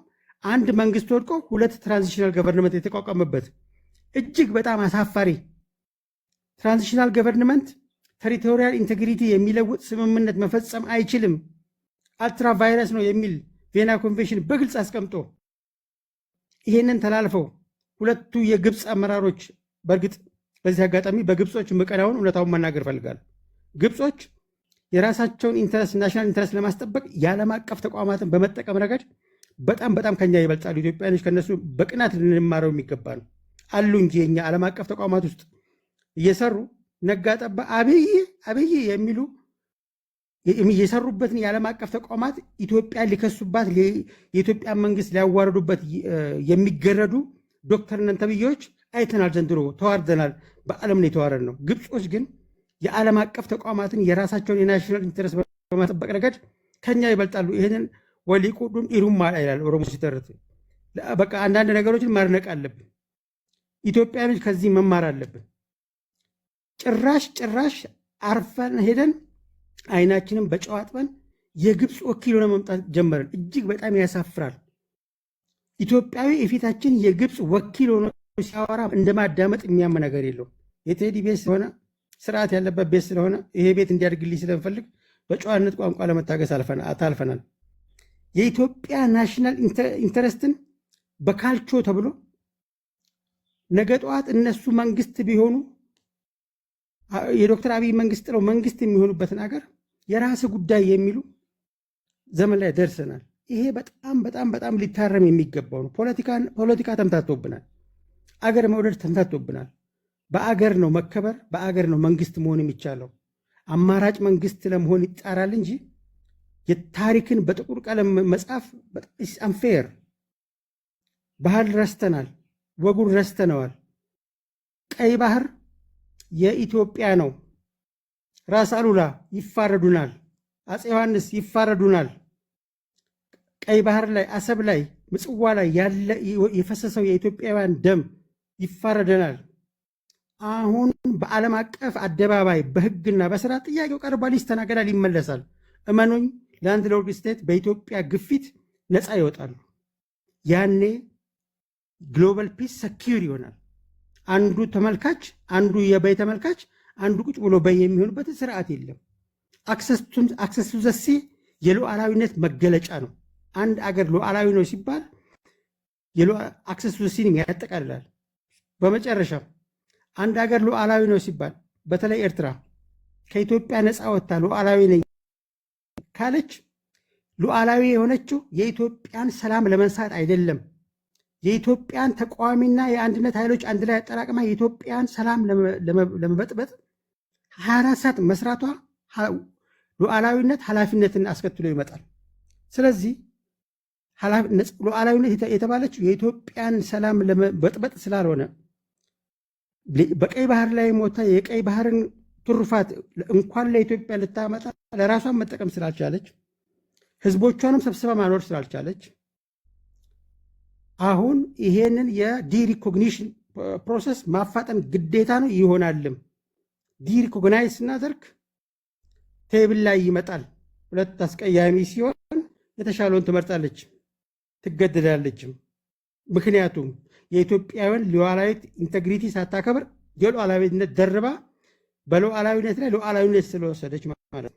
አንድ መንግስት ወድቆ 2 ትራንዚሽናል ገቨርንመንት የተቋቋመበት እጅግ በጣም አሳፋሪ ትራንዚሽናል ገቨርንመንት ቴሪቶሪያል ኢንቴግሪቲ የሚለውጥ ስምምነት መፈጸም አይችልም፣ አልትራ ቫይረስ ነው የሚል ቬና ኮንቬንሽን በግልጽ አስቀምጦ ይህንን ተላልፈው 2 የግብፅ አመራሮች በእርግጥ በዚህ አጋጣሚ በግብጾች ምቀናውን እውነታውን መናገር ፈልጋለሁ። ግብጾች የራሳቸውን ኢንተረስት ናሽናል ኢንተረስት ለማስጠበቅ የዓለም አቀፍ ተቋማትን በመጠቀም ረገድ በጣም ከኛ ይበልጣሉ። ኢትዮጵያኖች ከነሱ በቅናት ልንማረው የሚገባ ነው አሉ እንጂ የኛ ዓለም አቀፍ ተቋማት ውስጥ እየሰሩ ነጋጠባ አብይ የሚሉ የሰሩበትን የዓለም አቀፍ ተቋማት ኢትዮጵያ ሊከሱባት የኢትዮጵያ መንግስት ሊያዋርዱበት የሚገረዱ ዶክተር ነን ተብዬዎች አይተናል። ዘንድሮ ተዋርደናል። በዓለም ላይ የተዋረድ ነው። ግብጾች ግን የዓለም አቀፍ ተቋማትን የራሳቸውን የናሽናል ኢንተረስት በማጠበቅ ረገድ ከኛ ይበልጣሉ። ይህንን ወሊቁዱን ኢሩማ ይላል ኦሮሞ ሲተርት። በቃ አንዳንድ ነገሮችን ማድነቅ አለብን። ኢትዮጵያኖች ከዚህ መማር አለብን። ጭራሽ አርፈን ሄደን አይናችንን በጨው አጥበን የግብፅ ወኪል ሆነ መምጣት ጀመረን። እጅግ በጣም ያሳፍራል። ኢትዮጵያዊ የፊታችን የግብፅ ወኪል ሆኖ ሲያወራ እንደማዳመጥ የሚያም ነገር የለው። የቴዲ ቤት ስለሆነ ስርዓት ያለበት ቤት ስለሆነ ይሄ ቤት እንዲያድግልኝ ስለምፈልግ በጨዋነት ቋንቋ ለመታገስ ታልፈናል። የኢትዮጵያ ናሽናል ኢንተረስትን በካልቾ ተብሎ ነገ ጠዋት እነሱ መንግስት ቢሆኑ የዶክተር አብይ መንግስት ጥለው መንግስት የሚሆኑበትን አገር የራስ ጉዳይ የሚሉ ዘመን ላይ ደርሰናል። ይሄ በጣም ሊታረም የሚገባው ነው። ፖለቲካ ተምታቶብናል። አገር መውደድ ተምታቶብናል። በአገር ነው መከበር፣ በአገር ነው መንግስት መሆን የሚቻለው። አማራጭ መንግስት ለመሆን ይጣራል እንጂ የታሪክን በጥቁር ቀለም መጻፍ አንፌር። ባህል ረስተናል፣ ወጉን ረስተነዋል። ቀይ ባህር የኢትዮጵያ ነው። ራስ አሉላ ይፋረዱናል፣ አፄ ዮሐንስ ይፋረዱናል። ቀይ ባህር ላይ፣ አሰብ ላይ፣ ምጽዋ ላይ ያለ የፈሰሰው የኢትዮጵያውያን ደም ይፋረደናል። አሁን በዓለም አቀፍ አደባባይ በህግና በስራ ጥያቄው ቀርቧል፣ ይስተናገዳል፣ ይመለሳል። እመኑኝ፣ ላንድ ሎርድ ስቴት በኢትዮጵያ ግፊት ነፃ ይወጣሉ። ያኔ ግሎባል ፒስ ሰኪዩር ይሆናል። አንዱ ተመልካች፣ አንዱ የበይ ተመልካች፣ አንዱ ቁጭ ብሎ በይ የሚሆንበት ስርዓት የለም። አክሰስ ቱ ዘ ሲ የሉዓላዊነት መገለጫ ነው። አንድ አገር ሉዓላዊ ነው ሲባል አክሰስ ቱ ዘ ሲንም ያጠቃልላል። በመጨረሻ አንድ አገር ሉዓላዊ ነው ሲባል በተለይ ኤርትራ ከኢትዮጵያ ነፃ ወጥታ ሉዓላዊ ነኝ ካለች ሉዓላዊ የሆነችው የኢትዮጵያን ሰላም ለመንሳት አይደለም። የኢትዮጵያን ተቃዋሚና የአንድነት ኃይሎች አንድ ላይ አጠራቅማ የኢትዮጵያን ሰላም ለመበጥበጥ 24 ሰዓት መስራቷ ሉዓላዊነት ኃላፊነትን አስከትሎ ይመጣል። ስለዚህ ሉዓላዊነት የተባለችው የኢትዮጵያን ሰላም ለመበጥበጥ ስላልሆነ በቀይ ባህር ላይ ሞታ የቀይ ባህርን ትሩፋት እንኳን ለኢትዮጵያ ልታመጣ ለራሷን መጠቀም ስላልቻለች፣ ህዝቦቿንም ሰብስባ ማኖር ስላልቻለች አሁን ይሄንን የዲሪኮግኒሽን ፕሮሰስ ማፋጠን ግዴታ ነው ይሆናልም። ዲሪኮግናይዝ ስናደርግ ቴብል ላይ ይመጣል። ሁለት አስቀያሚ ሲሆን የተሻለውን ትመርጣለች፣ ትገደዳለችም። ምክንያቱም የኢትዮጵያውያን ሉዓላዊት ኢንቴግሪቲ ሳታከብር የሉዓላዊነት ደርባ በሉዓላዊነት ላይ ሉዓላዊነት ስለወሰደች ማለት ነው።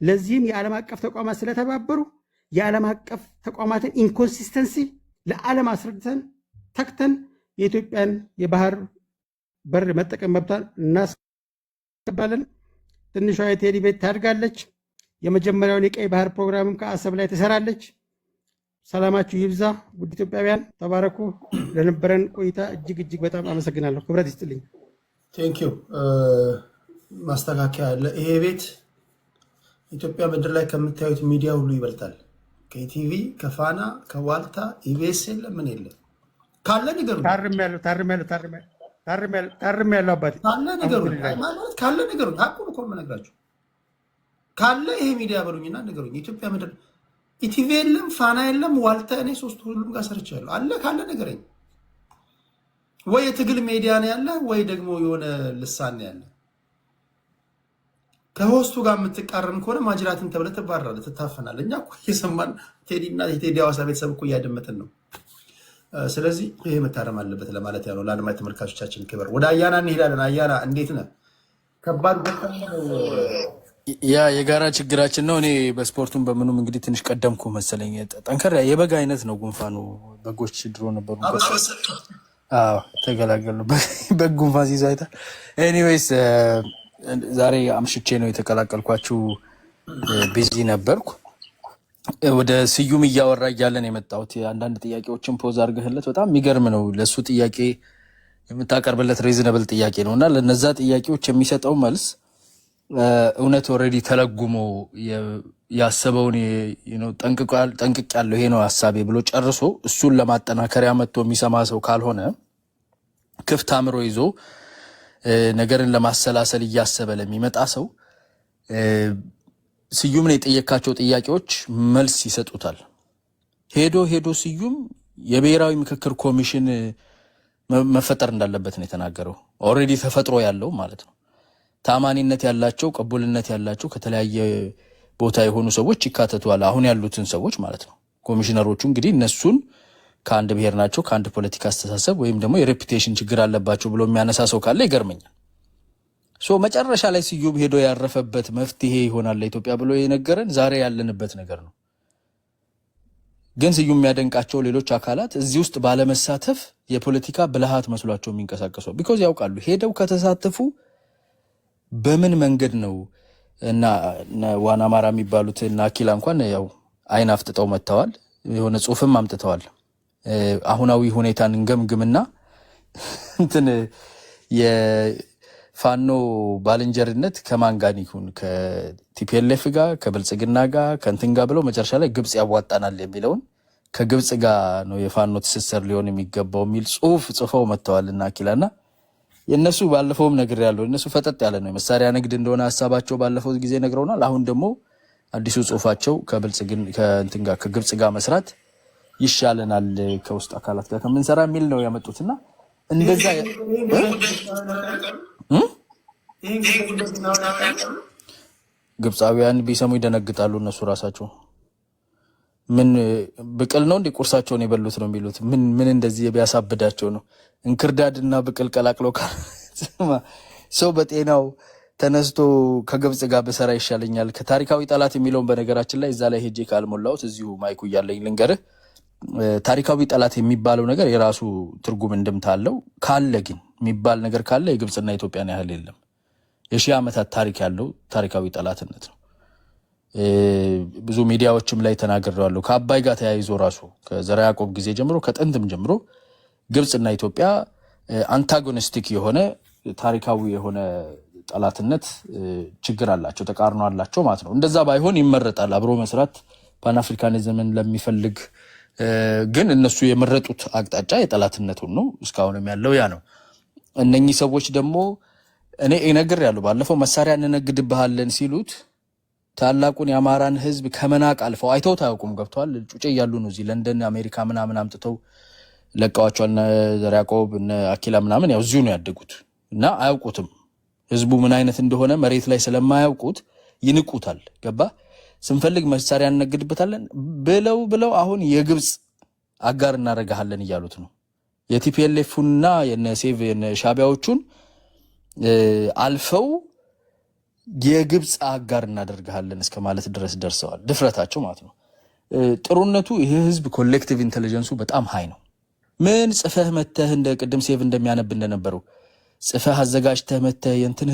ለዚህም የዓለም አቀፍ ተቋማት ስለተባበሩ የዓለም አቀፍ ተቋማትን ኢንኮንሲስተንሲ ለዓለም አስረድተን ተክተን የኢትዮጵያን የባህር በር መጠቀም መብቷን እናስባለን። ትንሿ የቴዲ ቤት ታድጋለች። የመጀመሪያውን የቀይ ባህር ፕሮግራምም ከአሰብ ላይ ትሰራለች። ሰላማችሁ ይብዛ ውድ ኢትዮጵያውያን፣ ተባረኩ። ለነበረን ቆይታ እጅግ በጣም አመሰግናለሁ። ክብረት ይስጥልኝ። ቴንኪው። ማስተካከያ አለ። ይሄ ቤት ኢትዮጵያ ምድር ላይ ከምታዩት ሚዲያ ሁሉ ይበልጣል። ከኢቲቪ፣ ከፋና፣ ከዋልታ፣ ኢቢኤስ የለ ምን የለ። ካለ ንገሩ። ታርም ያለው አባቴ ካለ ንገሩ። ካለ ንገሩ። ሀቁን እኮ የምነግራችሁ ካለ ይሄ ሚዲያ በሉኝና ንገሩኝ። የኢትዮጵያ ምድር ኢቲቪ የለም፣ ፋና የለም፣ ዋልታ፣ እኔ ሶስት ሁሉም ጋር ሰርቻለሁ። አለ ካለ ንገረኝ። ወይ የትግል ሜዲያ ነው ያለ፣ ወይ ደግሞ የሆነ ልሳን ነው ያለ። ከሆስቱ ጋር የምትቃረን ከሆነ ማጅራትን ተብለህ ትባረራለህ፣ ትታፈናለህ። እኛ እኮ እየሰማን ቴዲና የቴዲ ሐዋሳ ቤተሰብ እኮ እያደመጥን ነው። ስለዚህ ይሄ መታረም አለበት ለማለት ያለው ለአድማጭ ተመልካቾቻችን ክብር። ወደ አያና እንሄዳለን። አያና እንዴት ነህ? ከባድ ያ የጋራ ችግራችን ነው። እኔ በስፖርቱም በምኑም እንግዲህ ትንሽ ቀደምኩ መሰለኝ። ጠንከር የበግ አይነት ነው ጉንፋኑ። በጎች ድሮ ነበሩ ተገላገሉ። በግ ጉንፋን ሲይዝ አይተህ። ኤኒዌይስ ዛሬ አምሽቼ ነው የተቀላቀልኳችሁ። ቢዚ ነበርኩ። ወደ ስዩም እያወራ እያለን የመጣሁት አንዳንድ ጥያቄዎችን ፖዝ አድርገህለት በጣም የሚገርም ነው። ለእሱ ጥያቄ የምታቀርብለት ሪዝነብል ጥያቄ ነው እና ለነዛ ጥያቄዎች የሚሰጠው መልስ እውነት ኦልሬዲ ተለጉሞ ያሰበውን ጠንቅቅ ያለው ይሄ ነው ሀሳቤ ብሎ ጨርሶ እሱን ለማጠናከሪያ መጥቶ የሚሰማ ሰው ካልሆነ ክፍት አእምሮ ይዞ ነገርን ለማሰላሰል እያሰበ ለሚመጣ ሰው ስዩምን የጠየካቸው ጥያቄዎች መልስ ይሰጡታል። ሄዶ ስዩም የብሔራዊ ምክክር ኮሚሽን መፈጠር እንዳለበት ነው የተናገረው። ኦልሬዲ ተፈጥሮ ያለው ማለት ነው። ታማኒነት ያላቸው ቅቡልነት ያላቸው ከተለያየ ቦታ የሆኑ ሰዎች ይካተቷል። አሁን ያሉትን ሰዎች ማለት ነው። ኮሚሽነሮቹ እንግዲህ እነሱን ከአንድ ብሔር ናቸው ከአንድ ፖለቲካ አስተሳሰብ ወይም ደግሞ የሬፑቴሽን ችግር አለባቸው ብሎ የሚያነሳ ሰው ካለ ይገርመኛል። መጨረሻ ላይ ስዩም ሄዶ ያረፈበት መፍትሄ ይሆናል ለኢትዮጵያ ብሎ የነገረን ዛሬ ያለንበት ነገር ነው። ግን ስዩም የሚያደንቃቸው ሌሎች አካላት እዚህ ውስጥ ባለመሳተፍ የፖለቲካ ብልሃት መስሏቸው የሚንቀሳቀሱ ቢኮዝ ያውቃሉ ሄደው ከተሳተፉ በምን መንገድ ነው እና ዋና አማራ የሚባሉት እና አኪላ እንኳን ያው አይን አፍጥጠው መጥተዋል። የሆነ ጽሁፍም አምጥተዋል። አሁናዊ ሁኔታን እንገምግምና እንትን የፋኖ ባልንጀርነት ከማን ጋር ይሁን ከቲፒኤልኤፍ ጋር ከብልጽግና ጋር ከእንትን ጋር ብለው መጨረሻ ላይ ግብጽ ያዋጣናል የሚለውን ከግብጽ ጋር ነው የፋኖ ትስስር ሊሆን የሚገባው የሚል ጽሁፍ ጽፈው መጥተዋልና አኪላና የነሱ ባለፈውም ነገር ያለው እነሱ ፈጠጥ ያለ ነው የመሳሪያ ንግድ እንደሆነ ሐሳባቸው ባለፈው ጊዜ ነግረውናል። አሁን ደግሞ አዲሱ ጽሁፋቸው ከብልጽግና ከእንትን ጋር ከግብጽ ጋር መስራት ይሻለናል ከውስጥ አካላት ጋር ከምንሰራ የሚል ነው ያመጡትና እንደዛ ግብጻውያን ቢሰሙ ይደነግጣሉ። እነሱ ራሳቸው ምን ብቅል ነው እንደ ቁርሳቸውን የበሉት ነው የሚሉት። ምን እንደዚህ ቢያሳብዳቸው ነው እንክርዳድና ብቅል ቀላቅለው ሰው በጤናው ተነስቶ ከግብጽ ጋር በሰራ ይሻለኛል ከታሪካዊ ጠላት የሚለውን በነገራችን ላይ እዛ ላይ ሄጄ ካልሞላሁት እዚሁ ማይኩ እያለኝ ልንገርህ። ታሪካዊ ጠላት የሚባለው ነገር የራሱ ትርጉም እንድምታ አለው። ካለ ግን የሚባል ነገር ካለ የግብጽና ኢትዮጵያን ያህል የለም። የሺህ ዓመታት ታሪክ ያለው ታሪካዊ ጠላትነት ነው። ብዙ ሚዲያዎችም ላይ ተናግሬዋለሁ። ከአባይ ጋር ተያይዞ ራሱ ከዘርዓ ያዕቆብ ጊዜ ጀምሮ ከጥንትም ጀምሮ ግብጽና ኢትዮጵያ አንታጎኒስቲክ የሆነ ታሪካዊ የሆነ ጠላትነት ችግር አላቸው፣ ተቃርኖ አላቸው ማለት ነው። እንደዛ ባይሆን ይመረጣል አብሮ መስራት ፓንአፍሪካኒዝምን ለሚፈልግ ግን እነሱ የመረጡት አቅጣጫ የጠላትነቱን ነው። እስካሁንም ያለው ያ ነው። እነኚህ ሰዎች ደግሞ እኔ እነግሬያለሁ ባለፈው መሳሪያ እንነግድብሃለን ሲሉት ታላቁን የአማራን ህዝብ ከመናቅ አልፈው አይተውት አያውቁም። ገብተዋል። ጩጬ እያሉ ነው እዚህ ለንደን አሜሪካ ምናምን አምጥተው ለቀዋቸዋል። ዘርዓ ያዕቆብ እነ አኪላ ምናምን ያው እዚሁ ነው ያደጉት እና አያውቁትም። ህዝቡ ምን አይነት እንደሆነ መሬት ላይ ስለማያውቁት ይንቁታል። ገባ ስንፈልግ መሳሪያ እንነግድበታለን ብለው አሁን የግብጽ አጋር እናረጋለን እያሉት ነው። የቲፒኤልኤፍና የነሴቭ የነሻቢያዎቹን አልፈው የግብጽ አጋር እናደርጋለን እስከ ማለት ድረስ ደርሰዋል። ድፍረታቸው ማለት ነው። ጥሩነቱ ይሄ ህዝብ ኮሌክቲቭ ኢንተለጀንሱ በጣም ሃይ ነው። ምን ጽፈህ መተህ እንደ ቅድም ሴቭ እንደሚያነብ እንደነበረው ጽፈህ አዘጋጅተህ መተህ የእንትን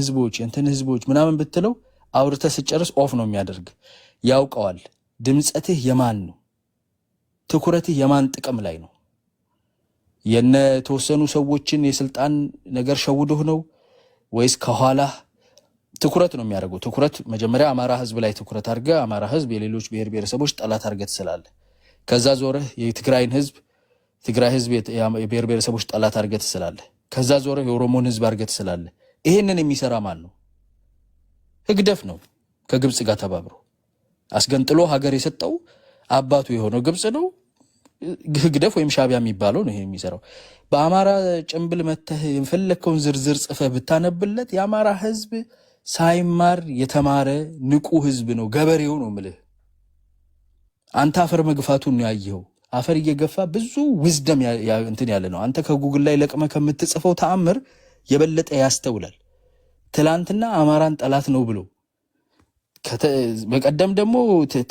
ህዝቦች ምናምን ብትለው አውርተህ ስጨርስ ኦፍ ነው የሚያደርግ። ያውቀዋል። ድምጸትህ የማን ነው? ትኩረትህ የማን ጥቅም ላይ ነው? የነ ተወሰኑ ሰዎችን የስልጣን ነገር ሸውዶህ ነው ወይስ ከኋላ ትኩረት ነው የሚያደርገው? ትኩረት መጀመሪያ አማራ ህዝብ ላይ ትኩረት አድርገህ አማራ ህዝብ የሌሎች ብሔር ብሔረሰቦች ጠላት አድርገህ ትስላለህ። ከዛ ዞረህ የትግራይ ህዝብ የብሔር ብሔረሰቦች ጠላት አድርገህ ትስላለህ። ከዛ ዞረህ የኦሮሞን ህዝብ አድርገህ ትስላለህ። ይሄንን የሚሰራ ማን ነው? ህግደፍ ነው። ከግብጽ ጋር ተባብሮ አስገንጥሎ ሀገር የሰጠው አባቱ የሆነው ግብጽ ነው። ህግደፍ ወይም ሻቢያ የሚባለው ነው ይሄ የሚሰራው። በአማራ ጭምብል መተህ የፈለከውን ዝርዝር ጽፈህ ብታነብለት የአማራ ህዝብ ሳይማር የተማረ ንቁ ህዝብ ነው። ገበሬው ነው ምልህ። አንተ አፈር መግፋቱን ነው ያየኸው። አፈር እየገፋ ብዙ ዊዝደም እንትን ያለ ነው። አንተ ከጉግል ላይ ለቅመህ ከምትጽፈው ተአምር የበለጠ ያስተውላል። ትላንትና አማራን ጠላት ነው ብሎ በቀደም ደግሞ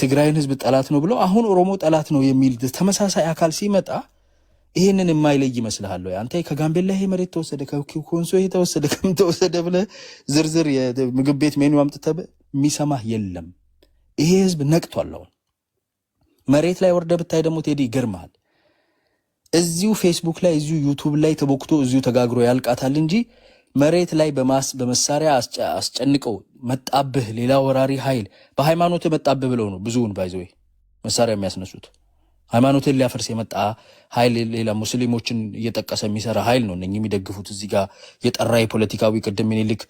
ትግራይን ህዝብ ጠላት ነው ብሎ አሁን ኦሮሞ ጠላት ነው የሚል ተመሳሳይ አካል ሲመጣ ይሄንን የማይለይ ይመስልሃል ወይ? አንተ ከጋምቤላ ይሄ መሬት ተወሰደ፣ ከኮንሶ ይሄ ተወሰደ፣ ከምን ተወሰደ ብለህ ዝርዝር የምግብ ቤት ሜኑ አምጥተህ የሚሰማህ የለም። ይሄ ህዝብ ነቅቷል። አሁን መሬት ላይ ወርደህ ብታይ ደግሞ ቴዲ ይገርምሃል። እዚሁ ፌስቡክ ላይ እዚሁ ዩቱብ ላይ ተቦክቶ እዚሁ ተጋግሮ ያልቃታል እንጂ መሬት ላይ በመሳሪያ አስጨንቀው መጣብህ ሌላ ወራሪ ኃይል በሃይማኖት መጣብህ ብለው ነው ብዙውን ባይዘው መሳሪያ የሚያስነሱት። ሃይማኖትን ሊያፈርስ የመጣ ኃይል ሌላ ሙስሊሞችን እየጠቀሰ የሚሰራ ኃይል ነው እነኚህ የሚደግፉት። እዚህ ጋር የጠራ የፖለቲካዊ ቅድም ምኒልክ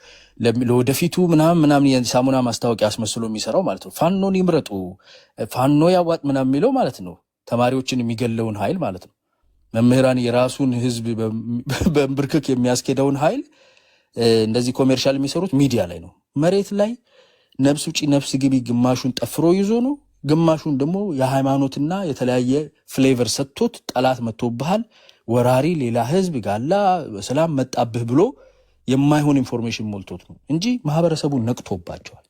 ለወደፊቱ ምናምን የሳሙና ማስታወቂያ አስመስሎ የሚሰራው ማለት ነው። ፋኖን ይምረጡ ፋኖ ያዋጥ ምናምን የሚለው ማለት ነው። ተማሪዎችን የሚገለውን ኃይል ማለት ነው። መምህራን የራሱን ህዝብ በእንብርክክ የሚያስኬደውን ኃይል እንደዚህ ኮሜርሻል የሚሰሩት ሚዲያ ላይ ነው። መሬት ላይ ነፍስ ውጪ ነፍስ ግቢ ግማሹን ጠፍሮ ይዞ ነው፣ ግማሹን ደግሞ የሃይማኖትና የተለያየ ፍሌቨር ሰጥቶት ጠላት መጥቶብሃል፣ ወራሪ ሌላ ህዝብ ጋላ በሰላም መጣብህ ብሎ የማይሆን ኢንፎርሜሽን ሞልቶት ነው እንጂ ማህበረሰቡን ነቅቶባቸዋል።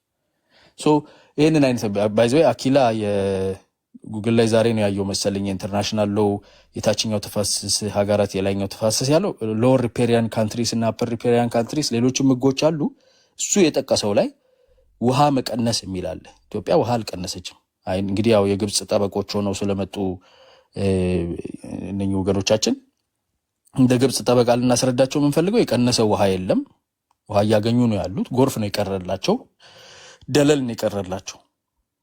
ይህንን አይነት ባይዘ አኪላ የጉግል ላይ ዛሬ ነው ያየው መሰለኝ ኢንተርናሽናል ሎው የታችኛው ተፋሰስ ሀገራት የላይኛው ተፋሰስ ያለው ሎወር ሪፔሪያን ካንትሪስ እና አፐር ሪፔሪያን ካንትሪስ ሌሎችም ህጎች አሉ። እሱ የጠቀሰው ላይ ውሃ መቀነስ የሚል አለ። ኢትዮጵያ ውሃ አልቀነሰችም። እንግዲህ ያው የግብጽ ጠበቆች ሆነው ስለመጡ እነኚህ ወገኖቻችን እንደ ግብጽ ጠበቃ ልናስረዳቸው የምንፈልገው የቀነሰው ውሃ የለም። ውሃ እያገኙ ነው ያሉት። ጎርፍ ነው የቀረላቸው፣ ደለል ነው የቀረላቸው።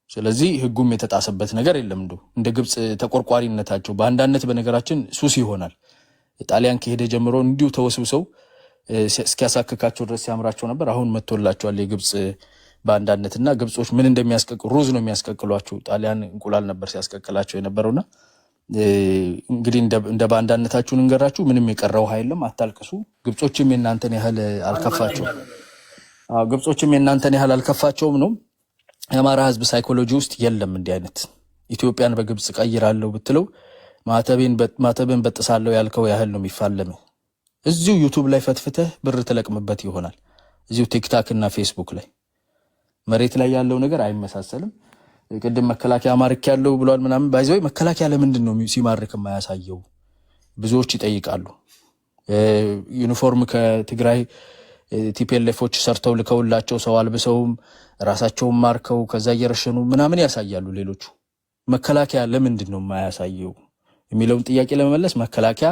ስለዚህ ህጉም የተጣሰበት ነገር የለም። እንደ ግብጽ ተቆርቋሪነታቸው በአንዳነት በነገራችን ሱስ ይሆናል። ጣሊያን ከሄደ ጀምሮ እንዲሁ ተወስብሰው እስኪያሳክካቸው ድረስ ሲያምራቸው ነበር። አሁን መጥቶላቸዋል የግብጽ በአንዳነትና ግብጾች ምን እንደሚያስቀቅሉ ሩዝ ነው የሚያስቀቅሏቸው። ጣሊያን እንቁላል ነበር ሲያስቀቅላቸው የነበረውና እንግዲህ እንደ በአንዳነታችሁን እንገራችሁ ምንም የቀረው ኃይልም አታልቅሱ። ግብጾችም የናንተን ያህል አልከፋቸውም ነው። የአማራ ህዝብ ሳይኮሎጂ ውስጥ የለም እንዲህ አይነት ኢትዮጵያን በግብጽ ቀይራለሁ ብትለው ማተብን በጥሳለሁ ያልከው ያህል ነው የሚፋለም። እዚሁ ዩቱብ ላይ ፈትፍተህ ብር ትለቅምበት ይሆናል። እዚሁ ቲክታክ እና ፌስቡክ ላይ መሬት ላይ ያለው ነገር አይመሳሰልም። ቅድም መከላከያ ማርክ ያለው ብሏል ምናምን ባይዘው መከላከያ ለምንድን ነው ሲማርክ የማያሳየው? ብዙዎች ይጠይቃሉ። ዩኒፎርም ከትግራይ ቲፒኤልኤፎች ሰርተው ልከውላቸው ሰው አልብሰውም ራሳቸውን ማርከው ከዛ እየረሸኑ ምናምን ያሳያሉ ሌሎቹ። መከላከያ ለምንድን ነው የማያሳየው የሚለውን ጥያቄ ለመመለስ መከላከያ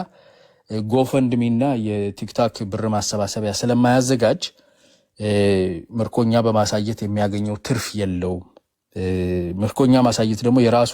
ጎፈንድሚና የቲክታክ ብር ማሰባሰቢያ ስለማያዘጋጅ ምርኮኛ በማሳየት የሚያገኘው ትርፍ የለውም። ምርኮኛ ማሳየት ደግሞ የራሱ